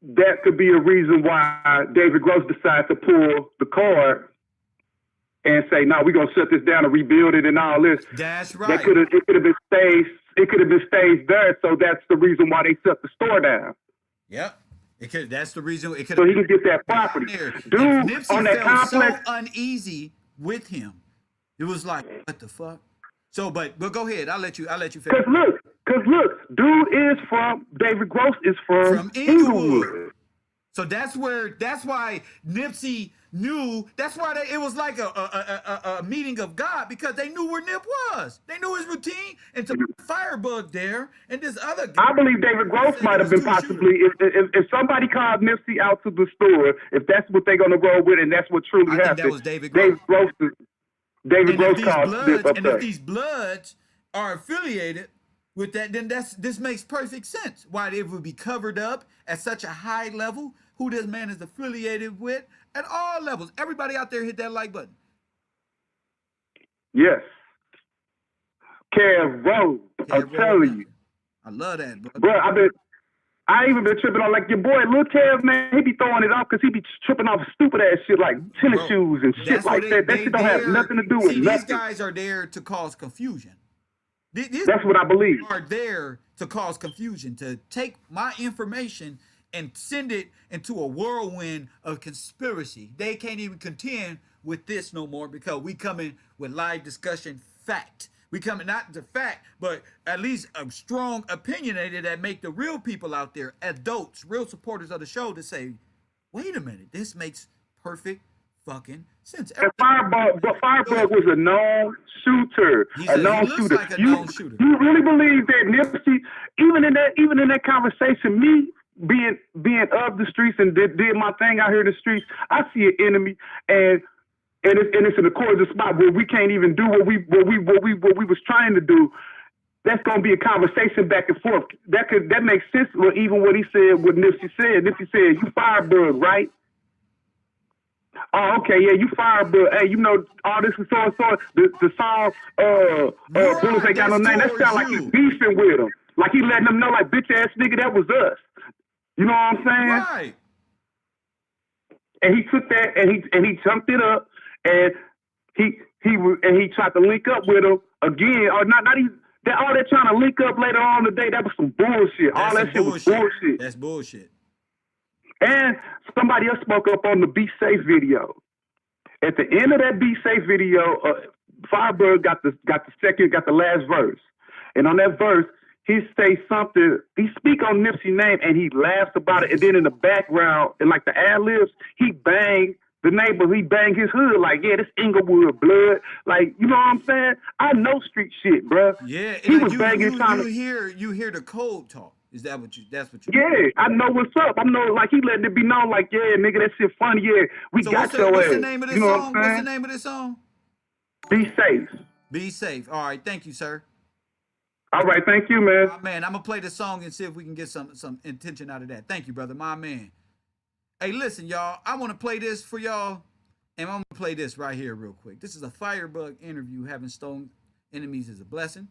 that could be a reason why David Gross decided to pull the card and say, "No, we're gonna shut this down and rebuild it and all this." That's right. It could have been staged. It could have been staged there, so that's the reason why they shut the store down. Yep. That's the reason. So he can get that property. Dude, Nipsey on that felt complex, so uneasy with him. It was like, what the fuck? So, but go ahead. I'll let you finish. Cause look, David Gross is from Inglewood. So that's why Nipsey knew. That's why it was like a meeting of God, because they knew where Nip was. They knew his routine, and to Firebug there and this other guy. I believe David Gross might have been possibly if somebody called Nipsey out to the store, if that's what they're gonna roll with, and that's what truly happened. I think that was David Gross. David Gross called Nip up and there. if these Bloods are affiliated with that, then this makes perfect sense. Why it would be covered up at such a high level. Who this man is affiliated with at all levels. Everybody out there hit that like button. Yes. KevRow, I'm telling you. I love that, bro. Bro, I even been tripping on like your boy Lil Kev, man. He be throwing it off because he be tripping off stupid ass shit like tennis shoes and shit like that. That shit don't have nothing to do with nothing. These guys are there to cause confusion. That's what I believe. Are there to cause confusion, to take my information and send it into a whirlwind of conspiracy. They can't even contend with this no more because we coming with live discussion fact. We coming not to fact, but at least a strong opinionated that make the real people out there, adults, real supporters of the show, to say, wait a minute, this makes perfect fucking sense. Firebug was a known shooter. A known shooter. Like a known shooter. You really believe that Nipsey, even in that conversation, being of the streets and did my thing out here in the streets, I see an enemy and it's in a corner spot where we can't even do what we was trying to do. That's gonna be a conversation back and forth. That makes sense. Well, even what he said, what Nipsey said. Nipsey said, "You Firebug, right?" Oh, okay, yeah, you Firebug. Hey, you know all this and so and so. The song, Bullets Ain't Got No Name. That sound like he's beefing with him. Like he letting them know, like, bitch ass nigga, that was us. You know what I'm saying? Right. And he took that and he jumped it up and he tried to link up with him again. Or not even that. All that trying to link up later on today. That was some bullshit. All that shit was bullshit. That's bullshit. And somebody else spoke up on the Be Safe video. At the end of that Be Safe video, Firebug got the last verse. And on that verse, he say something, he speak on Nipsey's name and he laughs about it. And then in the background, in like the ad-libs, he banged the neighbor, he banged his hood like, yeah, this Inglewood blood. Like, you know what I'm saying? I know street shit, bro. Yeah, he like was banging you hear the code talk. Is that what you? That's what you? Yeah, I know what's up. I know, like he letting it be known, like, yeah, nigga, that shit funny. Yeah, we so got your ass. What's the name of this you know song? What's the name of this song? Be Safe. Be Safe. All right, thank you, sir. All right, thank you, man. My man, I'm gonna play the song and see if we can get some intention out of that. Thank you, brother, my man. Hey, listen, y'all. I want to play this for y'all, and I'm gonna play this right here real quick. This is a Firebug interview. Having stolen enemies is a blessing.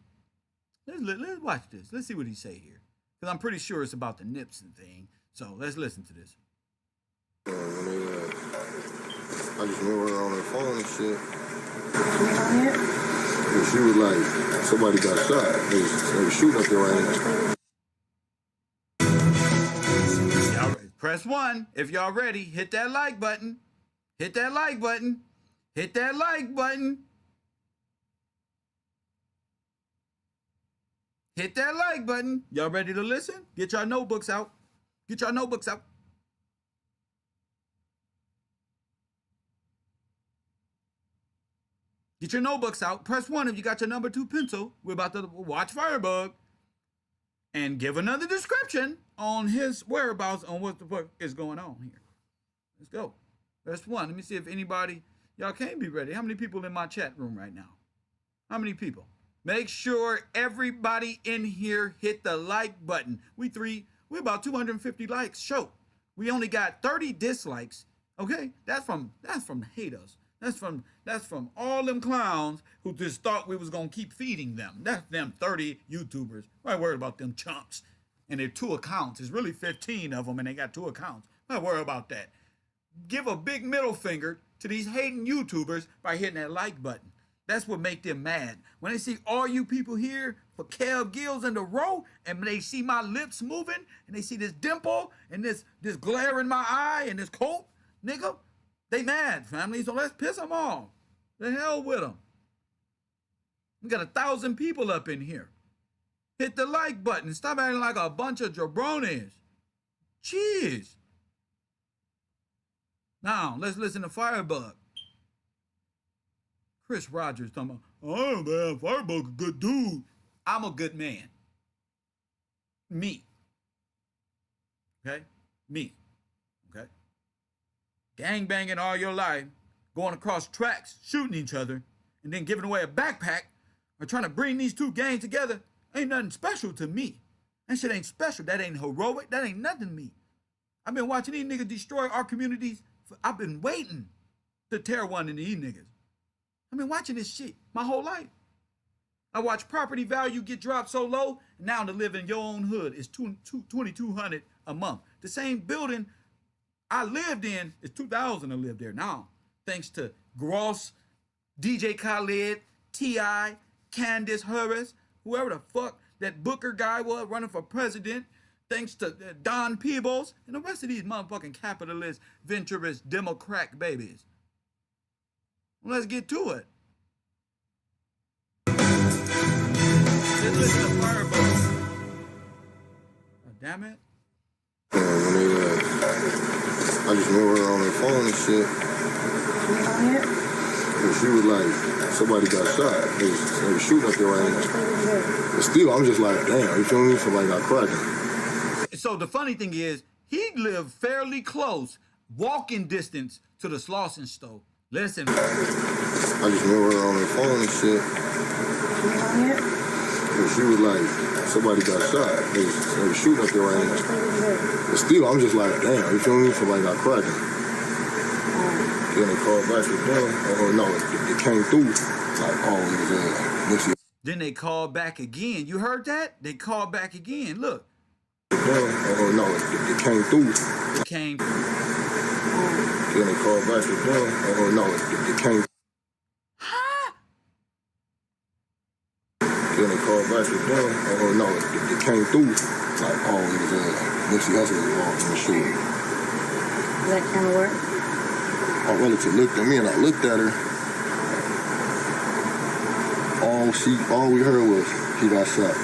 Let's watch this. Let's see what he say here. Because I'm pretty sure it's about the Nipsey thing. So let's listen to this. I just remember her on her phone and shit. And she was like, somebody got shot. They was shooting up there right now. Press 1 if y'all ready. Hit that like button. Hit that like button. Hit that like button. Hit that like button. Y'all ready to listen? Get your notebooks out. Get your notebooks out. Get your notebooks out. Press 1 if you got your number 2 pencil. We're about to watch Firebug and give another description on his whereabouts on what the fuck is going on here. Let's go. Press 1. Let me see if anybody, y'all can't be ready. How many people in my chat room right now? How many people? Make sure everybody in here hit the like button. We're about 250 likes. Show. We only got 30 dislikes. Okay? That's from the haters. That's from all them clowns who just thought we was gonna keep feeding them. That's them 30 YouTubers. I'm not worried about them chumps and their 2 accounts. There's really 15 of them and they got 2 accounts. I'm not worried about that. Give a big middle finger to these hating YouTubers by hitting that like button. That's what make them mad. When they see all you people here for Kev Gills in the row, and they see my lips moving, and they see this dimple, and this glare in my eye, and this coat, nigga, they mad, family. So let's piss them off. The hell with them. We got 1,000 people up in here. Hit the like button. Stop acting like a bunch of jabronis. Jeez. Now, let's listen to Firebug. Chris Rogers talking about, oh man, Firebug a good dude. I'm a good man. Me. Okay? Me. Okay? Gang banging all your life, going across tracks, shooting each other, and then giving away a backpack, or trying to bring these 2 gangs together, ain't nothing special to me. That shit ain't special. That ain't heroic. That ain't nothing to me. I've been watching these niggas destroy our communities. I've been waiting to tear one into these niggas. I've been watching this shit my whole life. I watch property value get dropped so low, now to live in your own hood is $2,200 a month. The same building I lived in is $2,000 to live there now. Thanks to Gross, DJ Khaled, T.I., Candace Harris, whoever the fuck that Booker guy was running for president. Thanks to Don Peebles and the rest of these motherfucking capitalist, venturous, Democrat babies. Let's get to it. Let's listen to Firebug. Oh, damn it. I just remember her on her phone and shit. And she was like, somebody got shot. They was shooting up there right now. But still, I'm just like, damn, you feel me? Somebody got cracked. So the funny thing is, he lived fairly close, walking distance to the Slauson store. Listen. I just remember her on the phone and shit. And she was like, somebody got shot. They was shooting up there right now. But still, I'm just like, damn, you feel me? Somebody got cracking. Then they called back again. Oh, no, it came through. Like, oh, it was Nipsey. Then they called back again. You heard that? They called back again. Look. Oh, no, it came through. It came. Then they called back again. Oh, no, it came. Then they called back again. Oh, no, it came through. Like, oh, it was Nipsey Hussles involved in the shooting. Does that kind of work? My relative looked at me and I looked at her. All we heard was he got shot.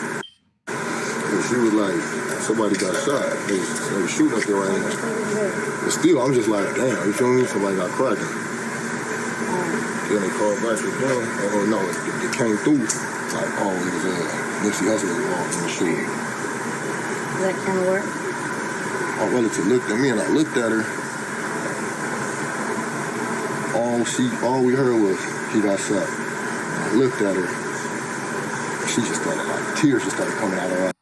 And she was like, somebody got shot. They was shooting up there right now. But still, I'm just like, damn, you feel me? Somebody got cracking. Then they called back again. Oh, no, it came through. Like, oh, it was Nipsey Hussles involved in the shooting. Does that kind of work? My relative looked at me and I looked at her. All we heard was he got shot. I looked at her. She just started, like, tears just started coming out of her eyes.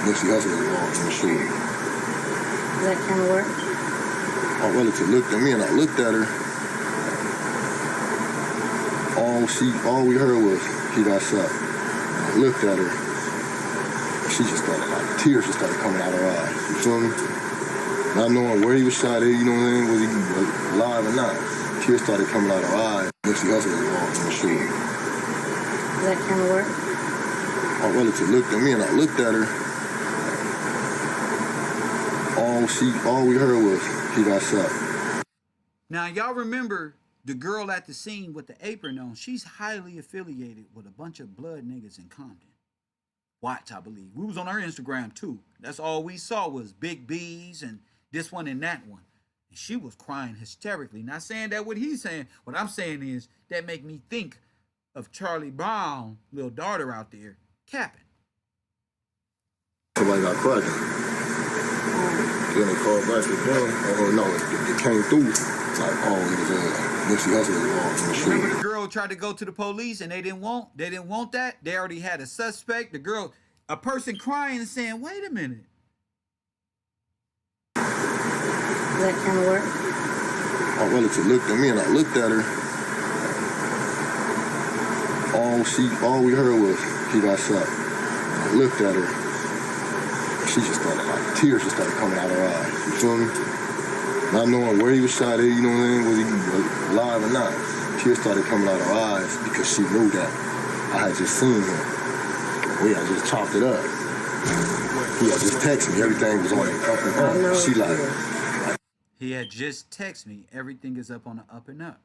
Nipsey Hussles involved in the shooting. Does that kind of work? My relative looked at me and I looked at her. All we heard was he got shot. I looked at her. She just started, like, tears just started coming out of her eyes. You feel me? Not knowing where he was shot at, you know what I mean? Was he alive or not? Tears started coming out of her eyes. Nipsey Hussles involved in the shooting. Does that kind of work? My relative looked at me and I looked at her. All we heard was he got shot. Now, y'all remember the girl at the scene with the apron on? She's highly affiliated with a bunch of blood niggas in Compton. Watch, I believe. We was on her Instagram, too. That's all we saw was big B's and this one and that one. And she was crying hysterically. Not saying that what he's saying. What I'm saying is that make me think of Charlie Brown, little daughter out there, capping. Somebody got cracking. Then they called back again. Oh, no, it came through. Like, oh, it was Nipsey Hussles involved in the shooting. Remember the girl tried to go to the police and they didn't want that? They already had a suspect. The girl, a person crying and saying, wait a minute. Does that kind of work? My relative looked at me and I looked at her. All we heard was he got shot. I looked at her. She just started, like, tears just started coming out of her eyes. You feel me? Not knowing where he was shot at, you know what I mean? Was he alive or not? Tears started coming out of her eyes because she knew that I had just seen him. We had just chopped it up. He had just texted me. Everything was on the up and up. She like, he had just texted me. Everything is up on the up and up.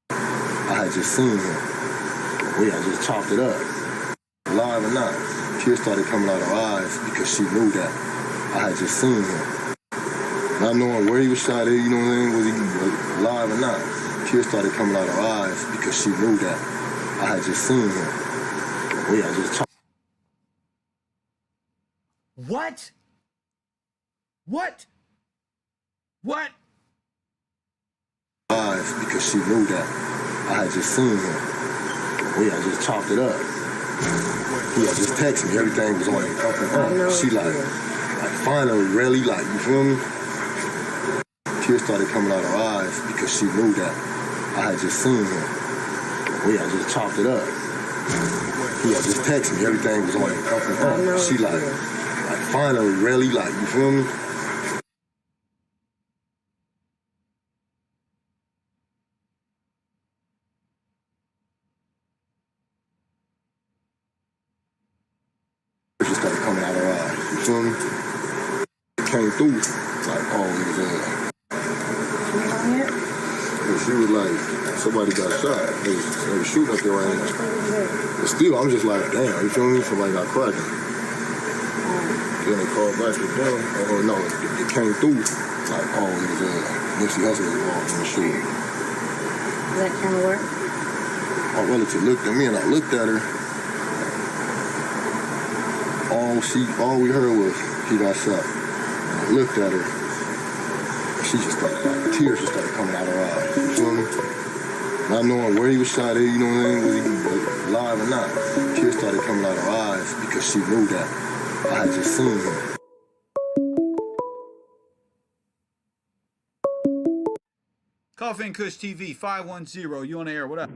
I had just seen him. We had just chopped it up. Alive or not? Tears started coming out of her eyes because she knew that I had just seen him. Not knowing where he was shot at, you know what I mean? Was he alive or not? Tears started coming out of her eyes because she knew that I had just seen him. We had just chopped. What? What? What? Eyes because she knew that I had just seen him. We had just chopped it up. He had just texted me. Everything was on the up and up. She like finally, really, like, you feel me? Tears started coming out of her eyes because she knew that I had just seen him. We had just chopped it up. He had just texted me. Everything was on the up and up. She like finally, really, like, you feel me? Just started coming out of her eyes. You feel me? It came through. Like, oh, it was and she was like, somebody got shot. They was shooting up there right now. But still, I'm just like, damn, you feel me? Somebody got cracking. Then they called back again. Oh, no, it came through. Like, oh, it was Nipsey Hussles involved in the shooting. Does that kind of work? My relative looked at me and I looked at her. All we heard was he got shot. I looked at her. She just started, like, tears just started coming out her eyes. You feel me? Not knowing where he was shot at, you know what I mean? Was he alive or not? Tears started coming out her eyes because she knew that I had just seen him. Coffee and Kush TV 510. You on the air? What up?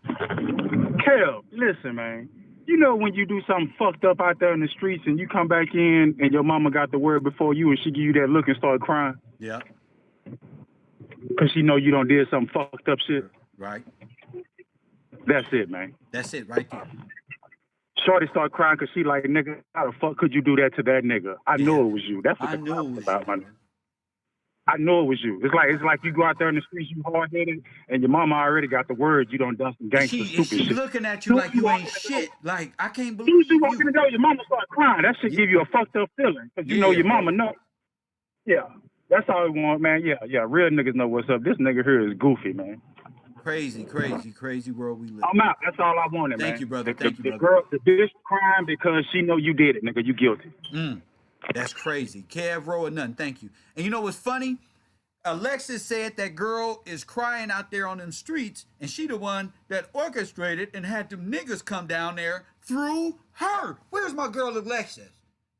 Kev, listen, man. You know when you do something fucked up out there in the streets and you come back in and your mama got the word before you and she give you that look and start crying? Yeah. Because she know you done did some fucked up shit? Right. That's it, man. That's it right there. Shorty start crying because she like, nigga, how the fuck could you do that to that nigga? I knew it was you. That's what the was about, man. I know it was you. It's like you go out there in the streets, you hard headed, and your mama already got the word. You done done some gangster stupid She's shit. looking at you like you ain't shit. Like I can't believe you walking the door, your mama start crying. That should give you a fucked up feeling because you know your mama know. Yeah, that's all we want, man. Yeah. Real niggas know what's up. This nigga here is goofy, man. Crazy world we live. I'm out. That's all I wanted, man. Thank you, brother. Thank you, the brother. Girl, the bitch crying because she know you did it, nigga. You guilty. That's crazy. KevRow or nothing. Thank you. And you know what's funny? Alexis said that girl is crying out there on them streets, and she the one that orchestrated and had them niggas come down there through her. Where's my girl Alexis?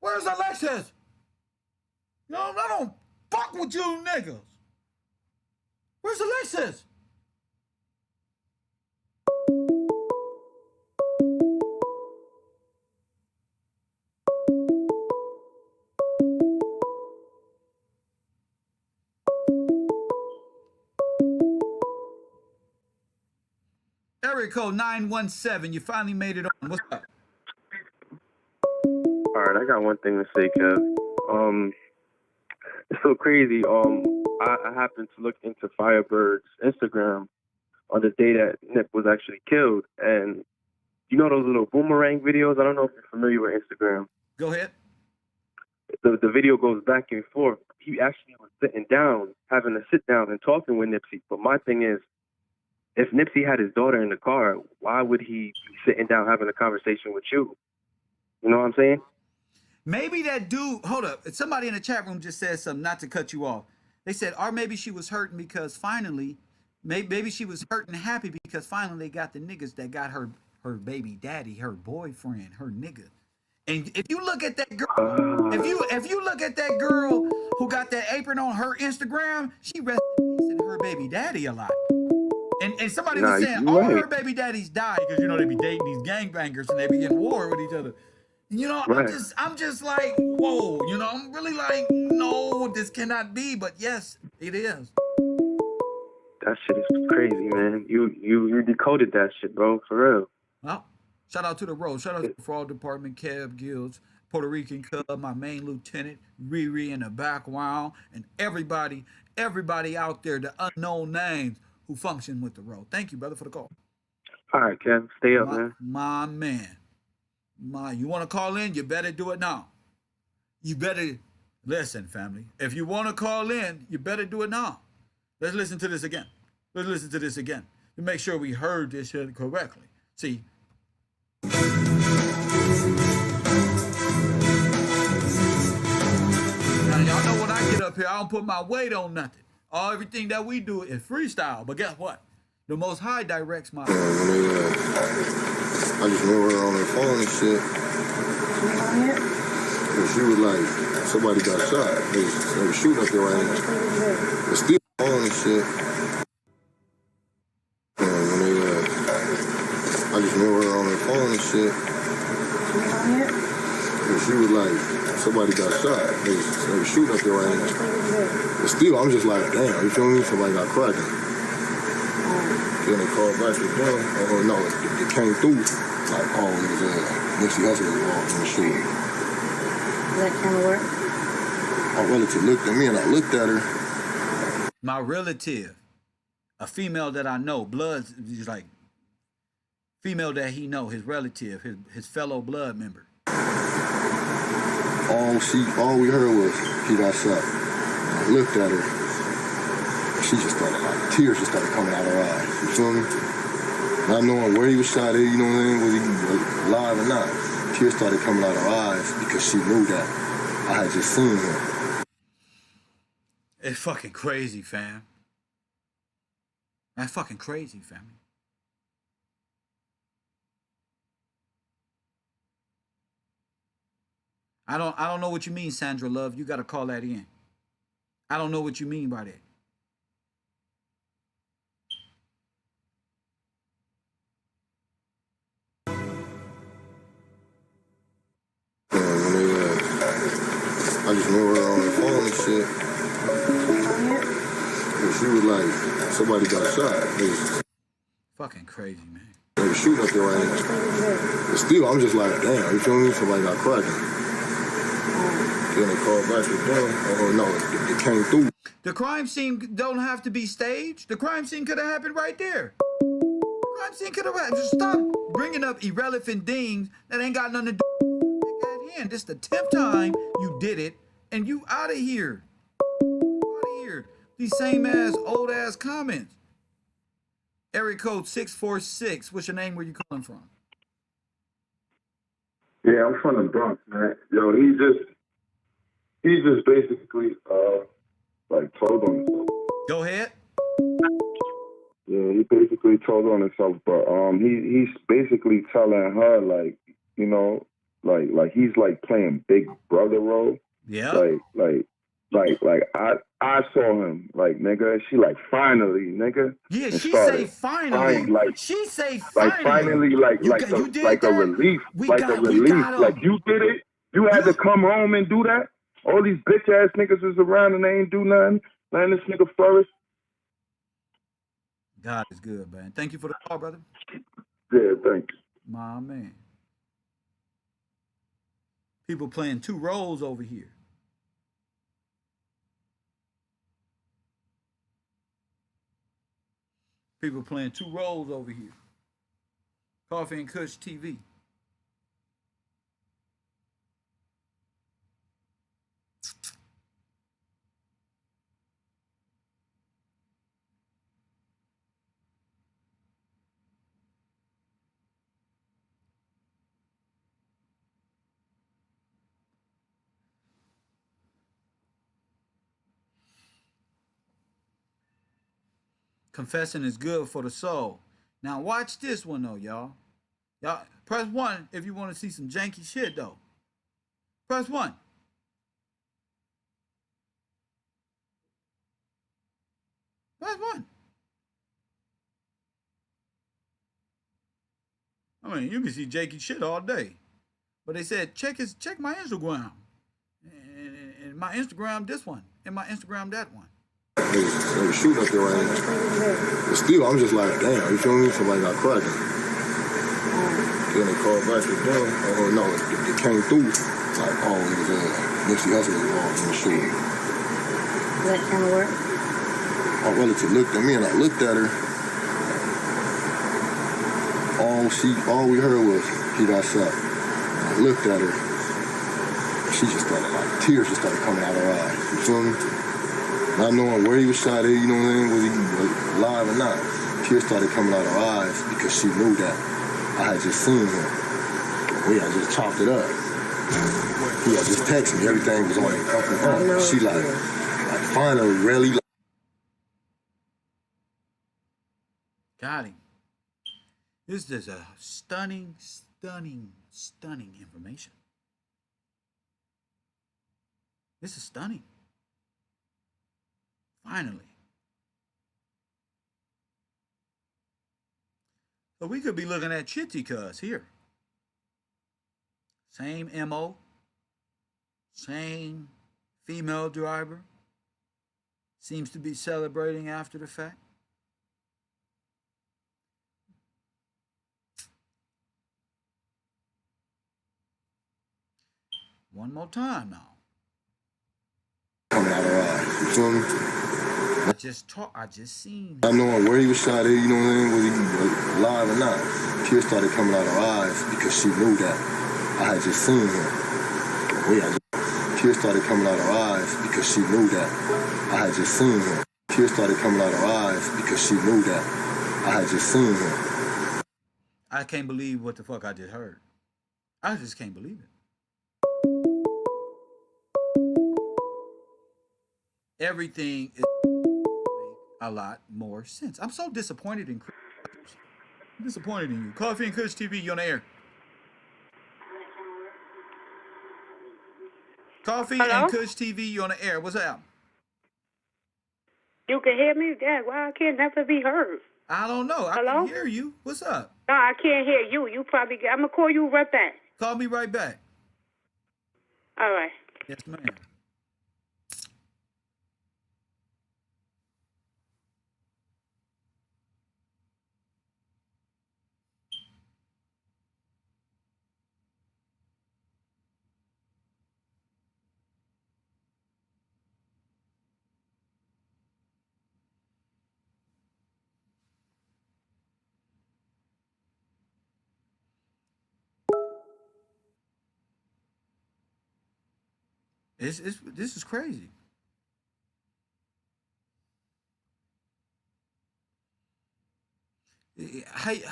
Where's Alexis? No, I don't fuck with you niggas. Where's Alexis? Area code 917. You finally made it on. What's up? All right, I got one thing to say, Kev. It's so crazy. I happened to look into Firebug's Instagram on the day that Nip was actually killed, and you know those little boomerang videos? I don't know if you're familiar with Instagram. Go ahead. The video goes back and forth. He actually was sitting down, having to sit down and talking with Nipsey. But my thing is, if Nipsey had his daughter in the car, why would he be sitting down having a conversation with you? You know what I'm saying? Maybe that dude, hold up. Somebody in the chat room just said something, not to cut you off. They said, or maybe she was hurting because finally, maybe she was hurting happy because finally they got the niggas that got her baby daddy, her boyfriend, her nigga. And if you look at that girl, if you look at that girl who got that apron on her Instagram, she rests in peace in her baby daddy a lot. And somebody was saying all her baby daddies died because you know they be dating these gangbangers and they be in war with each other. You know, I'm just like, whoa, you know, I'm really like, no, this cannot be, but yes, it is. That shit is crazy, man. You decoded that shit, bro, for real. Well, shout out to the road. Shout out to the fraud department, Kev Guilds, Puerto Rican Cub, my main lieutenant, Riri in the background, and everybody out there, the unknown names who function with the road. Thank you, brother, for the call. All right, Kev, stay up, man. My man. You want to call in, you better do it now. You better listen, family. If you want to call in, you better do it now. Let's listen to this again. To make sure we heard this shit correctly. See. Now, y'all know when I get up here, I don't put my weight on nothing. Everything that we do is freestyle. But guess what? The Most High directs my... I just remember her on her phone and shit. And she was like, somebody got shot. They were shooting up there right now. But still on and shit. And when I just remember her on her phone and shit. And she was like, somebody got shot. They were shooting up there right now. But still, I'm just like, damn, you feel me? Somebody got cracking. Then they called back to them. Oh, no, it came through. Like, oh, it was Nipsey Hussles involved in the shooting. Does that kind of work? My relative looked at me and I looked at her. My relative, a female that I know, blood, just like, female that he know, his relative, his fellow blood member. All we heard was he got shot. I looked at her. She just started, like, tears just started coming out her eyes. You feel me? Not knowing where he was shot at, you know what I mean? Was he alive or not? Tears started coming out her eyes because she knew that I had just seen him. It's fucking crazy, fam. That's fucking crazy, family. I don't know what you mean, Sandra Love. You got to call that in. I don't know what you mean by that. When they, I just know her on the phone and shit. And she was like, somebody got shot. Fucking crazy, man. They were shooting up there right now. But still, I'm just like, damn, you feel me? Somebody got cracking. Then they called back to them. Oh, no, it came through. The crime scene don't have to be staged. The crime scene could have happened right there. The crime scene could have happened. Just stop bringing up irrelevant things that ain't got nothing to do with that hand. This is the 10th time you did it, and you out of here. Out of here. These same ass, old ass comments. Area code 646. What's your name? Where you calling from? Yeah, I'm from the Bronx, man. Yo, he just basically like told on himself. Go ahead. Yeah, he basically told on himself, but he's basically telling her like, you know, like he's like playing big brother role. Yeah. Like I saw him, like, nigga, she like finally, nigga. Yeah, she say finally. Like she say finally. Like finally, like a relief. Like a relief. Like you did it. You had to come home and do that. All these bitch ass niggas is around and they ain't do nothing. Letting this nigga flourish. God is good, man. Thank you for the call, brother. Yeah, thank you. My man. People playing two roles over here. People playing two roles over here. Coffee and Kush TV. Confessing is good for the soul. Now watch this one though, y'all. Y'all press 1 if you want to see some janky shit though. Press 1. Press 1. I mean, you can see janky shit all day. But they said check my Instagram. And my Instagram this one. And my Instagram that one. They were shooting up there right now. But still, I'm just like, damn, you feel me? Somebody got cracking. Then they called back to them. Oh, no, it came through. Like, oh, it was Nipsey Hussles involved in the shooting. Does that kind of work? My relative looked at me and I looked at her. All we heard was, he got shot. I looked at her. She just started, like, tears just started coming out of her eyes. You feel me? Not knowing where he was shot at, you know what I mean? Was he alive or not? Tears started coming out of her eyes because she knew that I had just seen him. We had just chopped it up. He had just texted me. Everything was on it. She like finally really. Got him. This is a stunning information. This is stunning. Finally. So we could be looking at Chitty Cuz here. Same MO. Same female driver. Seems to be celebrating after the fact. One more time now. Coming out of her eyes. You feel me? I just seen. Not knowing where he was shot at, you know what I mean? Was he alive or not? Tears started coming out of her eyes because she knew that I had just seen him. Tears started coming out of her eyes because she knew that I had just seen him. Tears started coming out of her eyes because she knew that I had just seen him. I can't believe what the fuck I just heard. I just can't believe it. Everything is a lot more sense. I'm so disappointed in you. Coffee and Kush TV, you on the air. Coffee Hello? and Kush TV, you on the air. What's up? You can hear me? Dad, why I can't never be heard? I don't know. I Hello? can hear you. What's up? No, I can't hear you. You probably I'm gonna call you right back. Call me right back. All right. Yes, ma'am. This is crazy. Hey,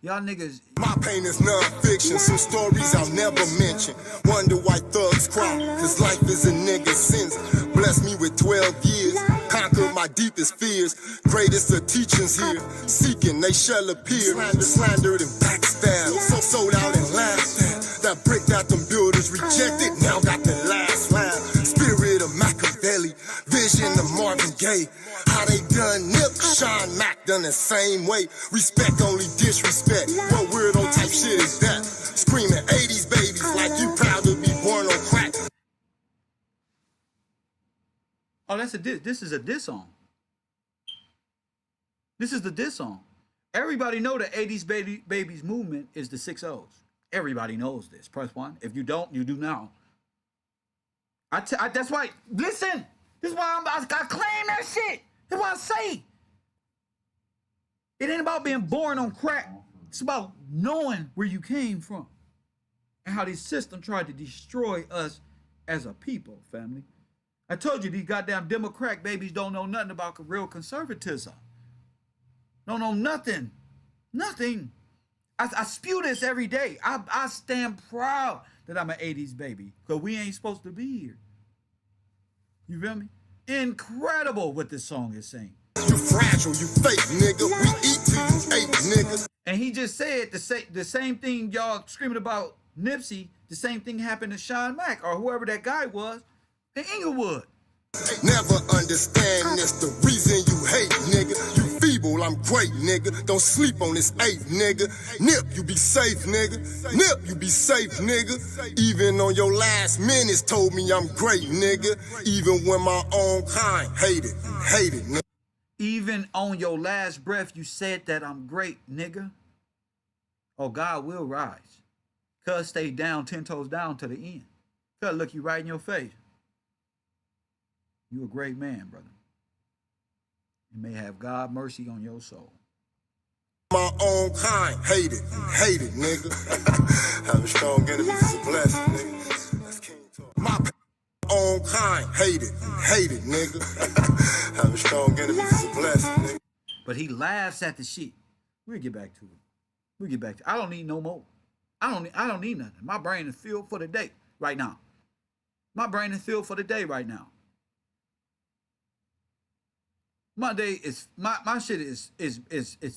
y'all niggas. My pain is non-fiction, some stories I'll never mention. Wonder why thugs cry, cause life is a nigga's sins. Bless me with 12 years, conquer my deepest fears. Greatest of teachings here, seeking they shall appear. Slandered and backstabbed, so sold out and laughed at. That brick that them builders rejected, now got the last laugh. Spirit of Machiavelli, vision of Marvin Gaye. How they done Nip, Sean Mac done the same way. Respect only disrespect. What weirdo type shit is that? Screaming 80s babies like you proud to be born on crack. Oh, that's a diss. This is a diss song. This is the diss song. Everybody know the 80s babies movement is the 6 O's. Everybody knows this. Press 1. If you don't, you do now. That's why. Listen. This is why I claim that shit. That's what I say. It ain't about being born on crack. It's about knowing where you came from and how this system tried to destroy us as a people, family. I told you these goddamn Democrat babies don't know nothing about real conservatism. Don't know nothing. Nothing. I spew this every day. I stand proud that I'm an 80s baby because we ain't supposed to be here. You feel me? Incredible what this song is saying. You fragile, you fake nigga. We eat till you ate, nigga. And he just said the same thing y'all screaming about Nipsey. The same thing happened to Sean Mack or whoever that guy was in Inglewood. Never understand this. The reason you hate, nigga. You feeble, I'm great, nigga. Don't sleep on this 8, nigga. Nip, you be safe, nigga. Nip, you be safe, nigga. Even on your last minutes told me I'm great, nigga. Even when my own kind hate it, nigga. Even on your last breath, you said that I'm great, nigga. Oh, God will rise. Cuz stay down, 10 toes down to the end. Cuz look you right in your face. You a great man, brother. And may have God mercy on your soul. My own kind hate it, nigga. Having strong enemies is a blessing, nigga. That's King talk. My own kind hate it, nigga. Having strong enemies is a blessing, nigga. But he laughs at the shit. We'll get back to it. I don't need no more. I don't need nothing. My brain is filled for the day right now. My day is my shit is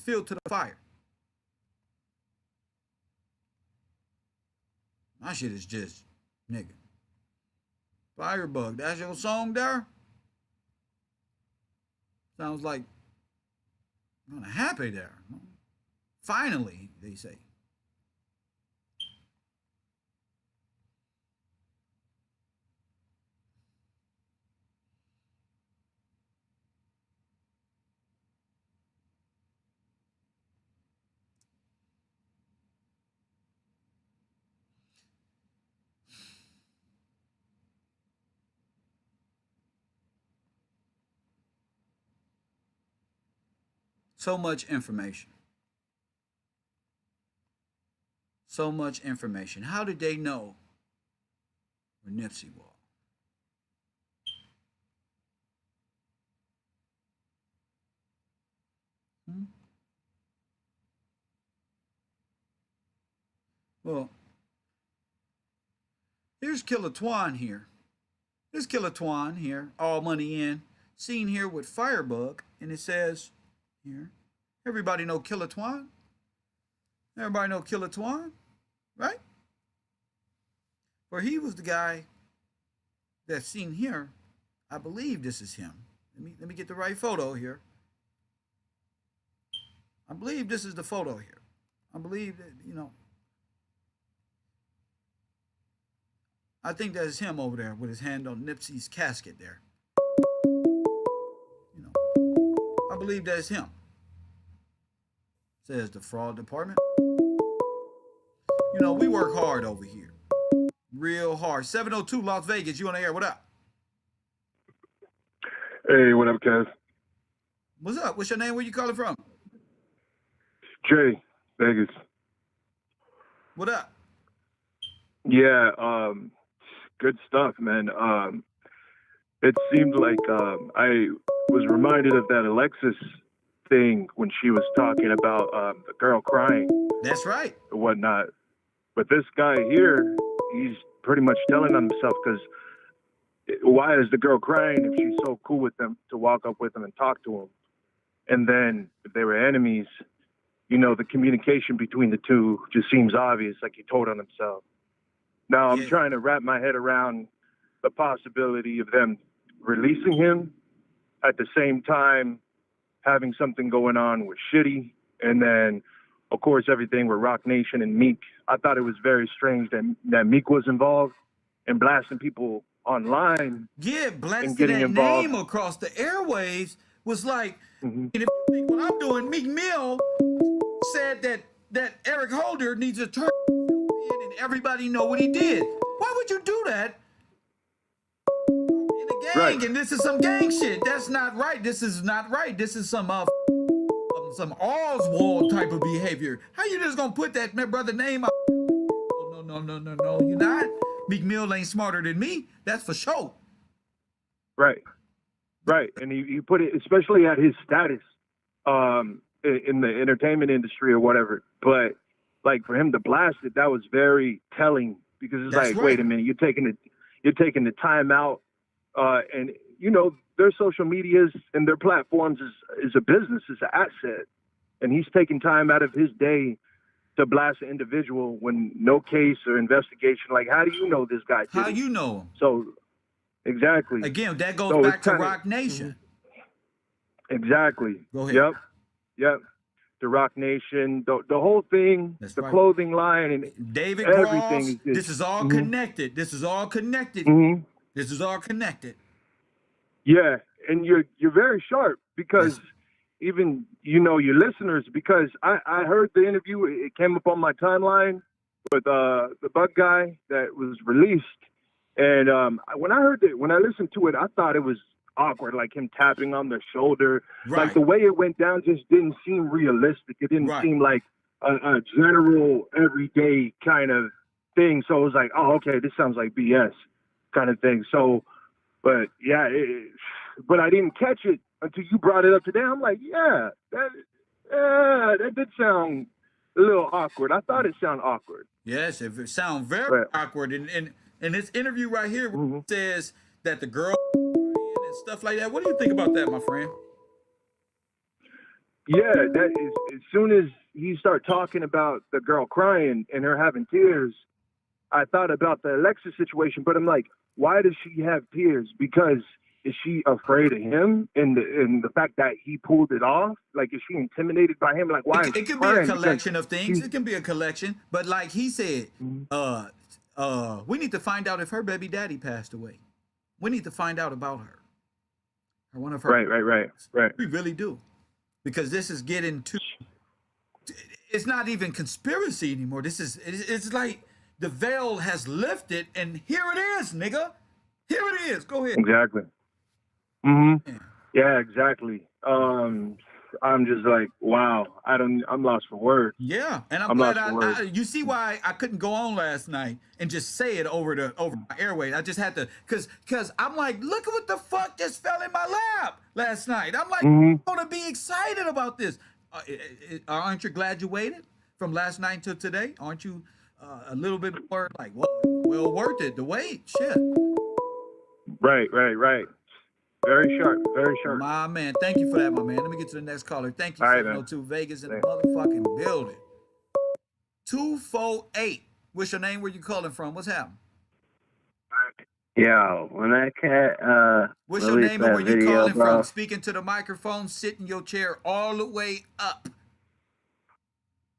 filled to the fire. My shit is just nigga. Firebug, that's your song there? Sounds like I'm happy there. Finally, they say. So much information. So much information. How did they know where Nipsey was? Well, here's Killer Twan here. Here's Killer Twan here, all money in, seen here with Firebug, and it says here, everybody know Killer Twan? Everybody know Killer Twan, right? For he was the guy that's seen here. I believe this is him. Let me get the right photo here. I believe this is the photo here. I believe that, you know, I think that is him over there with his hand on Nipsey's casket there. You know, I believe that is him. Says the fraud department. You know, we work hard over here. Real hard. 702 Las Vegas, you on the air. What up? Hey, what up, Kev? What's up? What's your name? Where you calling from? Jay, Vegas. What up? Yeah, good stuff, man. It seemed like I was reminded of that Alexis thing when she was talking about the girl crying. That's right. And whatnot. But this guy here, he's pretty much telling on himself, because why is the girl crying if she's so cool with them to walk up with them and talk to him? And then if they were enemies, you know, the communication between the two just seems obvious, like he told on himself. Now I'm trying to wrap my head around the possibility of them releasing him at the same time having something going on with Shitty, and then of course everything with Rock Nation and Meek. I thought it was very strange that Meek was involved in blasting people online. Yeah, blasting getting that involved. name across the airwaves was like, and if you think what I'm doing, Meek Mill said that Eric Holder needs to turn in and everybody know what he did. Why would you do that in a gang? Right. And this is some gang shit. That's not right. This is not right. This is some Oswald type of behavior. How you just gonna put that brother name out? Oh, no, you're not. Meek Mill ain't smarter than me. That's for sure. Right. And he put it, especially at his status in the entertainment industry or whatever. But like for him to blast it, that was very telling, because it's like, wait a minute, you're taking the time out, and you know their social medias and their platforms is a business, is an asset, and he's taking time out of his day to blast an individual when no case or investigation. Like, how do you know this guy? How you know him? So, exactly. Again, that goes back to Rock Nation. Exactly. Go ahead. Yep. The Rock Nation, the whole thing, the clothing line, and David everything. Cross, this is all connected. This is all connected. This is all connected. Yeah, and you're very sharp, because even, you know, your listeners, because I heard the interview, it came up on my timeline with the Bug guy that was released, and when I listened to it, I thought it was awkward, like him tapping on the shoulder. Like the way it went down just didn't seem realistic. It didn't seem like a general everyday kind of thing. So it was like, oh, okay, this sounds like BS kind of thing. So, but yeah, but I didn't catch it until you brought it up today. I'm like, that did sound a little awkward. I thought it sounded awkward. Yes, it sounds very awkward. And this interview right here says that the girl and stuff like that. What do you think about that, my friend? Yeah, that is, as soon as he started talking about the girl crying and her having tears, I thought about the Alexis situation, but I'm like, why does she have tears? Because is she afraid of him and the fact that he pulled it off? Like, is she intimidated by him? Like, why? It could be a collection of things. It can be a collection. But like he said, we need to find out if her baby daddy passed away. We need to find out about her. Or one of her. Right. We really do. Because this is getting to, it's not even conspiracy anymore. It's like the veil has lifted, and here it is, nigga. Here it is. Go ahead. Exactly. Yeah, exactly. I'm just like, wow. I'm lost for words. Yeah, and I'm glad you see why I couldn't go on last night and just say it over my airways. I just had to, cause I'm like, look at what the fuck just fell in my lap last night. I'm like, I'm gonna be excited about this. Aren't you glad you waited from last night until today? Aren't you a little bit more like, whoa, well worth it. The wait, shit. Right. Very sharp. My man, thank you for that, my man. Let me get to the next caller. Thank you, All right, 702 Vegas in the motherfucking building. 248. What's your name? Where you calling from? What's happening? Yo, when that cat What's your released name and that where you video, calling bro, from? Speaking to the microphone, sit in your chair all the way up.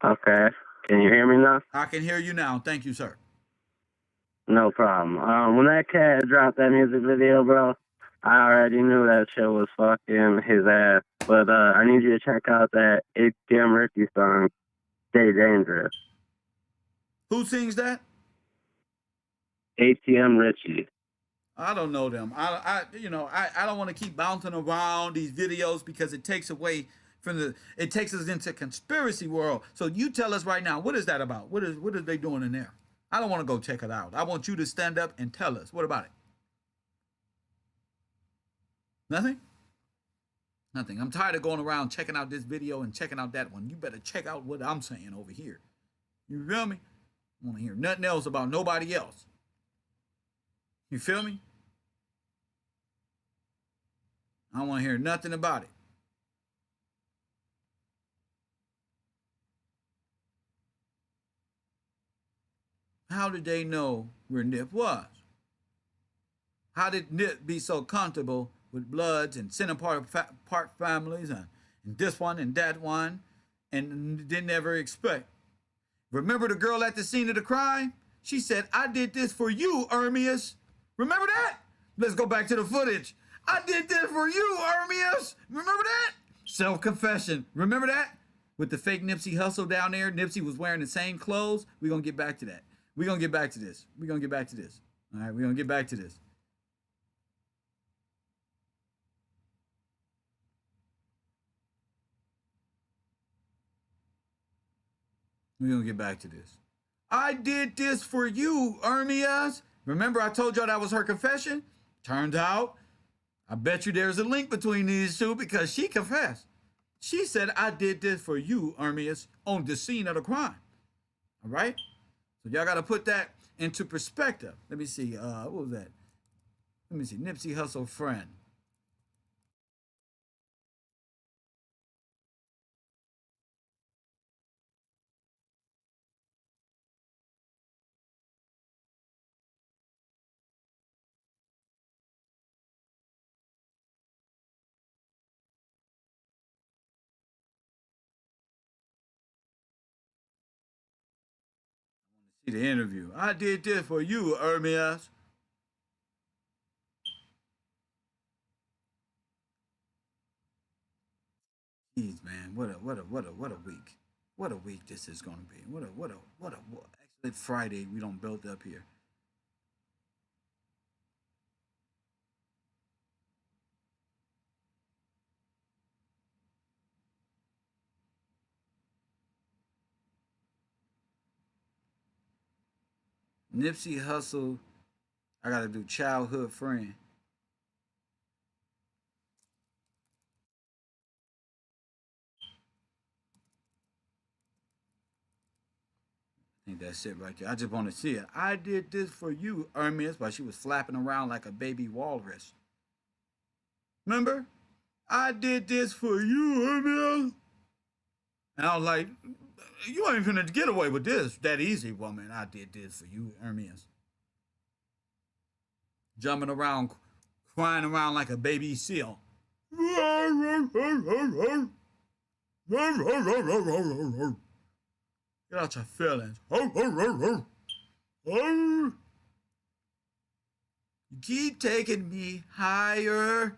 okay. Can you hear me now? I can hear you now. Thank you, sir. No problem. When that cat dropped that music video, bro, I already knew that shit was fucking his ass. But I need you to check out that ATM Ricky song, Stay Dangerous. Who sings that? ATM Richie. I don't know them. I don't want to keep bouncing around these videos because it takes away from it takes us into conspiracy world. So you tell us right now, what is that about? What are they doing in there? I don't want to go check it out. I want you to stand up and tell us. What about it? Nothing? Nothing. I'm tired of going around checking out this video and checking out that one. You better check out what I'm saying over here. You feel me? I want to hear nothing else about nobody else. You feel me? I don't want to hear nothing about it. How did they know where Nip was? How did Nip be so comfortable with Bloods and Center Park families and this one and that one and didn't ever expect? Remember the girl at the scene of the crime? She said, I did this for you, Ermias. Remember that? Let's go back to the footage. I did this for you, Ermias. Remember that? Self-confession. Remember that? With the fake Nipsey Hussle down there, Nipsey was wearing the same clothes. We're going to get back to that. We're going to get back to this. We're going to get back to this. All right, we're going to get back to this. We're going to get back to this. I did this for you, Ermias. Remember I told y'all that was her confession? Turns out, I bet you there's a link between these two because she confessed. She said, I did this for you, Ermias, on the scene of the crime. All right? So y'all got to put that into perspective. Let me see. What was that? Let me see. Nipsey Hussle friend. See the interview. I did this for you, Ermias. Jeez, man, what a week. What a week this is gonna be. What actually Friday we don't build up here. Nipsey Hussle, I gotta do childhood friend. I think that's it right there. I just want to see it. I did this for you, Ermias, while she was flapping around like a baby walrus. Remember? I did this for you, Ermias. And I was like, you ain't gonna get away with this that easy, woman. I did this for you, Ermias. Jumping around, crying around like a baby seal. Get out your feelings. You keep taking me higher.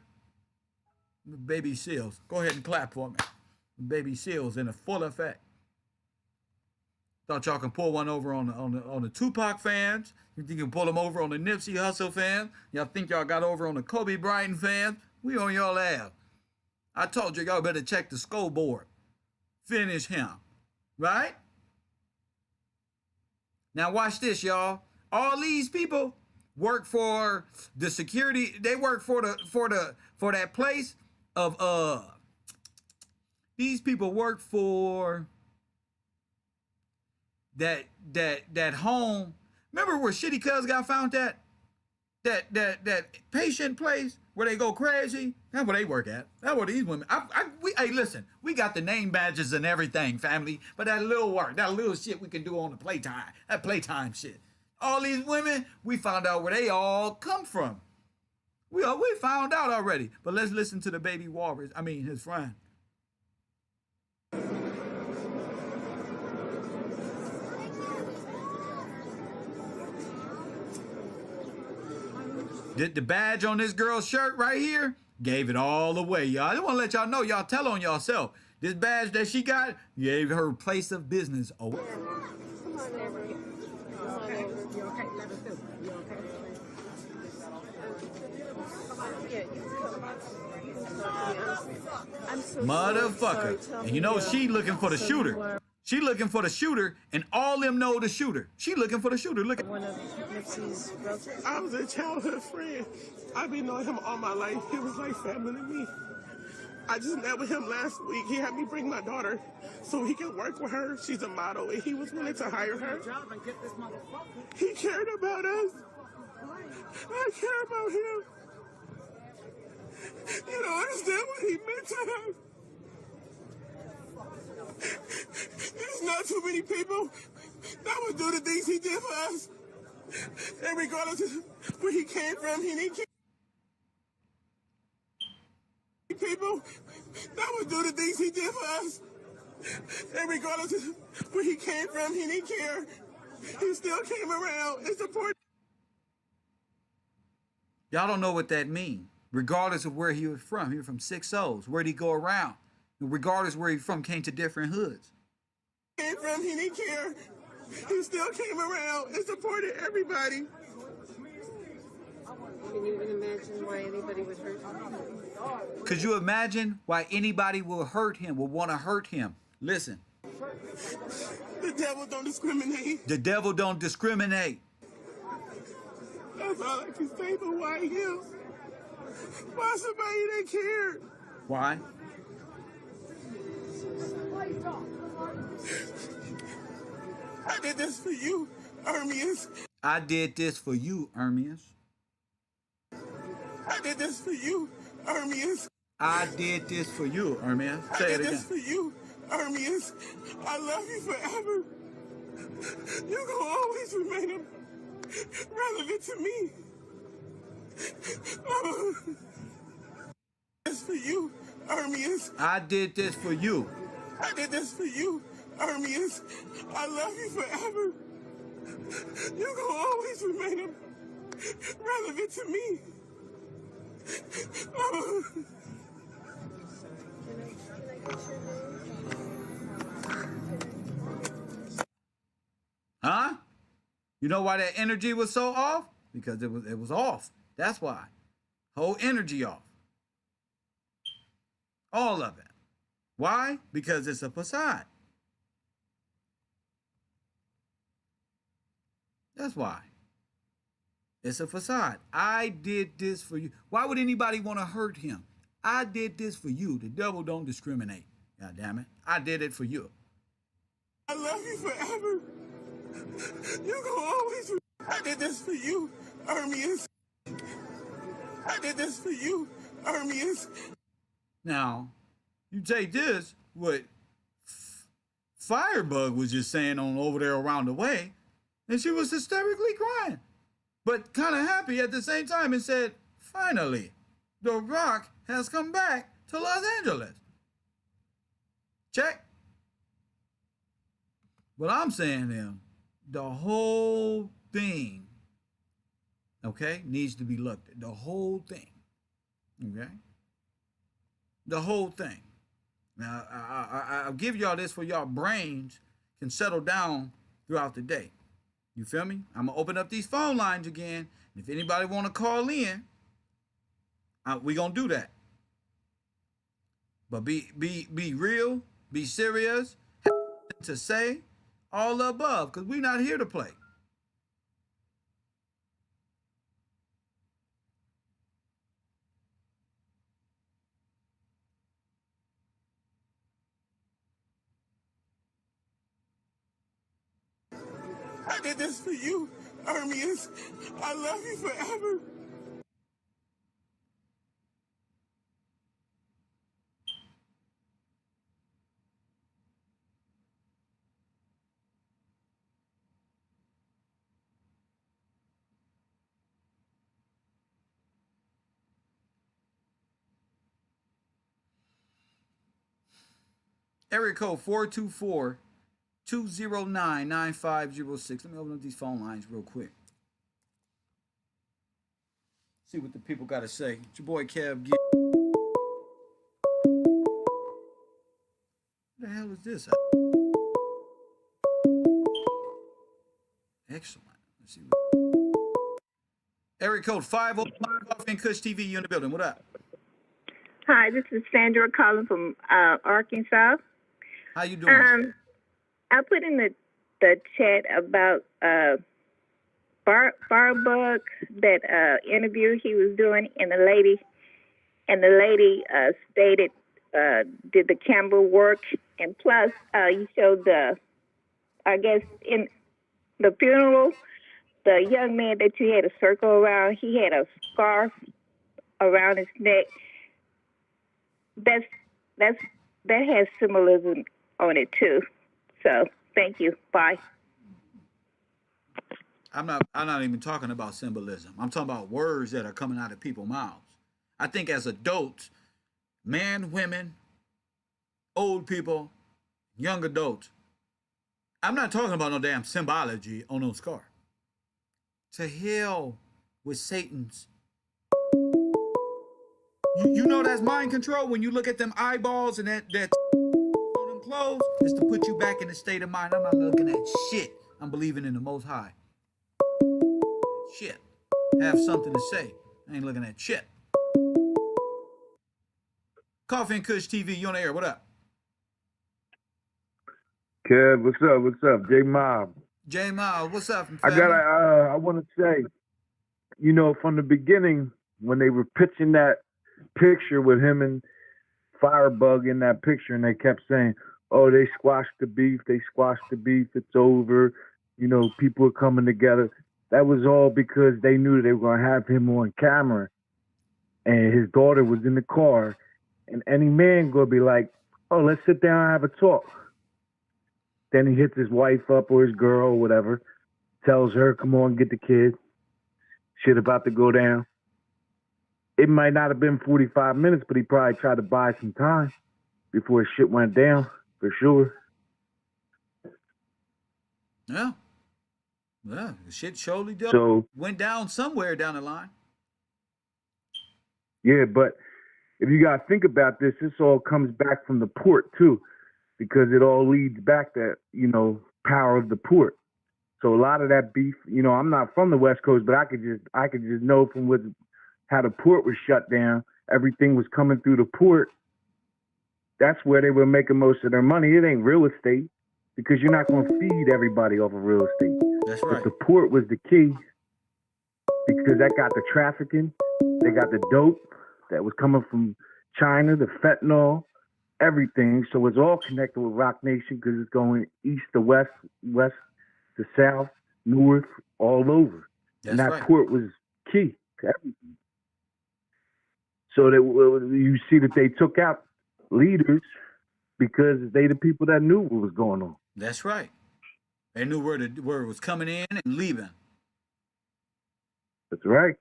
Baby seals. Go ahead and clap for me. Baby seals in a full effect. Thought y'all can pull one over on the Tupac fans. You think you can pull them over on the Nipsey Hussle fans? Y'all think y'all got over on the Kobe Bryant fans? We on y'all ass. I told you y'all better check the scoreboard. Finish him. Right? Now watch this, y'all. All these people work for the security. They work for that place of these people work for that home. Remember where Shitty Cuz got found at? That patient place where they go crazy? That's where they work at. That's where these women. Hey, listen, we got the name badges and everything, family. But that little work, that little shit we can do on the playtime, that playtime shit. All these women, we found out where they all come from. We found out already. But let's listen to the baby walrus. I mean, his friend. The badge on this girl's shirt right here gave it all away, y'all. I just want to let y'all know, y'all tell on yourself. This badge that she got gave her place of business away. Motherfucker. And you know she looking for the shooter. She looking for the shooter, and all them know the shooter. She looking for the shooter. Look at one of Nipsey's relatives. I was a childhood friend. I've been knowing him all my life. He was like family to me. I just met with him last week. He had me bring my daughter so he can work with her. She's a model, and he was willing to hire her. He cared about us. I care about him. You don't understand what he meant to us. There's not too many people that would do the things he did for us. And regardless of where he came from, he didn't care. People that would do the things he did for us. And regardless of where he came from, he didn't care. He still came around and supported. Y'all don't know what that means. Regardless of where he was from 6 O's. Where'd he go around? Regardless where he from, came to different hoods. Came from, he didn't care. He still came around and supported everybody. Can you even imagine why anybody would hurt him? Could you imagine why anybody will hurt him, will want to hurt him? Listen. The devil don't discriminate. The devil don't discriminate. That's all I can say, but why him? Why somebody that cared? Why? I did this for you, Ermias. I did this for you, Ermias. I did this for you, Ermias. I did this for you, Ermias. Say it again. I did this for you, Ermias. I love you forever. You're going to always remain relevant to me. This for you, Ermias. I did this for you. I did this for you, Ermias. I love you forever. You're going to always remain relevant to me. Huh? You know why that energy was so off? Because it was off. That's why. Whole energy off. All of it. Why? Because it's a facade. That's why. It's a facade. I did this for you. Why would anybody want to hurt him? I did this for you. The devil don't discriminate. God damn it. I did it for you. I love you forever. You're going to always... I did this for you, Ermias. I did this for you, Ermias. Now, you take this, what Firebug was just saying on over there around the way, and she was hysterically crying, but kind of happy at the same time and said, finally, The Rock has come back to Los Angeles. Check. But I'm saying them, the whole thing, okay, needs to be looked at. The whole thing, okay? The whole thing. Now, I'll give y'all this for y'all brains can settle down throughout the day. You feel me? I'm going to open up these phone lines again. And if anybody want to call in, we going to do that. But be real, be serious, have to say, all the above, because we're not here to play. I did this for you, Hermes, I love you forever. Area code 424-209-9506. Let me open up these phone lines real quick. See what the people got to say. It's your boy Kev. What the hell is this? Excellent. Let's see. Area code 505 Coffee and Kush TV. You in the building? What up? Hi, this is Sandra calling from Arkansas. How you doing? I put in the chat about Firebug, that interview he was doing, and the lady stated did the camera work, and plus you showed I guess in the funeral, the young man that you had a circle around, he had a scarf around his neck. That has symbolism on it too. So thank you. Bye. I'm not even talking about symbolism. I'm talking about words that are coming out of people's mouths. I think as adults, men, women, old people, young adults, I'm not talking about no damn symbology on no scar. To hell with Satan's. You know that's mind control when you look at them eyeballs and that on them clothes. Is to put you back in the state of mind. I'm not looking at shit. I'm believing in the Most High. Shit. Have something to say. I ain't looking at shit. Coffee and Kush TV, you on the air. What up? Kev, what's up? What's up? J Mob. J Mob, what's up? I want to say, you know, from the beginning, when they were pitching that picture with him and Firebug in that picture, and they kept saying, oh, they squashed the beef, it's over, you know, people are coming together. That was all because they knew they were going to have him on camera, and his daughter was in the car, and any man going to be like, oh, let's sit down and have a talk. Then he hits his wife up or his girl or whatever, tells her, come on, get the kid. Shit about to go down. It might not have been 45 minutes, but he probably tried to buy some time before his shit went down, for sure. Yeah. Yeah, the shit surely went down somewhere down the line. Yeah, but if you got to think about this, this all comes back from the port, too, because it all leads back to, you know, power of the port. So a lot of that beef, you know, I'm not from the West Coast, but I could just know from how the port was shut down, everything was coming through the port. That's where they were making most of their money. It ain't real estate, because you're not going to feed everybody off of real estate. That's right. But the port was the key, because that got the trafficking, they got the dope that was coming from China, the fentanyl, everything. So it's all connected with Rock Nation, because it's going east to west, west to south, north, all over. And that port was key to everything. So that you see that they took out leaders because they the people that knew what was going on. That's right. They knew where it was coming in and leaving. That's right.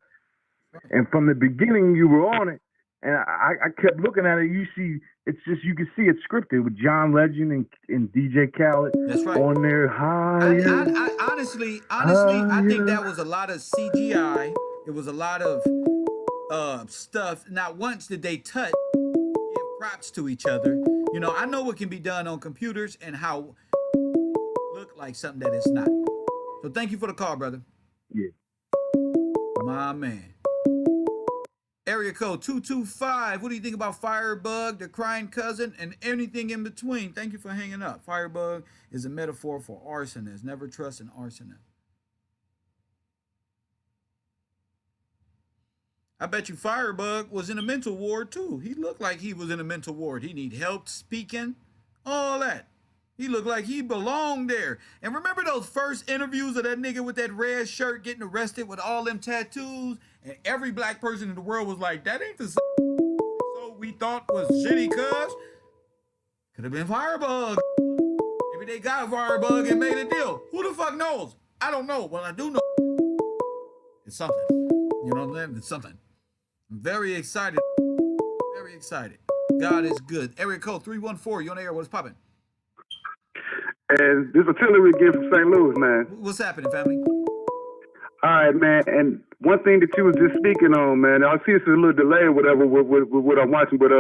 And from the beginning, you were on it, and I kept looking at it. You see, it's just you can see it scripted with John Legend and DJ Khaled. That's right. On there, I honestly, I think that was a lot of CGI. It was a lot of stuff. Not once did they touch, give props to each other. You know, I know what can be done on computers and how look like something that it's not. So thank you for the call, brother. Yeah. My man. Area code 225. What do you think about Firebug, the crying cousin, and anything in between? Thank you for hanging up. Firebug is a metaphor for arsonists. Never trust an arsonist. I bet you Firebug was in a mental ward too. He looked like he was in a mental ward. He need help speaking, all that. He looked like he belonged there. And remember those first interviews of that nigga with that red shirt getting arrested with all them tattoos? And every black person in the world was like, that ain't the so we thought was shitty, cuz. Could have been Firebug. Maybe they got Firebug and made a deal. Who the fuck knows? I don't know. Well, I do know it's something. You know what I'm saying? It's something. I'm very excited. Very excited. God is good. Area code 314. You on the air? What's popping? And this is Artillery again from St. Louis, man. What's happening, family? All right, man. And one thing that you was just speaking on, man, I see this is a little delay or whatever with what I'm watching, but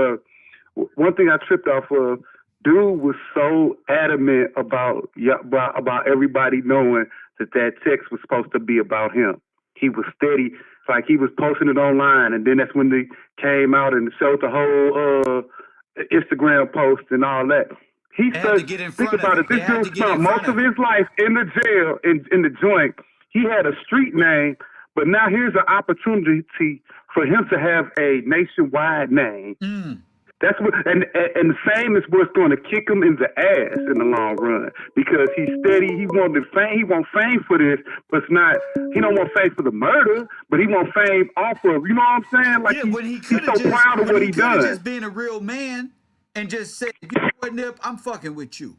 one thing I tripped off of, dude was so adamant about everybody knowing that text was supposed to be about him. He was steady, like he was posting it online, and then that's when they came out and showed the whole Instagram post and all that. He said, think about it, this dude spent most of his life in the jail, in the joint. He had a street name, but now here's an opportunity for him to have a nationwide name. That's what, and the same is what's going to kick him in the ass in the long run, because he's steady. He wanted fame. He wants fame for this, but it's not. He don't want fame for the murder, but he wants fame off of. You know what I'm saying? Like he's so proud of what he done. Just being a real man and just say, you know what, Nip, I'm fucking with you.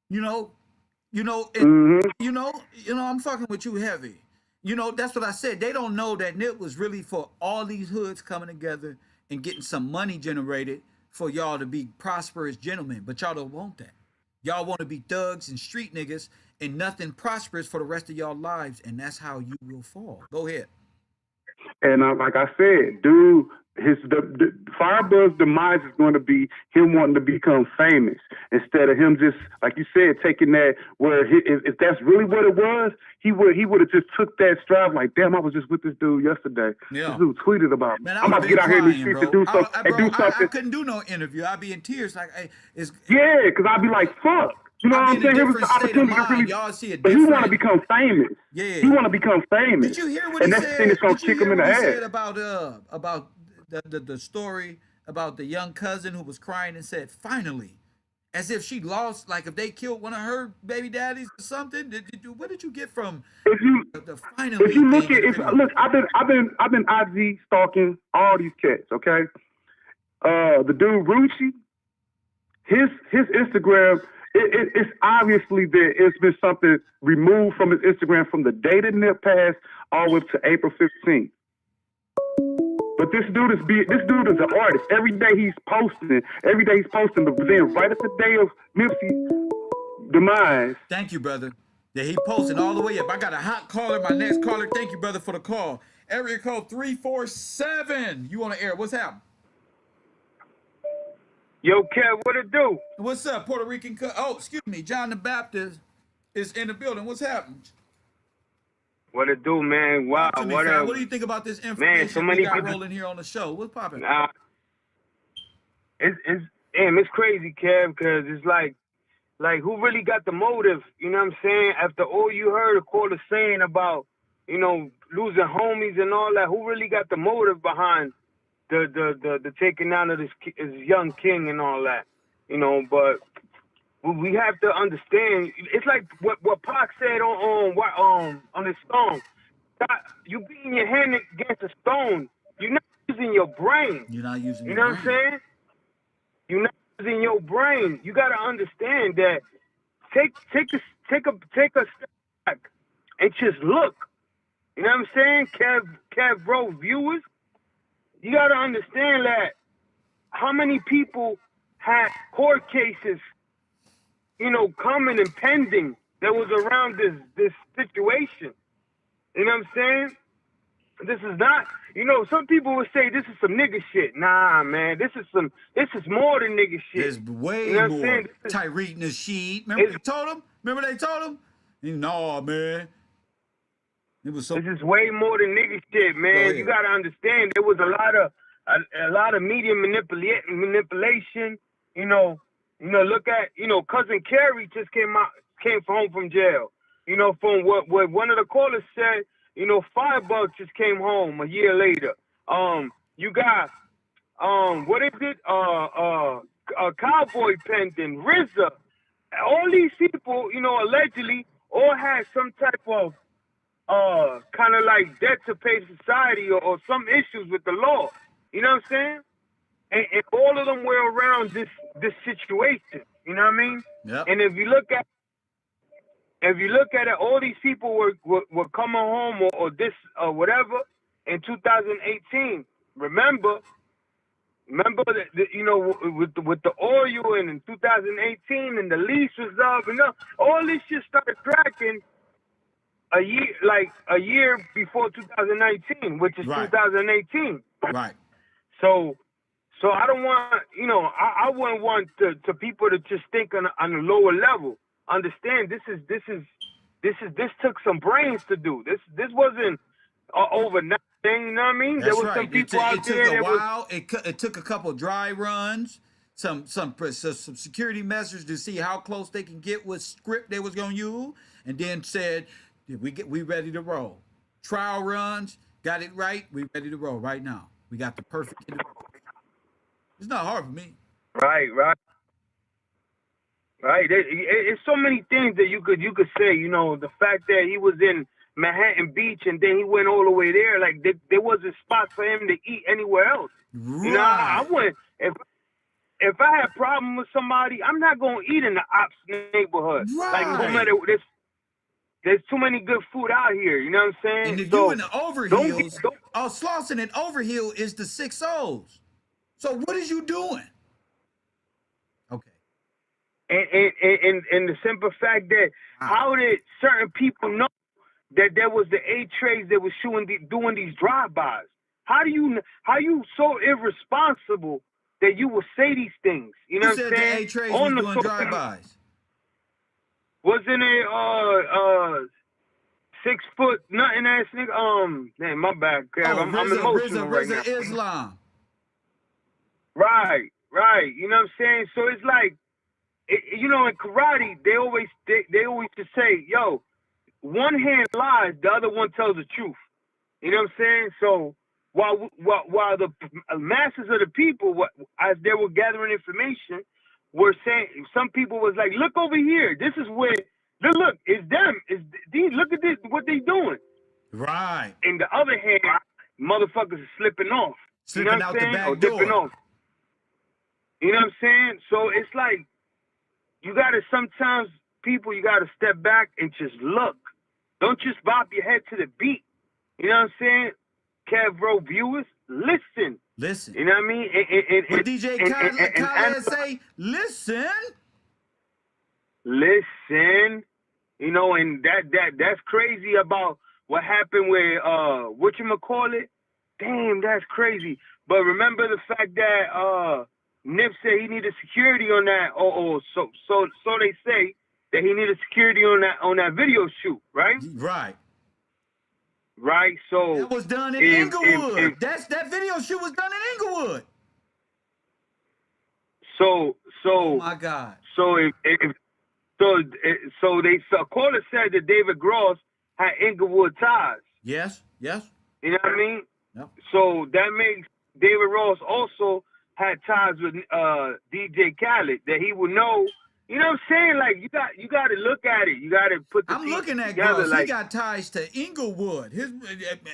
You know, I'm fucking with you heavy. You know, that's what I said. They don't know that Nip was really for all these hoods coming together and getting some money generated for y'all to be prosperous gentlemen. But y'all don't want that. Y'all want to be thugs and street niggas and nothing prosperous for the rest of y'all lives. And that's how you will fall. Go ahead. And like I said, dude, the Firebug's demise is going to be him wanting to become famous instead of him just, like you said, taking that where if that's really what it was, he would have just took that stride like, damn, I was just with this dude yesterday. Yeah. This dude tweeted about me. Man, I'm about to get out here in these streets and do something. I couldn't do no interview. I'd be in tears. Like, hey, yeah, because I'd be like, fuck. You know what I'm saying? Here was the opportunity to really, y'all see but he want to become famous. Yeah, he want to become famous. Did you hear what he said? And that's the thing that's gonna kick him in the ass. Said about the story about the young cousin who was crying and said, "Finally," as if she lost, like if they killed one of her baby daddies or something. What did you get from the finally? If you look at I've been IG stalking all these cats. Okay, the dude Rucci, his Instagram. It's obviously that it's been something removed from his Instagram from the day that Nip passed all the way up to April 15th. But this dude is an artist. Every day he's posting. But then right at the day of Nipsey's demise. Thank you, brother. Yeah, he posting all the way up. I got a hot caller. My next caller. Thank you, brother, for the call. Area code 347. You on the air? What's happening? Yo, Kev, what it do? What's up, Puerto Rican? Oh, excuse me, John the Baptist is in the building. What's happening? What it do, man? Wow, what do you think about this information man, so many we got people rolling here on the show? What's popping? It's crazy, Kev, because it's like who really got the motive? You know what I'm saying? After all you heard a caller saying about, losing homies and all that, who really got the motive behind the taking down of this young king and all that, but we have to understand. It's like what Pac said on his song. You beating your hand against a stone. You're not using your brain. You're not using. You know what I'm saying? You're not using your brain. You got to understand that. Take a step back and just look. You know what I'm saying, KevRow viewers? You got to understand that how many people had court cases, coming and pending that was around this situation. You know what I'm saying? This is not, some people would say this is some nigga shit. Nah, man, this is more than nigga shit. There's way more. Tyreek Nasheed. Remember they told him? No, man. This is way more than nigga shit, man. You gotta understand there was a lot of media manipulation. Look at cousin Carrie just came home from jail. From what one of the callers said, Firebug just came home a year later. You got what is it? A Cowboy pending, RZA, all these people, allegedly all had some type of kind of like debt to pay society or some issues with the law. You know what I'm saying? And all of them were around this situation. You know what I mean? Yep. And if you look at it, all these people were coming home or this or whatever in 2018. Remember that with the oil and in 2018 and the lease was up and all this shit started cracking a year before 2019, which is 2018. Right. So I don't want, I wouldn't want to people to just think on a lower level. Understand this took some brains to do. This wasn't overnight thing. You know what I mean? That's there was right. some people out it took there a that while. It took a couple dry runs, some security measures to see how close they can get with script they was gonna use, and then said, we ready to roll. Trial runs, got it right. We ready to roll right now. We got the perfect. It's not hard for me. Right. It's so many things that you could say. The fact that he was in Manhattan Beach and then he went all the way there, like there wasn't spots for him to eat anywhere else. Right. I wouldn't. If I had a problem with somebody, I'm not gonna eat in the ops neighborhood. Right. Like no matter there's too many good food out here. You know what I'm saying? And if you in the Overhills, don't Slauson and Overhill is the 6 O's. So what is you doing? Okay. And the simple fact that how did certain people know that there was the A-trays that was doing these drive-bys? How you so irresponsible that you would say these things? You know Who what I'm said saying? the A-trays was doing drive-bys? Wasn't it 6 foot nothing ass nigga? Man, my bad, Kev. I'm emotional right now. Islam. Right. You know what I'm saying? So it's like, in karate, they always just say, yo, one hand lies, the other one tells the truth. You know what I'm saying? So while the masses of the people, as they were gathering information, were saying, some people was like, look over here. This is where, look, it's them. It's these. Look at this, what they doing. Right. And the other hand, motherfuckers are slipping off. Slipping you know what out I'm saying? the back or dipping door. off. You know what I'm saying? So it's like, you gotta sometimes, people, you gotta step back and just look. Don't just bop your head to the beat. You know what I'm saying? KevRow viewers, listen. You know what I mean? What DJ Khaled say? Listen. Listen. And that's crazy about what happened with whatchamacallit. Damn, that's crazy. But remember the fact that Nip said he needed security on that, so they say that he needed security on that video shoot, right? Right. So that was done in Inglewood. That video shoot was done in Inglewood. So oh my God. So caller said that David Gross had Inglewood ties. Yes. You know what I mean? Yep. So that makes David Ross also had ties with DJ Khaled, that he would know. You know what I'm saying? Like you got to look at it. You got to put the pieces looking at together. Gross. Like, he got ties to Inglewood.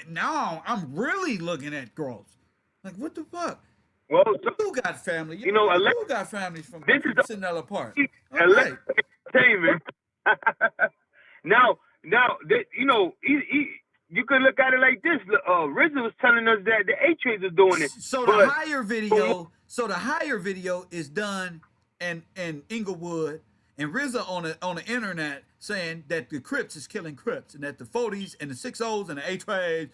Now I'm really looking at Gross. Like what the fuck? Well, who got family? Who got families from Cinderella Park? Entertainment. now, you can look at it like this. RZA was telling us that the A-Trays are doing it. So the higher video is done in Inglewood, and RZA on the internet saying that the Crips is killing Crips, and that the 40s and the 6-0s and the A-Trays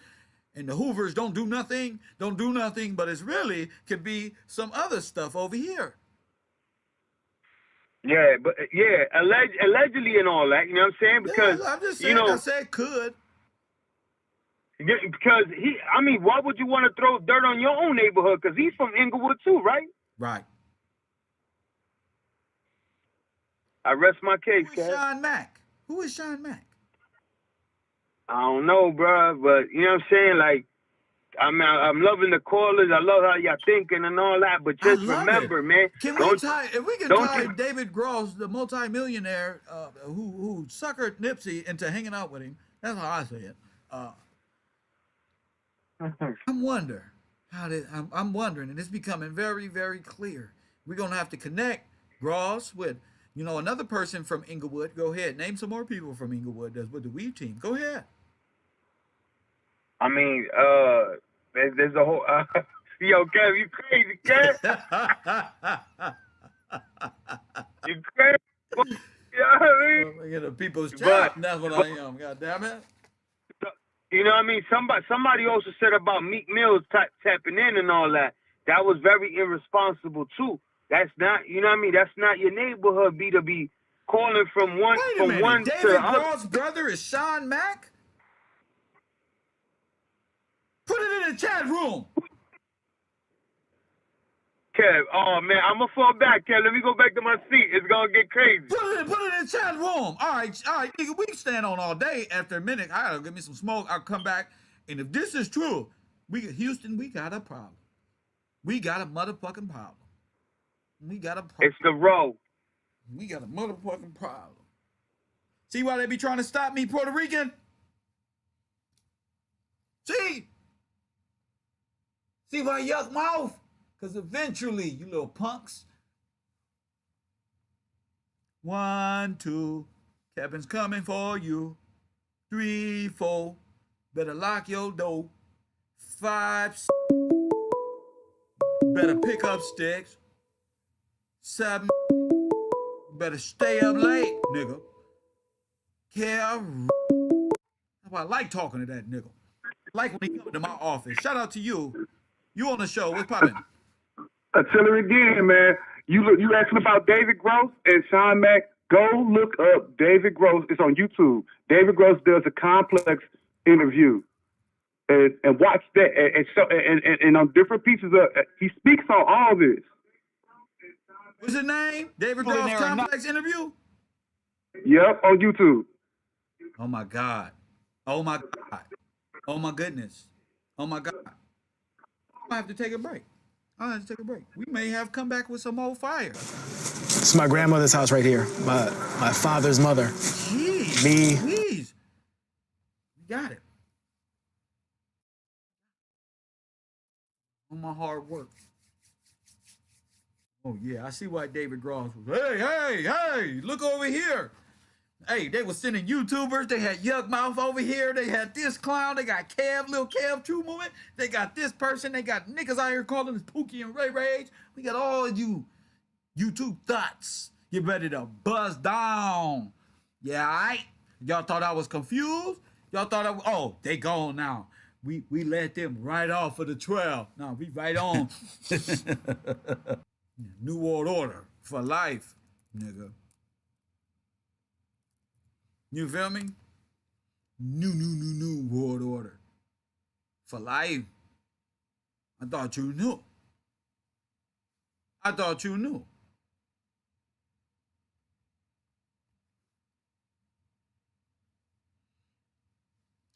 and the Hoovers don't do nothing, but it's really could be some other stuff over here. Yeah, but allegedly and all that, you know what I'm saying? Because I'm just saying, I said could. Because why would you want to throw dirt on your own neighborhood? Because he's from Inglewood too, right? Right. I rest my case, Who is Sean Mack? Who is Sean Mack? I don't know, bro, but you know what I'm saying? Like, I'm loving the callers. I love how y'all thinking and all that. But just remember, man. If we can tie David Gross, the multimillionaire who suckered Nipsey into hanging out with him, that's how I say it. I'm wondering I'm wondering, and it's becoming very, very clear. We're gonna have to connect Gross with, another person from Inglewood. Go ahead, name some more people from Inglewood that's with the Weave team. Go ahead. I mean, there's a whole. Yo, Kev, you crazy, Kev? You crazy? You know what I mean? The people's champ. That's what I am. God damn it. You know what I mean? Somebody also said about Meek Mills tapping in and all that. That was very irresponsible too. That's not, you know what I mean? That's not your neighborhood. To be calling from one to the other. David Gross' brother is Sean Mack. Put it in the chat room. Kev, oh man, I'm gonna fall back, Kev. Let me go back to my seat. It's gonna get crazy. Put it in the chat room. All right, nigga, we can stand on all day. After a minute, I gotta give me some smoke. I'll come back, and if this is true, Houston, we got a problem. We got a motherfucking problem. We got a problem. It's the road. We got a motherfucking problem. See why they be trying to stop me, Puerto Rican? See why yuck mouth? Because eventually, you little punks. 1, 2, Kevin's coming for you. 3, 4, better lock your door. 5, 6, better pick up sticks. 7, better stay up late, nigga. KevRow. That's why I like talking to that nigga. Like when he come to my office. Shout out to you. You on the show. What's poppin'? Tell again, man. You asking about David Gross and Sean Mack? Go look up David Gross. It's on YouTube. David Gross does a complex interview, and watch that. And on different pieces of, he speaks on all this. What's his name? David Gross complex interview. Yep, on YouTube. Oh my God. Oh my God. Oh my goodness. Oh my God. I have to take a break. We may have come back with some old fire. This is my grandmother's house right here. My father's mother. Jeez. Me. Please. You got it. On my hard work. Oh yeah, I see why David Gross was. Hey, look over here. Hey, they were sending YouTubers. They had Yuck Mouth over here. They had this clown. They got Lil Kev, True Movement. They got this person. They got niggas out here calling us Pookie and Ray Rage. We got all of you YouTube thoughts. Get ready to buzz down. Yeah, all right? Y'all thought I was confused? Y'all thought they gone now. We let them right off of the trail. No, we right on. New World Order for life, nigga. You feel me? New world order. For life. I thought you knew.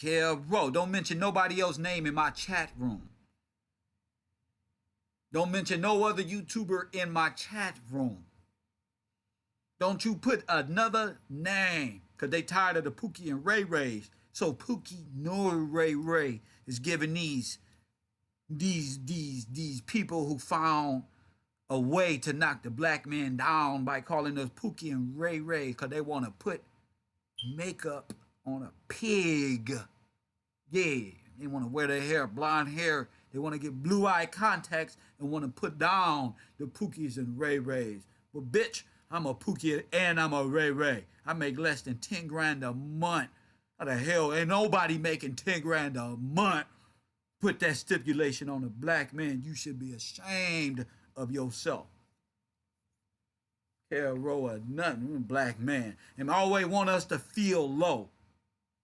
KevRow, don't mention nobody else's name in my chat room. Don't mention no other YouTuber in my chat room. Don't you put another name, because they tired of the Pookie and Ray Rays. So Pookie nor Ray Ray is giving these people who found a way to knock the black man down by calling us Pookie and Ray Ray, because they want to put makeup on a pig. Yeah, they want to wear their hair, blonde hair. They want to get blue-eye contacts and want to put down the Pookies and Ray Rays. Well, bitch, I'm a Pookie and I'm a Ray Ray. I make less than 10 grand a month. How the hell ain't nobody making 10 grand a month? Put that stipulation on a black man. You should be ashamed of yourself. KevRow or nothing, black man. And I always want us to feel low.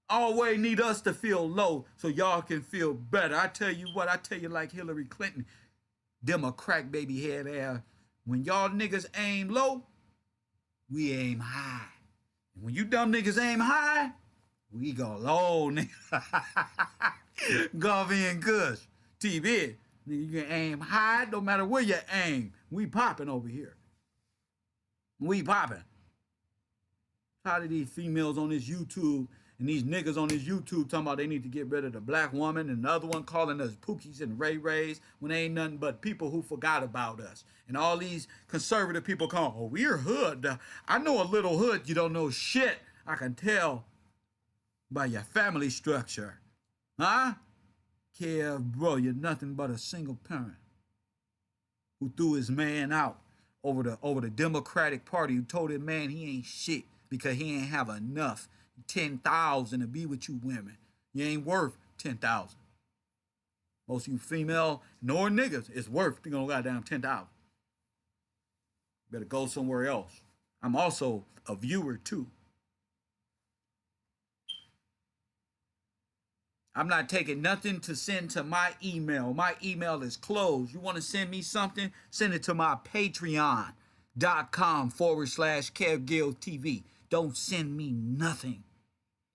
Always need us to feel low so y'all can feel better. I tell you like Hillary Clinton, them a crack baby head ass. When y'all niggas aim low, we aim high. And when you dumb niggas aim high, we go low, nigga. Garvey and Kush. TV. Nigga, you can aim high, no matter where you aim. We popping over here. We popping. Tired of these females on this YouTube and these niggas on this YouTube talking about they need to get rid of the black woman, and the other one calling us Pookies and Ray Rays when they ain't nothing but people who forgot about us. And all these conservative people call, oh, we're hood. I know a little hood, you don't know shit. I can tell by your family structure. Huh? KevRow, you're nothing but a single parent who threw his man out over the Democratic Party, who told his man he ain't shit because he ain't have enough 10,000 to be with you women. You ain't worth 10,000. Most of you female nor niggas is worth goddamn 10,000. Better go somewhere else. I'm also a viewer too. I'm not taking nothing to send to my email. My email is closed. You want to send me something? Send it to my patreon.com/KevGillTV. Don't send me nothing.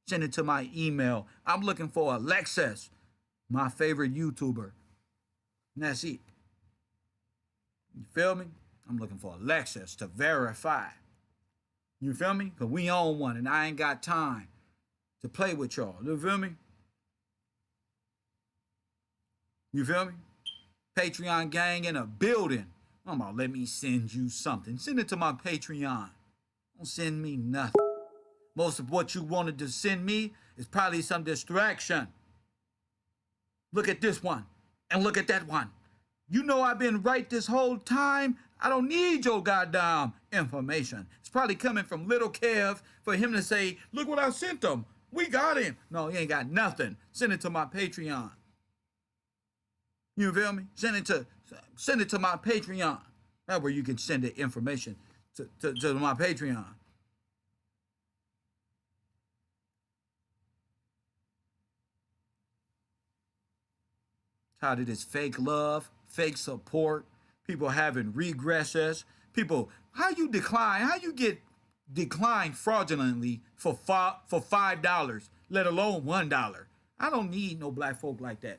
Send it to my email. I'm looking for Alexis, my favorite YouTuber. And that's it. You feel me? I'm looking for Alexis to verify. You feel me? Because we own one and I ain't got time to play with y'all. You feel me? You feel me? Patreon gang in a building. I'm about, let me send you something. Send it to my Patreon. Don't send me nothing. Most of what you wanted to send me is probably some distraction. Look at this one and look at that one. You know I've been right this whole time. I don't need your goddamn information. It's probably coming from Little Kev for him to say, look what I sent him. We got him. No, he ain't got nothing. Send it to my Patreon. You feel me? Send it to my Patreon. That's where you can send the information to my Patreon. Tired of this fake love, fake support, people having regresses, people, how you decline, how you get declined fraudulently for $5, let alone $1. I don't need no black folk like that.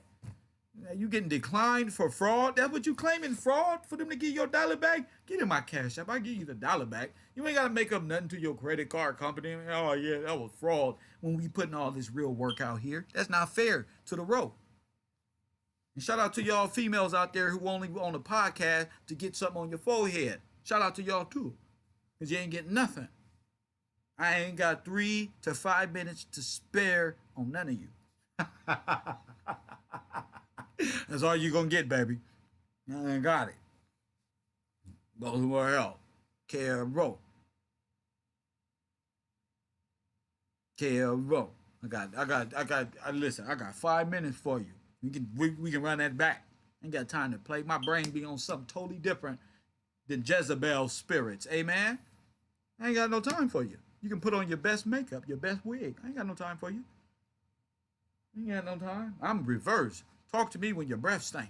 You getting declined for fraud? That's what you claiming, fraud? For them to give your dollar back? Get in my Cash App. I give you the dollar back. You ain't got to make up nothing to your credit card company. Oh, yeah, that was fraud. When we putting all this real work out here, that's not fair to the row. And shout out to y'all females out there who only on the podcast to get something on your forehead. Shout out to y'all too, because you ain't getting nothing. I ain't got 3 to 5 minutes to spare on none of you. That's all you gonna get, baby. I ain't got it. Go somewhere else. KevRow. KevRow. Listen, I got 5 minutes for you. We can run that back. Ain't got time to play. My brain be on something totally different than Jezebel's spirits. Amen? I ain't got no time for you. You can put on your best makeup, your best wig. I ain't got no time for you. You ain't got no time. I'm reverse. Talk to me when your breath stink.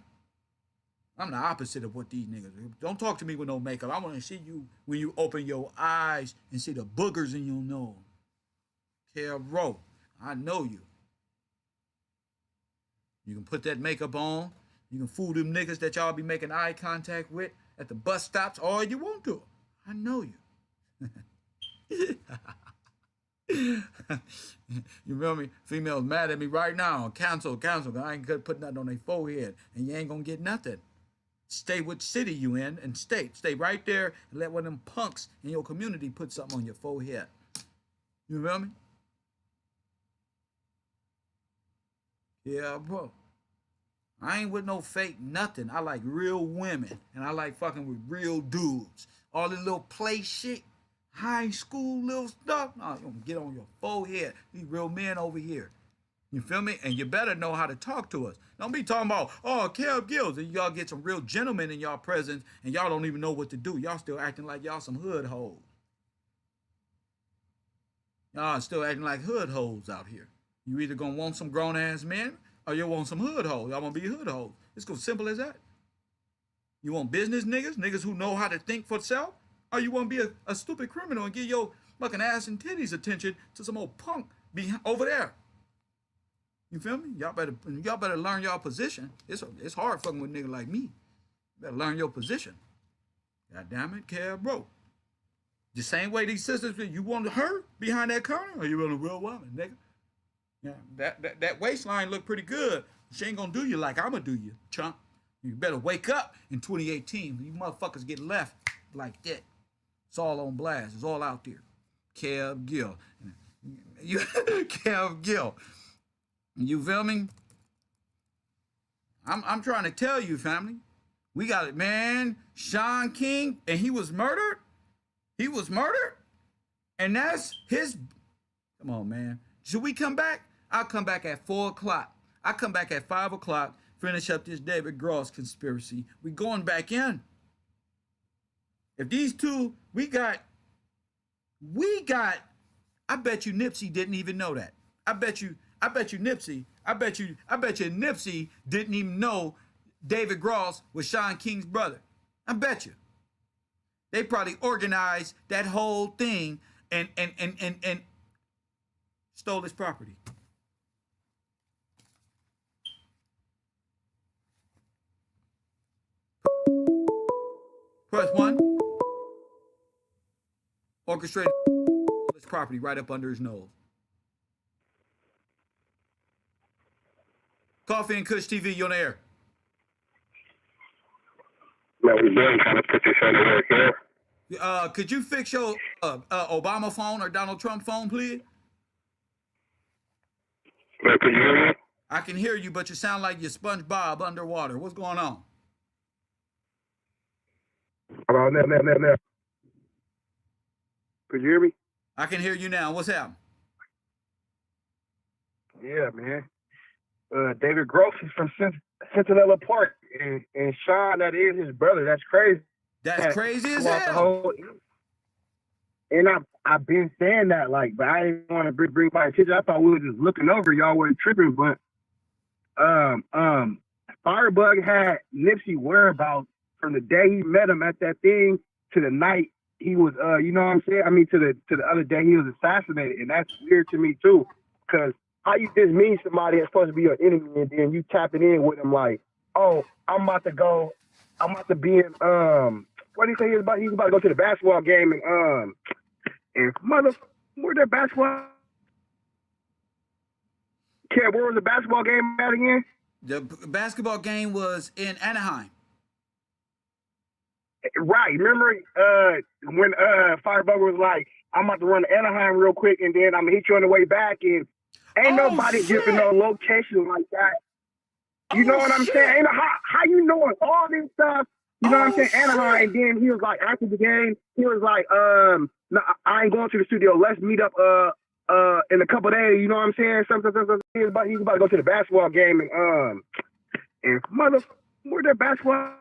I'm the opposite of what these niggas do. Don't talk to me with no makeup. I want to see you when you open your eyes and see the boogers in your nose. KevRow, I know you. You can put that makeup on. You can fool them niggas that y'all be making eye contact with at the bus stops all you want to. I know you. You feel me? Females mad at me right now. Cancel. I ain't gonna put nothing on their forehead. And you ain't gonna get nothing. Stay what city you in and stay right there and let one of them punks in your community put something on your forehead. You feel me? Yeah, bro. I ain't with no fake nothing. I like real women. And I like fucking with real dudes. All this little play shit, high school little stuff, no, you gonna get on your forehead. These real men over here. You feel me? And you better know how to talk to us. Don't be talking about, oh, Kev Gills, and y'all get some real gentlemen in y'all presence, and y'all don't even know what to do. Y'all still acting like y'all some hood hoes. Y'all still acting like hood hoes out here. You either gonna want some grown-ass men, or you want some hood hoes. Y'all wanna be hood hoes. It's as simple as that. You want business niggas who know how to think for self? Or you want to be a stupid criminal and give your fucking ass and titties attention to some old punk be over there? You feel me? Y'all better learn y'all position. It's hard fucking with a nigga like me. You better learn your position. God damn it, KevRow. The same way these sisters, you want her behind that corner, or you want a real woman, nigga? Yeah, that waistline look pretty good. She ain't gonna do you like I'ma do you, chump. You better wake up in 2018. You motherfuckers get left like that. It's all on blast. It's all out there. Kev Gill. Kev Gill. You feel me? I'm trying to tell you, family. We got it, man. Sean King, and he was murdered. He was murdered. And that's his. Come on, man. Should we come back? I'll come back at 4 o'clock. I'll come back at 5 o'clock. Finish up this David Gross conspiracy. We going back in. If these two, we got. I bet you Nipsey didn't even know that. I bet you Nipsey didn't even know David Gross was Sean King's brother. I bet you. They probably organized that whole thing and stole his property. Press 1. Orchestrated his property right up under his nose. Coffee and Kush TV, you on the air. Man, we been trying to put this under work here. Could you fix your Obama phone or Donald Trump phone, please? Man, can you hear me? I can hear you, but you sound like you're SpongeBob underwater. What's going on? Hold on, now. Could you hear me? I can hear you now. What's happening? Yeah, man. David Gross is from Centinela Park, and Sean, that is his brother. That's crazy. That's crazy as hell. And I've been saying that, like, but I didn't want to bring my attention. I thought we were just looking over. Y'all weren't tripping, but Firebug had Nipsey whereabouts from the day he met him at that thing to the night he was, you know what I'm saying? I mean, to the other day he was assassinated, and that's weird to me too, because how you just meet somebody that's supposed to be your enemy, and then you tapping in with them like, oh, I'm about to be in, what did he say? He's about to go to the basketball game, and where's that basketball? Kev, where was the basketball game at again? The basketball game was in Anaheim. Right. Remember when Firebug was like, I'm about to run to Anaheim real quick, and then I'm going to hit you on the way back, and ain't nobody giving no location like that. You know what I'm saying? Ain't how you knowing all this stuff? You know what I'm saying? Anaheim, and then he was like, after the game, he was like, no, I ain't going to the studio. Let's meet up in a couple of days. You know what I'm saying? Something. He's about to go to the basketball game, and where's that basketball?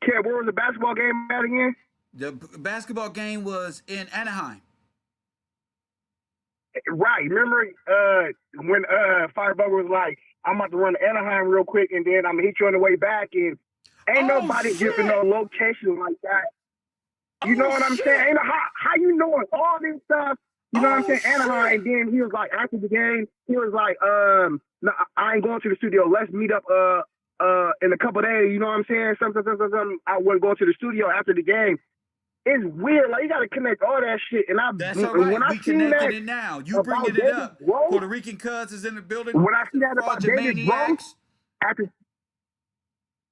Kev, where was the basketball game at again? The basketball game was in Anaheim. Right. Remember when Firebug was like, I'm about to run to Anaheim real quick, and then I'm going to hit you on the way back, and ain't nobody giving no location like that. You know what I'm saying? Ain't how you knowing all this stuff? You know what I'm saying? Anaheim, and then he was like, after the game, he was like, no, I ain't going to the studio. Let's meet up in a couple of days. You know what I'm saying? Something. I wasn't going to the studio after the game. It's weird. Like, you got to connect all that shit. And that's all right. We connected it now. You bringing it up. Puerto Rican cuz is in the building. When I see that about David Gross,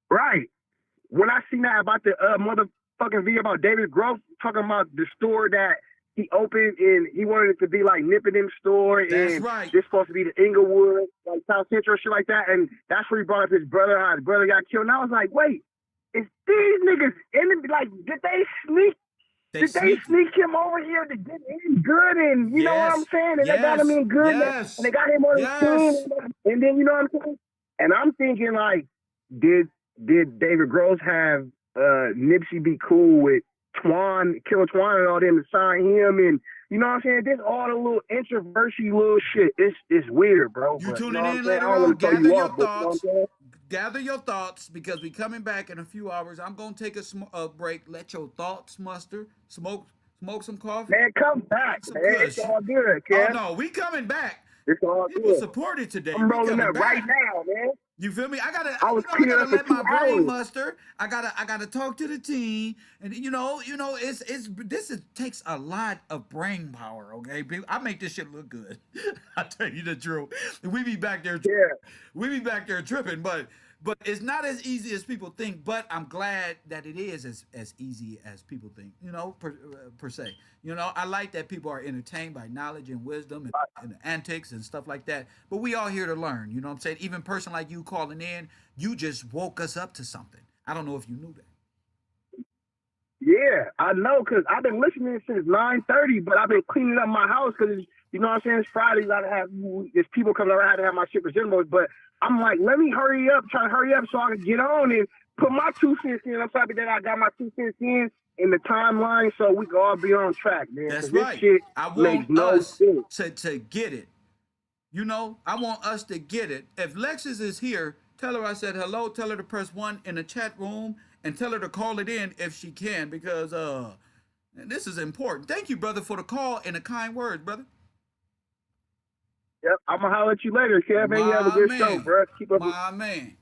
right. When I see that about the motherfucking video about David Gross talking about the store that he opened and he wanted it to be like Nippon store, that's and right. It's supposed to be the Inglewood, like South Central, shit like that. And that's where he brought up his brother, how his brother got killed. And I was like, wait, is these niggas in like, did they sneak? Did they sneak him over here to get him good? And you know what I'm saying? And they got him in good. And they got him on the scene. And then, you know what I'm saying? And I'm thinking, like, did David Gross have Nipsey be cool with Killer Twan and all them to sign him? And you know what I'm saying? This all the little introversy little shit. It's weird, bro. You tuning in later on. Gather your thoughts. Gather your thoughts, because we coming back in a few hours. I'm gonna take a break. Let your thoughts muster. Smoke some coffee. Man, come back. Man, it's all good, Kev. Oh no, we coming back. It's all People good. supported today. I'm We rolling coming up right back. now, man. You feel me? I I was I cleaning gotta up for let 2 my brain hours. muster. I gotta talk to the team, and takes a lot of brain power. Okay, I make this shit look good. I tell you the truth. We be back there, we be back there tripping, but it's not as easy as people think. But I'm glad that it is as easy as people think. Per se. I like that people are entertained by knowledge and wisdom and antics and stuff like that. But we all here to learn. You know what I'm saying? Even a person like you calling in, you just woke us up to something. I don't know if you knew that. Yeah, I know, because I've been listening since 9:30, but I've been cleaning up my house because, you know what I'm saying, it's Fridays, there's people coming around to have my shit presentable, but I'm like, let me try to hurry up so I can get on and put my 2 cents in. I'm happy that I got my 2 cents in the timeline so we can all be on track, man. That's This right. shit I makes want no us sense. to get it. I want us to get it. If Lexus is here, tell her I said hello. Tell her to press 1 in the chat room and tell her to call it in if she can, because this is important. Thank you, brother, for the call and the kind words, brother. Yep, I'm going to holler at you later, Kev. Man, you have a My good show, man. bro. Keep up. My man.